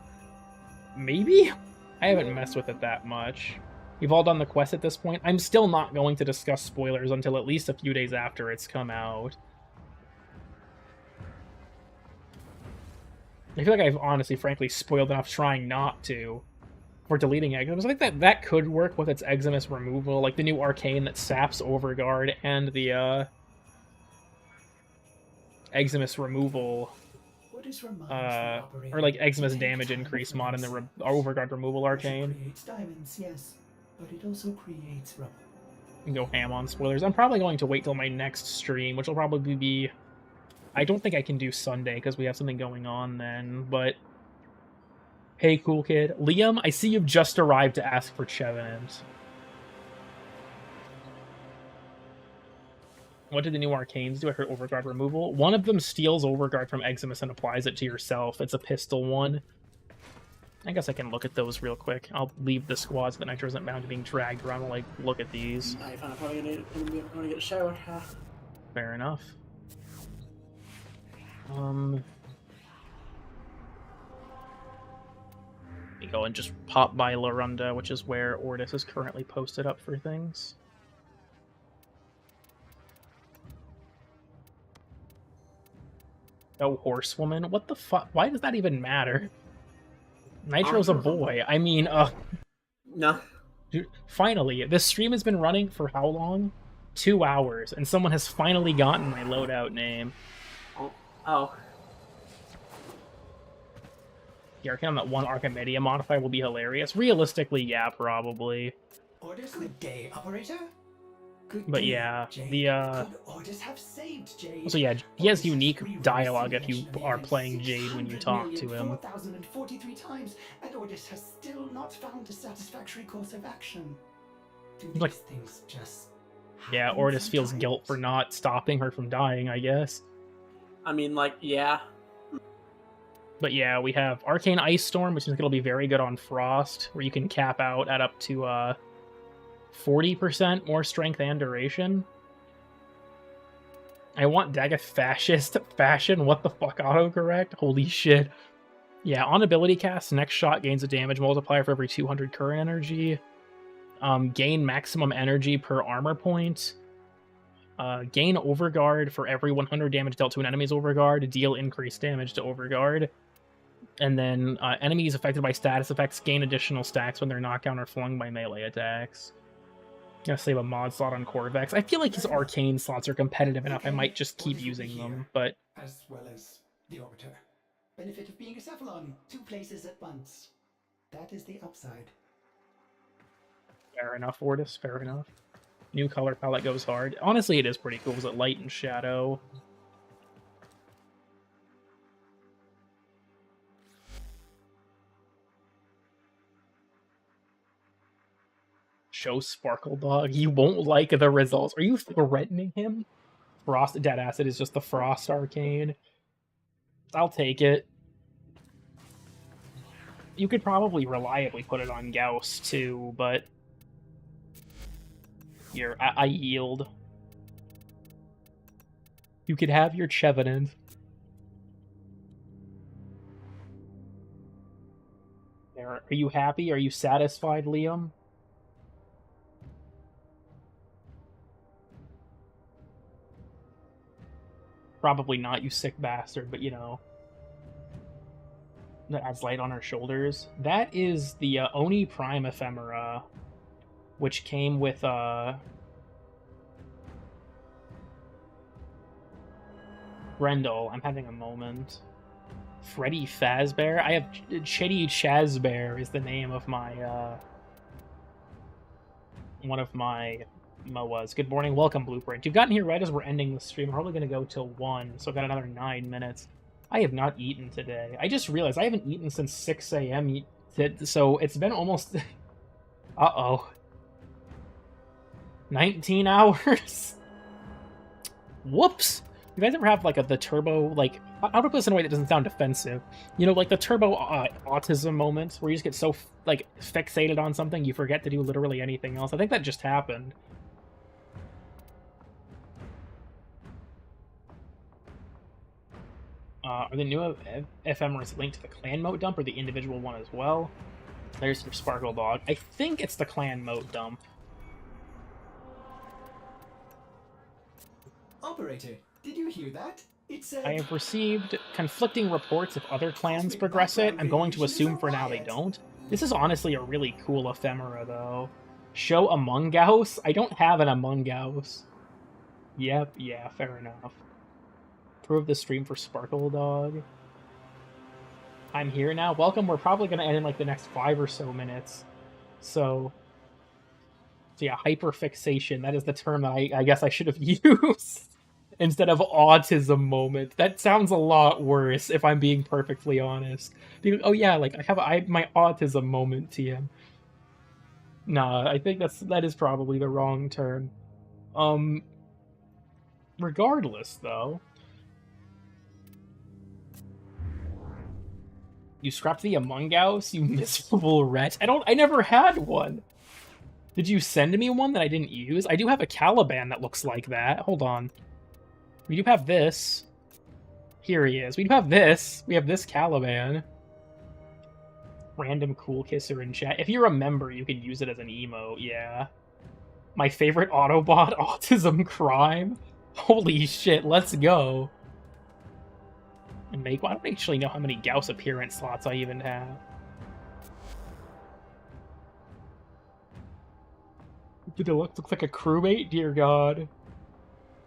Maybe? I haven't messed with it that much. We've all done the quest at this point. I'm still not going to discuss spoilers until at least a few days after it's come out. I feel like I've honestly, frankly, spoiled enough trying not to for deleting Eximus. I think that could work with its Eximus removal, like the new arcane that saps Overguard and the Eximus removal, or like Eximus damage increase mod in the Overguard removal arcane. Creates diamonds, yes, but it also creates rubble. And go ham on spoilers. I'm probably going to wait till my next stream, which will probably be... I don't think I can do Sunday because we have something going on then, but... Hey, cool kid. Liam, I see you've just arrived to ask for Chevenant. What did the new arcanes do? I heard Overguard removal. One of them steals Overguard from Eximus and applies it to yourself. It's a pistol one. I guess I can look at those real quick. I'll leave the squad so that Nitro isn't bound to being dragged around to, like, look at these. I'm probably gonna get a shower. Fair enough. We go and just pop by Lorunda, which is where Ordis is currently posted up for things. Oh, Horsewoman? What the fuck? Why does that even matter? Nitro's a boy. I mean, No. Dude, finally, this stream has been running for how long? 2 hours, and someone has finally gotten my loadout name. Oh. The arcane on that one Archimedia modifier will be hilarious. Realistically, yeah, probably. Orders good day, operator. Good But day, yeah, Jade. the Could orders have saved Jade? so yeah, he has Orders unique re-released dialogue if you nationally are every playing Jade when you talk to him. 600,043 times, and Orders has still not found a satisfactory course of action. Do these Like- things just Yeah, happen Ordis feels sometimes? guilt for not stopping her from dying, I guess. I mean, like, yeah. But yeah, we have Arcane Ice Storm, which is going to be very good on Frost, where you can cap out at up to 40% more strength and duration. I want Daggett Fascist Fashion. What the fuck, autocorrect? Holy shit. Yeah, on ability cast, next shot gains a damage multiplier for every 200 current energy. Gain maximum energy per armor point. Gain Overguard for every 100 damage dealt to an enemy's Overguard. Deal increased damage to Overguard. And then enemies affected by status effects gain additional stacks when they're knocked down or flung by melee attacks. Gonna save a mod slot on Corvex. I feel like his arcane slots are competitive enough. I might just keep using them, but As well as the Orbiter. Benefit of being a Cephalon, 2 places at once. That is the upside. fair enough, Ordis. Fair enough. New color palette goes hard. Honestly, it is pretty cool. Is it light and shadow? Show Sparkle Dog. You won't like the results. Are you threatening him? Frost Dead Acid is just the Frost Arcane. I'll take it. You could probably reliably put it on Gauss, too, but... Here, I yield. You could have your Chevenant. There, are you happy? Are you satisfied, Liam? Probably not, you sick bastard, but you know. That adds light on our shoulders. That is the Oni Prime Ephemera, which came with Grendel. I'm having a moment. Freddy Fazbear? I have Chitty Chazbear is the name of my one of my MOAs. Good morning, welcome Blueprint. You've gotten here right as we're ending the stream. We're probably gonna go till 1, so I've got another 9 minutes. I have not eaten today. I just realized I haven't eaten since 6 a.m. So it's been almost... Uh-oh. 19 hours? Whoops! You guys ever have, like, the turbo, like... How to put this in a way that doesn't sound offensive? You know, like the turbo autism moments where you just get so, like, fixated on something you forget to do literally anything else. I think that just happened. Are the new ephemeras linked to the clan mode dump or the individual one as well? There's your Sparkle Dog. I think it's the clan mode dump. Operator, did you hear that? It said... I have received conflicting reports if other clans progress it. I'm going to assume for now they don't. This is honestly a really cool ephemera, though. Show Among Us? I don't have an Among Us. Yep, yeah, fair enough. Approve the stream for Sparkle Dog. I'm here now. Welcome. We're probably going to end in like the next 5 or so minutes. So yeah, hyperfixation. That is the term that I guess I should have used instead of autism moment. That sounds a lot worse if I'm being perfectly honest. Oh yeah, like I have my autism moment, TM. Nah, I think that is probably the wrong term. Regardless though, you scrapped the Among Us, you miserable wretch. I never had one. Did you send me one that I didn't use? I do have a Caliban that looks like that. Hold on. We do have this. Here he is. We do have this. We have this Caliban. Random cool kisser in chat. If you're a member, you can use it as an emote, yeah. My favorite Autobot, Autism Crime. Holy shit, let's go. And make one. I don't actually know how many Gauss appearance slots I even have. The Deluxe looks like a crewmate? Dear God.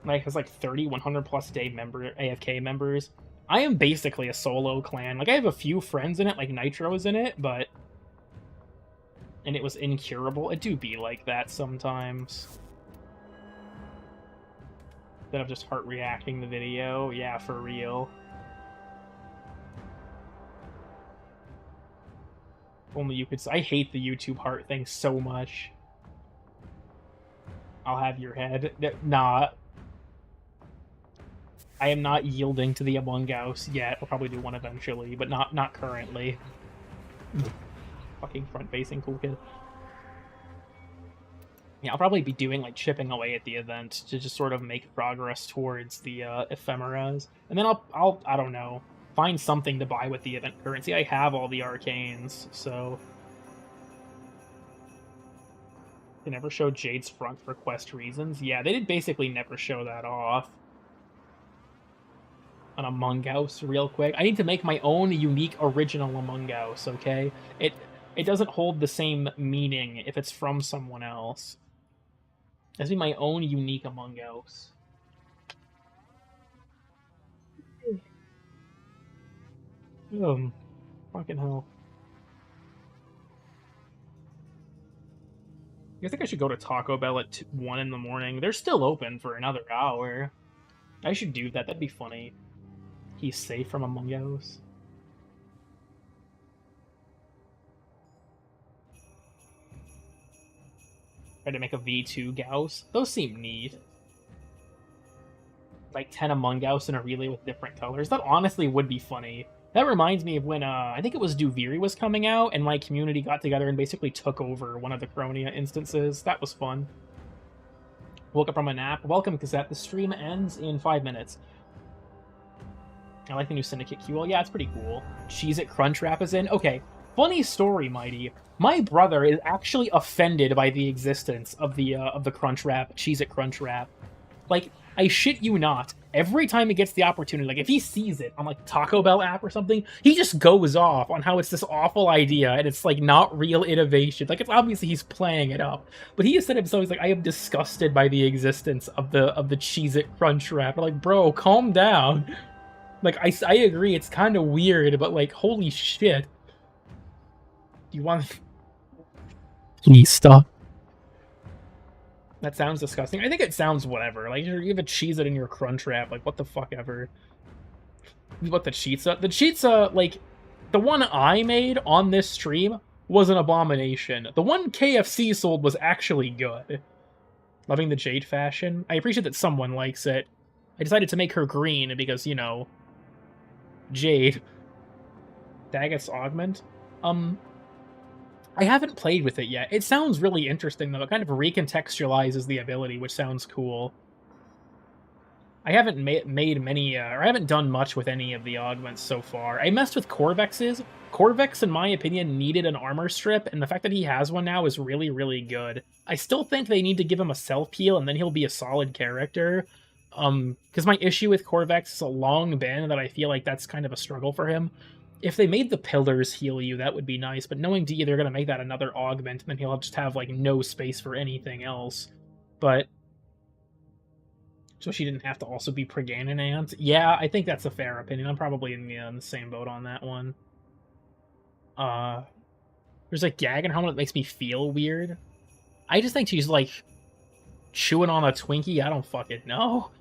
Like, has like 30, 100 plus day AFK members. I am basically a solo clan. Like, I have a few friends in it, like Nitro is in it, but... And it was incurable. It do be like that sometimes. Instead of just heart reacting the video. Yeah, for real. Only you could... I hate the YouTube heart thing so much. I'll have your head. Nah. I am not yielding to the Among Us yet. I'll probably do one eventually, but not currently. Fucking front-facing cool kid. Yeah, I'll probably be doing, like, chipping away at the event to just sort of make progress towards the ephemeras. And then I'll I don't know, find something to buy with the event currency. I have all the arcanes, so... They never show Jade's front for quest reasons. Yeah, they did basically never show that off. An Among Us real quick. I need to make my own unique original Among Us, okay? It doesn't hold the same meaning if it's from someone else. It has to be my own unique Among Us. Fucking hell. I think I should go to Taco Bell at 1 in the morning. They're still open for another hour. I should do that. That'd be funny. He's safe from Among Us. Try to make a V2 Gauss. Those seem neat. Like 10 Among Us in a relay with different colors. That honestly would be funny. That reminds me of when, I think it was Duviri was coming out, and my community got together and basically took over one of the Chronia instances. That was fun. Woke up from a nap. Welcome, Cassette. The stream ends in 5 minutes. I like the new Syndicate QL. Yeah, it's pretty cool. Cheez-It Crunchwrap is in. Okay, funny story, Mighty. My brother is actually offended by the existence of the Crunchwrap, Cheez-It Crunchwrap. Like, I shit you not. Every time he gets the opportunity, like if he sees it on like Taco Bell app or something, he just goes off on how it's this awful idea and it's like not real innovation. Like it's obviously he's playing it up, but he has said himself, he's like, I am disgusted by the existence of the Cheez-It Crunchwrap. I'm like, bro, calm down. Like I agree, it's kind of weird, but like, holy shit. Do you want? Please stop. That sounds disgusting. I think it sounds whatever. Like, you have a Cheez-It in your Crunchwrap. Like, what the fuck ever. What, the Cheez-It? The Cheez-It, like, the one I made on this stream was an abomination. The one KFC sold was actually good. Loving the Jade fashion. I appreciate that someone likes it. I decided to make her green because, you know, Jade. Daggeth's Augment. I haven't played with it yet. It sounds really interesting, though. It kind of recontextualizes the ability, which sounds cool. I haven't made many, or I haven't done much with any of the augments so far. I messed with Corvex's. Corvex, in my opinion, needed an armor strip, and the fact that he has one now is really, really good. I still think they need to give him a self-heal, and then he'll be a solid character. Because my issue with Corvex has long been that I feel like that's kind of a struggle for him. If they made the pillars heal you, that would be nice, but knowing D, they're going to make that another augment, and then he'll just have, like, no space for anything else. But... so she didn't have to also be Preganant? Yeah, I think that's a fair opinion. I'm probably in the same boat on that one. There's a gag in helmet that makes me feel weird. I just think she's, like, chewing on a Twinkie. I don't fucking know.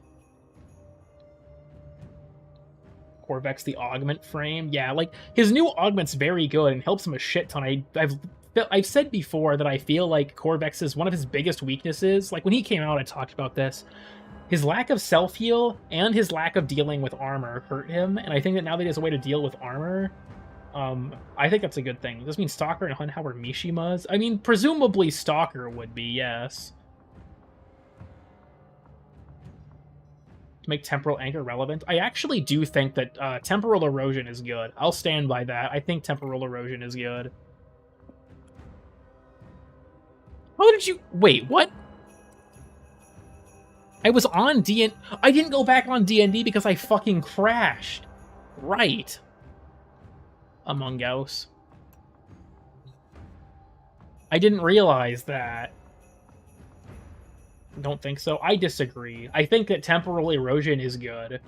Corvex, the augment frame. Yeah, like, his new augment's very good and helps him a shit ton. I've said before that I feel like Corvex is one of his biggest weaknesses. Like, when he came out, I talked about this. His lack of self-heal and his lack of dealing with armor hurt him, and I think that now that he has a way to deal with armor, I think that's a good thing. Does this mean Stalker and Hunhow are Mishimas? I mean, presumably Stalker would be, yes. To make Temporal Anchor relevant? I actually do think that Temporal Erosion is good. I'll stand by that. I think Temporal Erosion is good. How did you... wait, what? I was on D&D... I didn't go back on D&D because I fucking crashed. Right. Among Us. I didn't realize that. Don't think so. I disagree. I think that Temporal Erosion is good.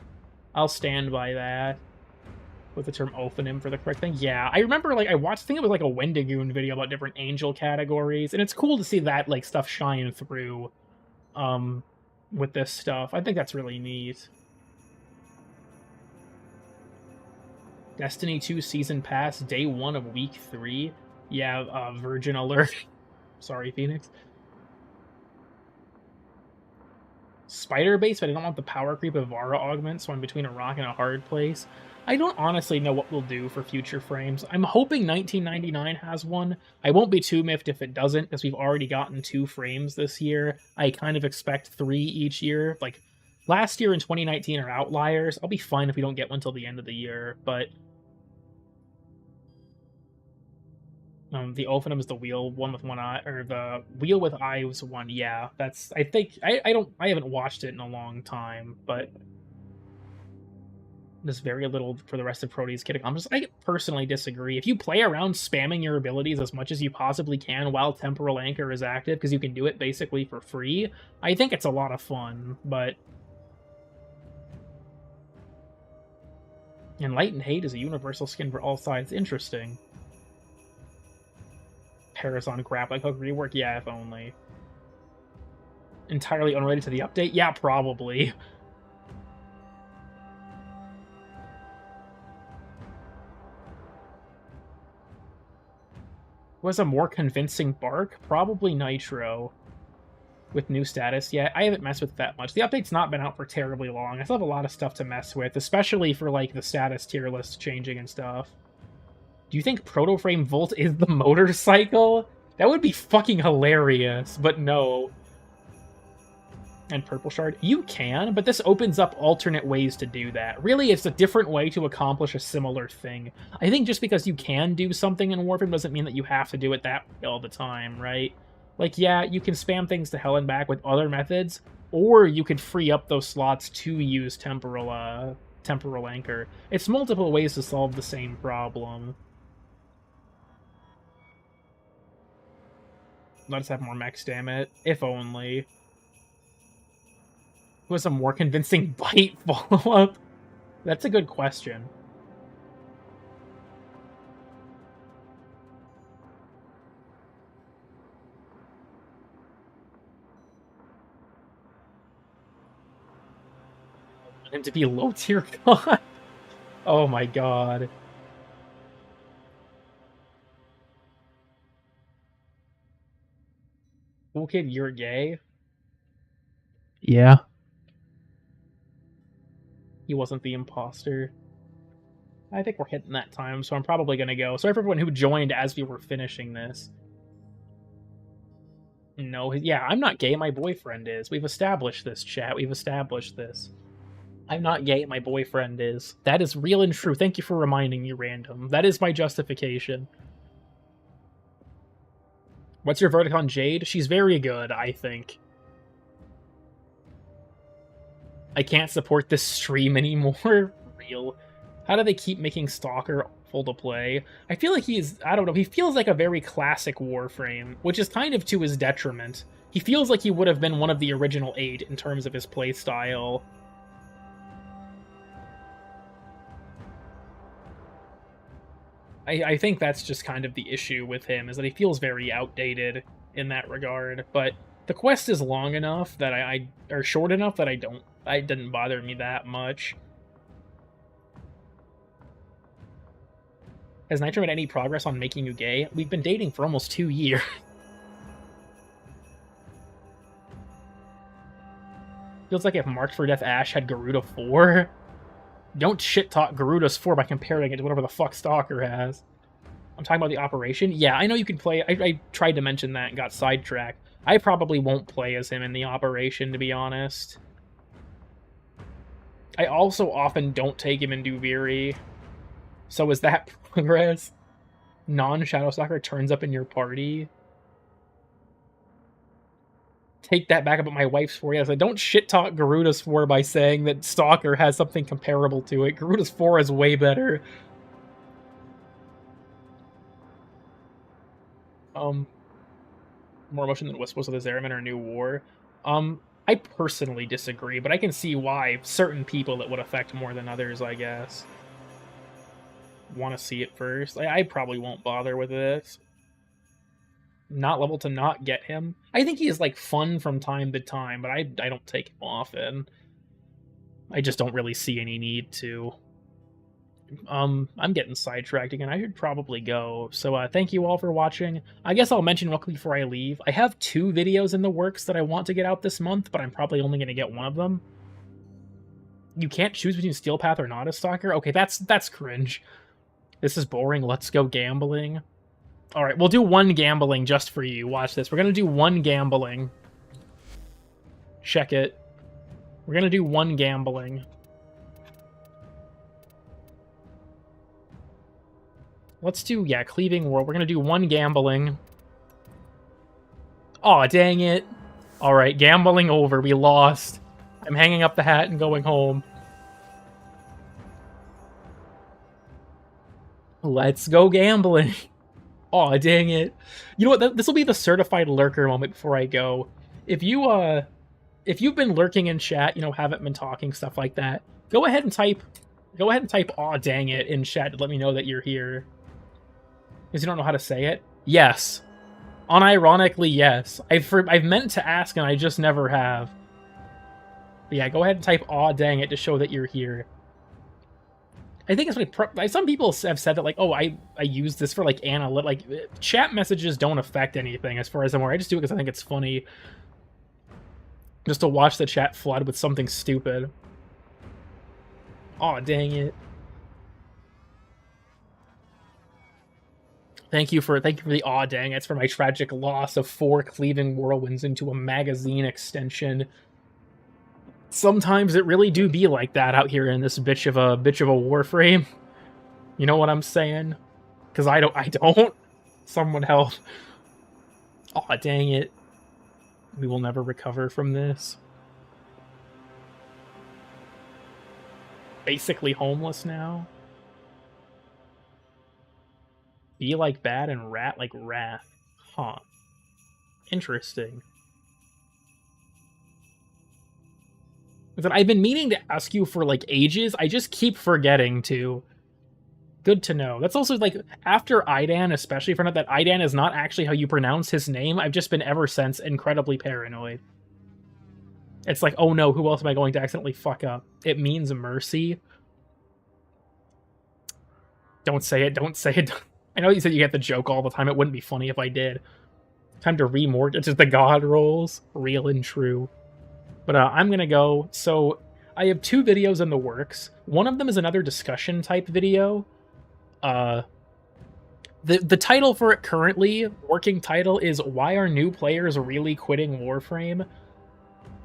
I'll stand by that. With the term Ophanim for the correct thing. Yeah, I remember, like, I watched, I think it was like a Wendigoon video about different angel categories, and it's cool to see that, like, stuff shine through, with this stuff. I think that's really neat. Destiny 2 Season Pass, Day 1 of Week 3. Yeah, Virgin Alert. Sorry, Phoenix. Spider base, but I don't want the power creep of Vara augment, so I'm between a rock and a hard place. I don't honestly know what we'll do for future frames. I'm hoping 1999 has one. I won't be too miffed if it doesn't, because we've already gotten 2 frames this year. I kind of expect 3 each year. Like, last year and 2019 are outliers. I'll be fine if we don't get one till the end of the year, but... the Ophanim is the wheel one with one eye, or the wheel with eyes one. Yeah, that's. I think I haven't watched it in a long time, but there's very little for the rest of Proteus Catacombs. I personally disagree. If you play around spamming your abilities as much as you possibly can while Temporal Anchor is active, because you can do it basically for free, I think it's a lot of fun. But Enlightened Hate is a universal skin for all sides. Interesting. Parasol grappling hook rework? Yeah, if only. Entirely unrelated to the update? Yeah, probably. Was a more convincing bark? Probably Nitro. with new status yet. I haven't messed with it that much. The update's not been out for terribly long. I still have a lot of stuff to mess with, especially for like the status tier list changing and stuff. Do you think Protoframe Volt is the motorcycle? That would be fucking hilarious, but no. And Purple Shard? You can, but this opens up alternate ways to do that. Really, it's a different way to accomplish a similar thing. I think just because you can do something in Warframe doesn't mean that you have to do it that way all the time, right? Like, yeah, you can spam things to hell and back with other methods, or you could free up those slots to use Temporal Anchor. It's multiple ways to solve the same problem. Let us have more max, damn it. If only. Who has a more convincing bite follow-up? That's a good question. Him to be low tier god. Oh my god. Cool kid, you're gay? Yeah. He wasn't the imposter. I think we're hitting that time, so I'm probably gonna go. Sorry for everyone who joined as we were finishing this. No, yeah, I'm not gay, my boyfriend is. We've established this, chat. We've established this. I'm not gay, my boyfriend is. That is real and true. Thank you for reminding me, Random. That is my justification. What's your verdict on Jade? She's very good, I think. I can't support this stream anymore. Real. How do they keep making Stalker full to play? I feel like I don't know, he feels like a very classic Warframe, which is kind of to his detriment. He feels like he would have been one of the original 8 in terms of his playstyle. I think that's just kind of the issue with him, is that he feels very outdated in that regard. But the quest is long enough that or short enough that it didn't bother me that much. Has Nitro made any progress on making you gay? We've been dating for almost 2 years. Feels like if Marked for Death Ash had Garuda 4. Don't shit-talk Garuda's 4 by comparing it to whatever the fuck Stalker has. I'm talking about the Operation? Yeah, I know you can play... I tried to mention that and got sidetracked. I probably won't play as him in the Operation, to be honest. I also often don't take him in Duviri. So is that progress? Non-Shadow Stalker turns up in your party? Take that back about my wife's 4. Yes, I don't shit-talk Garuda's 4 by saying that Stalker has something comparable to it. Garuda's 4 is way better. More emotion than Whispers of the Zeraman or New War. I personally disagree, but I can see why certain people it would affect more than others, I guess. Want to see it first? I probably won't bother with this. Not level to not get him. I think he is like fun from time to time, but I don't take him often. I just don't really see any need to. I'm getting sidetracked again. I should probably go. So thank you all for watching. I guess I'll mention real quick before I leave. I have 2 videos in the works that I want to get out this month, but I'm probably only going to get one of them. You can't choose between Steel Path or not a Stalker? Okay, that's cringe. This is boring. Let's go gambling. All right, we'll do 1 gambling just for you. Watch this. We're going to do 1 gambling. Check it. We're going to do 1 gambling. Let's do, yeah, Cleaving World. We're going to do 1 gambling. Aw, dang it. All right, gambling over. We lost. I'm hanging up the hat and going home. Let's go gambling. Aw, dang it. You know what? This will be the certified lurker moment before I go. If you've been lurking in chat, you know, haven't been talking, stuff like that, go ahead and type aw, dang it in chat to let me know that you're here. Because you don't know how to say it? Yes. Unironically, yes. I've meant to ask and I just never have. But yeah, go ahead and type aw, dang it to show that you're here. I think it's like some people have said that, like, oh, I use this for like chat messages don't affect anything as far as I'm aware. I just do it because I think it's funny. just to watch the chat flood with something stupid. Aw, dang it. Thank you for the aw dang it's for my tragic loss of 4 cleaving whirlwinds into a magazine extension. Sometimes it really do be like that out here in this bitch of a Warframe. You know what I'm saying? Cause I don't. Someone help. Aw dang it. We will never recover from this. Basically homeless now. Be like bad and rat like wrath. Huh. Interesting. That I've been meaning to ask you for like ages, I just keep forgetting to. Good to know. That's also like, after Idan, especially for that Idan is not actually how you pronounce his name, I've just been ever since incredibly paranoid. It's like, oh no, who else am I going to accidentally fuck up? It means mercy. Don't say it, don't say it. I know you said you get the joke all the time, it wouldn't be funny if I did. Time to remortgage the god rolls. Real and true. But I'm gonna go, so I have 2 videos in the works. One of them is another discussion type video. The title for it currently, working title, is Why Are New Players Really Quitting Warframe?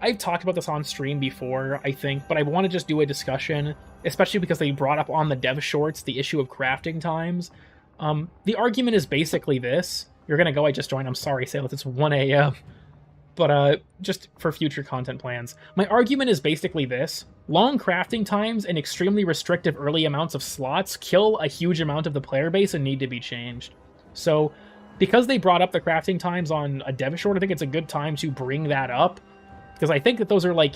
I've talked about this on stream before, I think, but I want to just do a discussion, especially because they brought up on the dev shorts the issue of crafting times. The argument is basically this. You're gonna go, I just joined, I'm sorry, Saleth, it's 1 a.m. But just for future content plans. My argument is basically this. Long crafting times and extremely restrictive early amounts of slots kill a huge amount of the player base and need to be changed. So, because they brought up the crafting times on a dev short, I think it's a good time to bring that up. Because I think that those are like...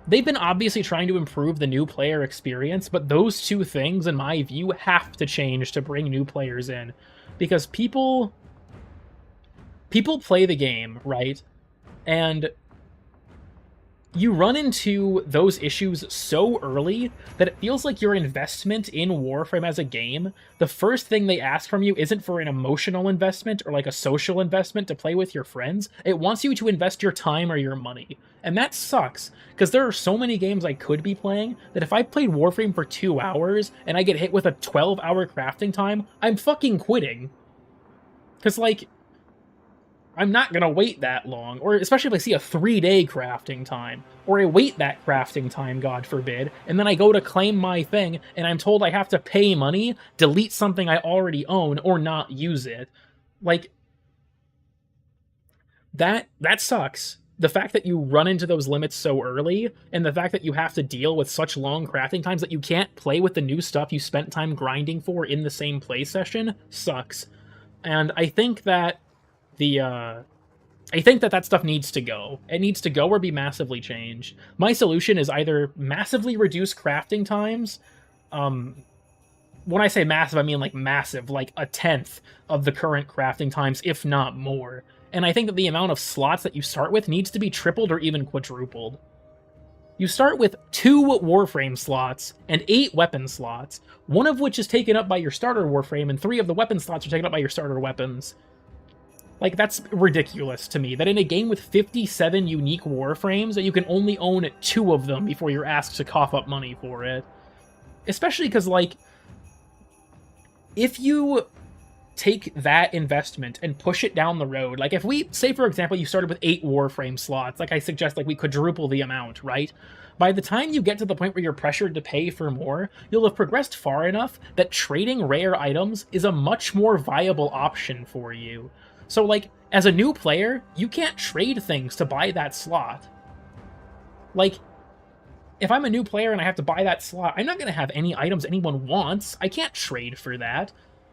They've been obviously trying to improve the new player experience, but those 2 things, in my view, have to change to bring new players in. Because people play the game, right? And you run into those issues so early that it feels like your investment in Warframe as a game, the first thing they ask from you isn't for an emotional investment or like a social investment to play with your friends. It wants you to invest your time or your money. And that sucks, because there are so many games I could be playing that if I played Warframe for 2 hours and I get hit with a 12-hour crafting time, I'm fucking quitting. Because, like, I'm not going to wait that long, or especially if I see a 3-day crafting time, or I wait that crafting time, God forbid, and then I go to claim my thing, and I'm told I have to pay money, delete something I already own, or not use it. Like, that sucks. The fact that you run into those limits so early, and the fact that you have to deal with such long crafting times that you can't play with the new stuff you spent time grinding for in the same play session, sucks. And I think that that stuff needs to go. It needs to go or be massively changed. My solution is either massively reduce crafting times. When I say massive, I mean like massive, like 1/10 of the current crafting times, if not more. And I think that the amount of slots that you start with needs to be tripled or even quadrupled. You start with 2 Warframe slots and 8 weapon slots, one of which is taken up by your starter Warframe, and 3 of the weapon slots are taken up by your starter weapons. Like, that's ridiculous to me, that in a game with 57 unique Warframes, that you can only own 2 of them before you're asked to cough up money for it. Especially because, like, if you take that investment and push it down the road, like if we, say for example, you started with 8 Warframe slots, like I suggest, like we quadruple the amount, right? By the time you get to the point where you're pressured to pay for more, you'll have progressed far enough that trading rare items is a much more viable option for you. So, like, as a new player, you can't trade things to buy that slot. Like, if I'm a new player and I have to buy that slot, I'm not going to have any items anyone wants. I can't trade for that.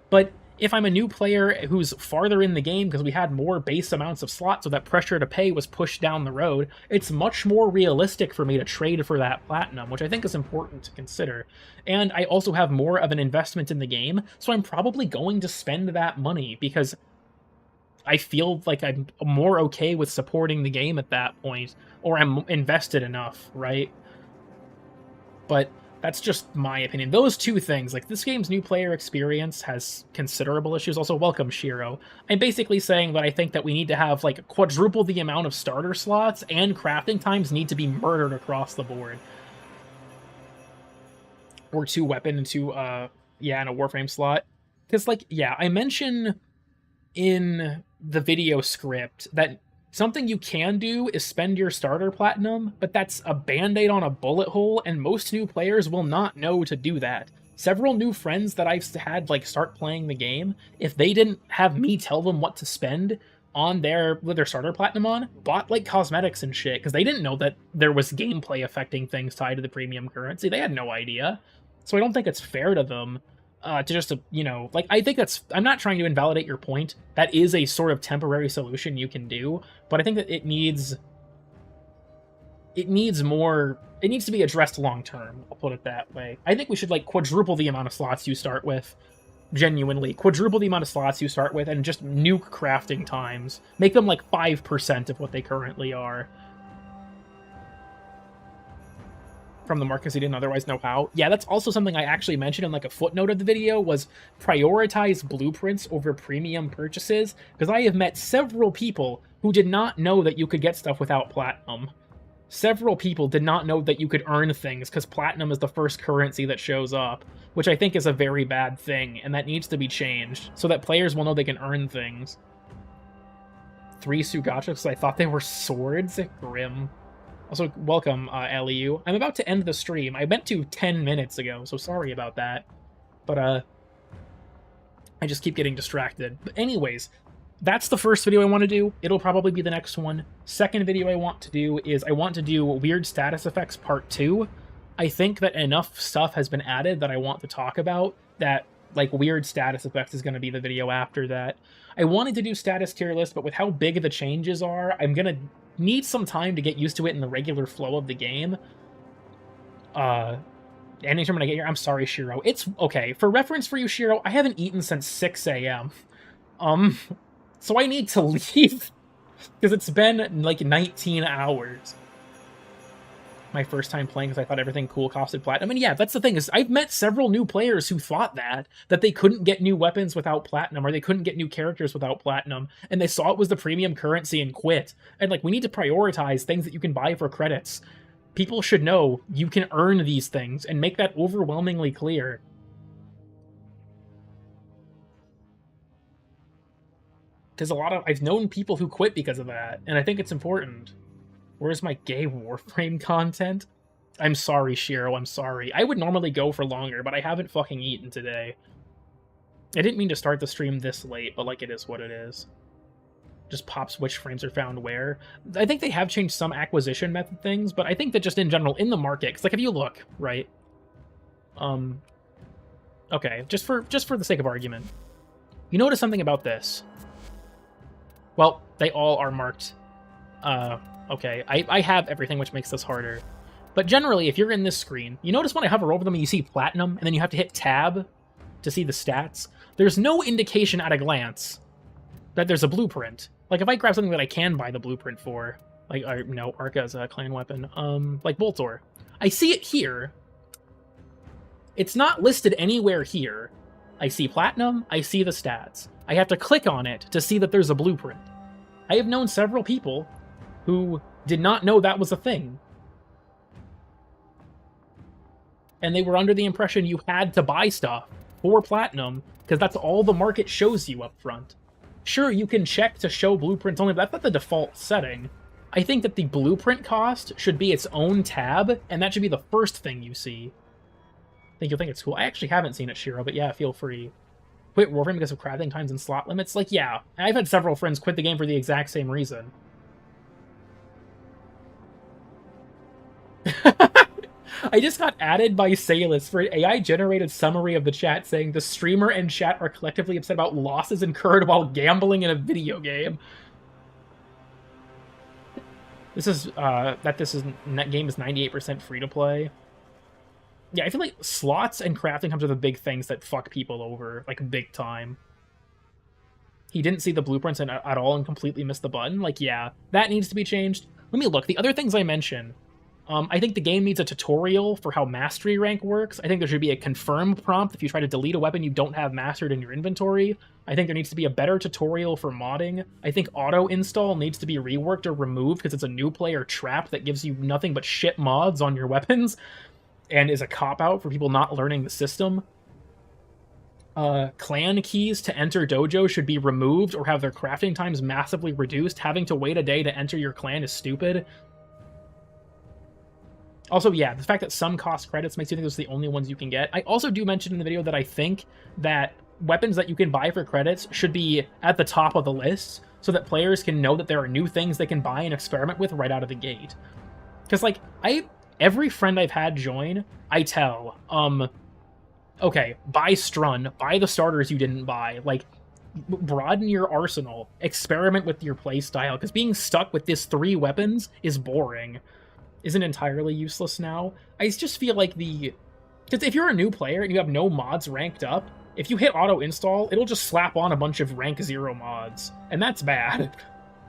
But if I'm a new player who's farther in the game because we had more base amounts of slots, so that pressure to pay was pushed down the road, it's much more realistic for me to trade for that platinum, which I think is important to consider. And I also have more of an investment in the game, so I'm probably going to spend that money because I feel like I'm more okay with supporting the game at that point, or I'm invested enough, right? But That's just my opinion. Those two things, like, this game's new player experience has considerable issues. Also, welcome, Shiro. I'm basically saying that I think that we need to have, like, quadruple the amount of starter slots, and crafting times need to be murdered across the board. Or 2 weapon and 2, yeah, and a Warframe slot. Because, like, yeah, I mention in the video script that something you can do is spend your starter platinum, but that's a band-aid on a bullet hole, and most new players will not know to do that. Several new friends that I've had, like, start playing the game, if they didn't have me tell them what to spend on with their starter platinum on, bought, like, cosmetics and shit, because they didn't know that there was gameplay affecting things tied to the premium currency. They had no idea. So I don't think it's fair to them to just, you know, like, I think that's, I'm not trying to invalidate your point. That is a sort of temporary solution you can do, but I think that it needs more, it needs to be addressed long term, I'll put it that way. I think we should, like, quadruple the amount of slots you start with, genuinely. Quadruple the amount of slots you start with, and just nuke crafting times. Make them, like, 5% of what they currently are. From the markets he didn't otherwise know how. Yeah, that's also something I actually mentioned in, like, a footnote of the video, was prioritize blueprints over premium purchases, because I have met several people who did not know that you could get stuff without platinum. Several people did not know that you could earn things, because platinum is the first currency that shows up, which I think is a very bad thing, and that needs to be changed, so that players will know they can earn things. 3 Sugachas, I thought they were swords? Grim. Also, welcome, LEU. I'm about to end the stream. I meant to 10 minutes ago, so sorry about that. But, I just keep getting distracted. But anyways, that's the first video I want to do. It'll probably be the next one. Second video I want to do is I want to do Weird Status Effects Part 2. I think that enough stuff has been added that I want to talk about that, like, Weird Status Effects is going to be the video after that. I wanted to do Status Tier List, but with how big the changes are, I'm going to need some time to get used to it in the regular flow of the game. Anytime when I get here, I'm sorry, Shiro. It's okay. For reference for you, Shiro, I haven't eaten since 6 a.m. So I need to leave because it's been like 19 hours. My first time playing because I thought everything cool costed platinum. And yeah, that's the thing, is I've met several new players who thought that they couldn't get new weapons without platinum, or they couldn't get new characters without platinum, and they saw it was the premium currency and quit. And, like, we need to prioritize things that you can buy for credits. People should know you can earn these things and make that overwhelmingly clear. Because I've known people who quit because of that, and I think it's important. Where's my gay Warframe content? I'm sorry, Shiro, I'm sorry. I would normally go for longer, but I haven't fucking eaten today. I didn't mean to start the stream this late, but, like, it is what it is. Just pops which frames are found where. I think they have changed some acquisition method things, but I think that just in general, in the market, because, like, if you look, right? Okay, just for the sake of argument. You notice something about this. Well, they all are marked, okay, I have everything, which makes this harder. But generally, if you're in this screen, you notice when I hover over them, you see platinum, and then you have to hit tab to see the stats. There's no indication at a glance that there's a blueprint. Like, if I grab something that I can buy the blueprint for, like, no, Arca's a clan weapon, like Boltor, I see it here. It's not listed anywhere here. I see platinum, I see the stats. I have to click on it to see that there's a blueprint. I have known several people who did not know that was a thing. And they were under the impression you had to buy stuff for platinum, because that's all the market shows you up front. Sure, you can check to show blueprints only, but that's not the default setting. I think that the blueprint cost should be its own tab, and that should be the first thing you see. I think you'll think it's cool. I actually haven't seen it, Shiro, but yeah, feel free. Quit Warframe because of crafting times and slot limits? Like, yeah, I've had several friends quit the game for the exact same reason. I just got added by Salus for an AI-generated summary of the chat saying the streamer and chat are collectively upset about losses incurred while gambling in a video game. This is, that game is 98% free-to-play. Yeah, I feel like slots and crafting times are the big things that fuck people over, like, big time. He didn't see the blueprints at all and completely missed the button? Like, yeah, that needs to be changed. Let me look. The other things I mentioned, I think the game needs a tutorial for how mastery rank works. I think there should be a confirm prompt if you try to delete a weapon you don't have mastered in your inventory. I think there needs to be a better tutorial for modding. I think auto install needs to be reworked or removed because it's a new player trap that gives you nothing but shit mods on your weapons and is a cop-out for people not learning the system. Clan keys to enter dojo should be removed or have their crafting times massively reduced. Having to wait a day to enter your clan is stupid. Also, yeah, the fact that some cost credits makes you think those are the only ones you can get. I also do mention in the video that I think that weapons that you can buy for credits should be at the top of the list so that players can know that there are new things they can buy and experiment with right out of the gate. Because, like, every friend I've had join, I tell, okay, buy Strun, buy the starters you didn't buy, like, broaden your arsenal, experiment with your playstyle, because being stuck with this 3 weapons is boring. Isn't entirely useless now. I just feel like because if you're a new player and you have no mods ranked up, if you hit auto install, it'll just slap on a bunch of rank 0 mods, and that's bad.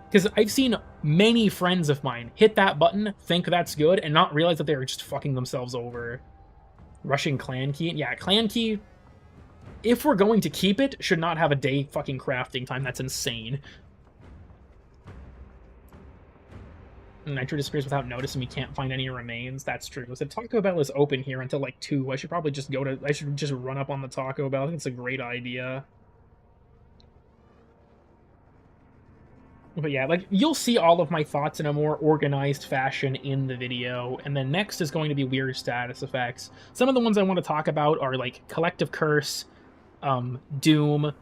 Because I've seen many friends of mine hit that button, think that's good, and not realize that they're just fucking themselves over. Rushing clan key, yeah, clan key, if we're going to keep it, should not have a day fucking crafting time. That's insane. Nitro disappears without notice and we can't find any remains. That's true. So Taco Bell is open here until like 2. I should probably just I should just run up on the Taco Bell. I think it's a great idea. But yeah, like, you'll see all of my thoughts in a more organized fashion in the video, and then next is going to be weird status effects. Some of the ones I want to talk about are like Collective Curse, Doom.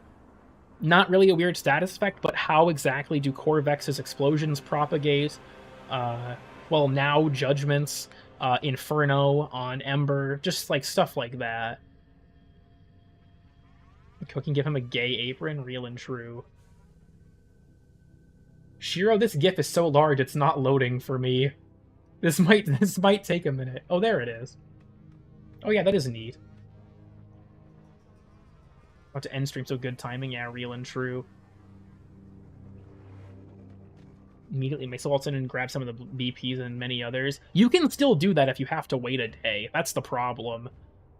Not really a weird status effect, but how exactly do Corvex's explosions propagate? Well, now Judgments, Inferno on Ember, just like stuff like that. Cooking, give him a gay apron, real and true. Shiro, this GIF is so large it's not loading for me. This might take a minute. Oh, there it is. Oh yeah, that is neat. About to end stream, so good timing. Yeah, real and true. Immediately make Waltz in and grab some of the BPs and many others. You can still do that if you have to wait a day. That's the problem.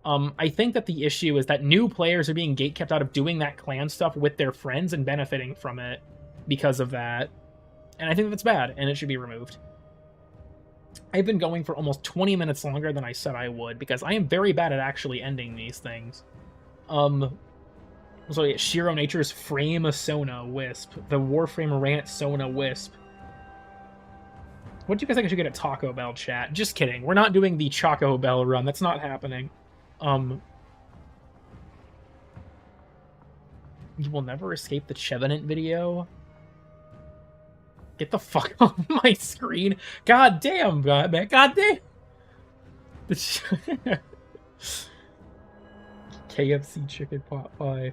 I think that the issue is that new players are being gatekept out of doing that clan stuff with their friends and benefiting from it because of that. And I think that's bad, and it should be removed. I've been going for almost 20 minutes longer than I said I would, because I am very bad at actually ending these things. So yeah, Shiro Nature's Frame a Sona Wisp. The Warframe Rant Sona Wisp. What do you guys think I should get at Taco Bell, chat? Just kidding. We're not doing the Choco Bell run. That's not happening. You will never escape the Chevenant video. Get the fuck off my screen. God damn, man. God damn. KFC chicken pot pie.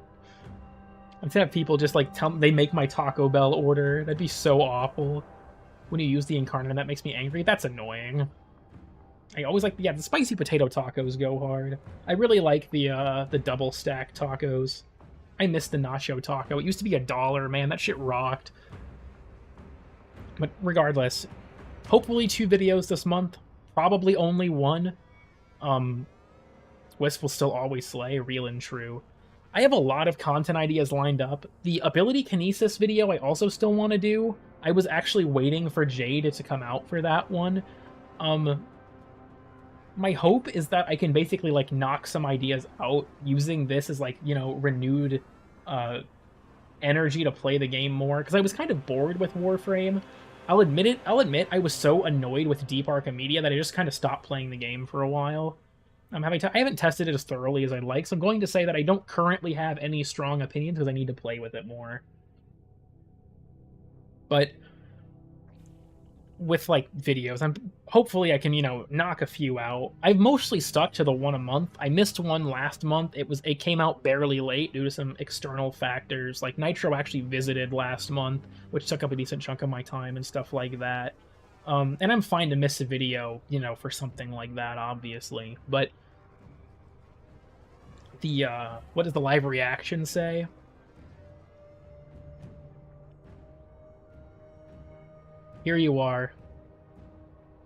I'm to have people just like they make my Taco Bell order. That'd be so awful. When you use the incarnate and that makes me angry, that's annoying. I always like, yeah, the spicy potato tacos go hard. I really like the double stack tacos. I miss the nacho taco. It used to be $1, man. That shit rocked. But regardless, hopefully 2 videos this month. Probably only 1. Wisp will still always slay, real and true. I have a lot of content ideas lined up. The Ability Kinesis video I also still want to do. I was actually waiting for Jade to come out for that one. My hope is that I can basically, like, knock some ideas out using this as, like, you know, renewed energy to play the game more, because I was kind of bored with Warframe. I'll admit I was so annoyed with Deep Archimedia that I just kind of stopped playing the game for a while. I haven't tested it as thoroughly as I'd like, so I'm going to say that I don't currently have any strong opinions because I need to play with it more. But with, like, videos, hopefully I can, you know, knock a few out. I've mostly stuck to the 1 a month. I missed one last month. It came out barely late due to some external factors. Like, Nitro actually visited last month, which took up a decent chunk of my time and stuff like that. And I'm fine to miss a video, you know, for something like that, obviously. But the, what does the live reaction say? Here you are.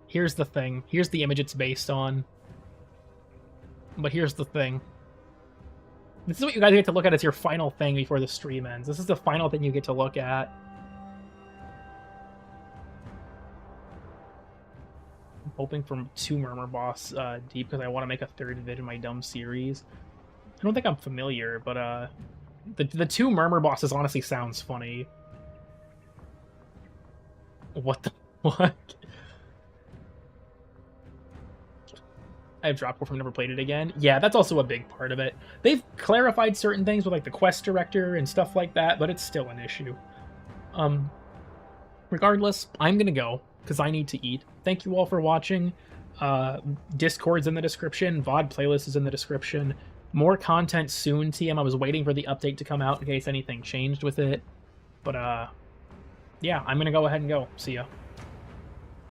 Here's the thing. Here's the image it's based on. But here's the thing. This is what you guys get to look at as your final thing before the stream ends. This is the final thing you get to look at. I'm hoping for 2 Murmur Boss deep because I want to make a 3rd vid in my dumb series. I don't think I'm familiar, but the 2 Murmur Bosses honestly sounds funny. What the fuck? I have dropped Warframe, never played it again. Yeah, that's also a big part of it. They've clarified certain things with like the quest director and stuff like that, but it's still an issue. Regardless, I'm gonna go because I need to eat. Thank you all for watching. Discord's in the description. VOD playlist is in the description. More content soon, TM. I was waiting for the update to come out in case anything changed with it. But yeah, I'm gonna go ahead and go. See ya.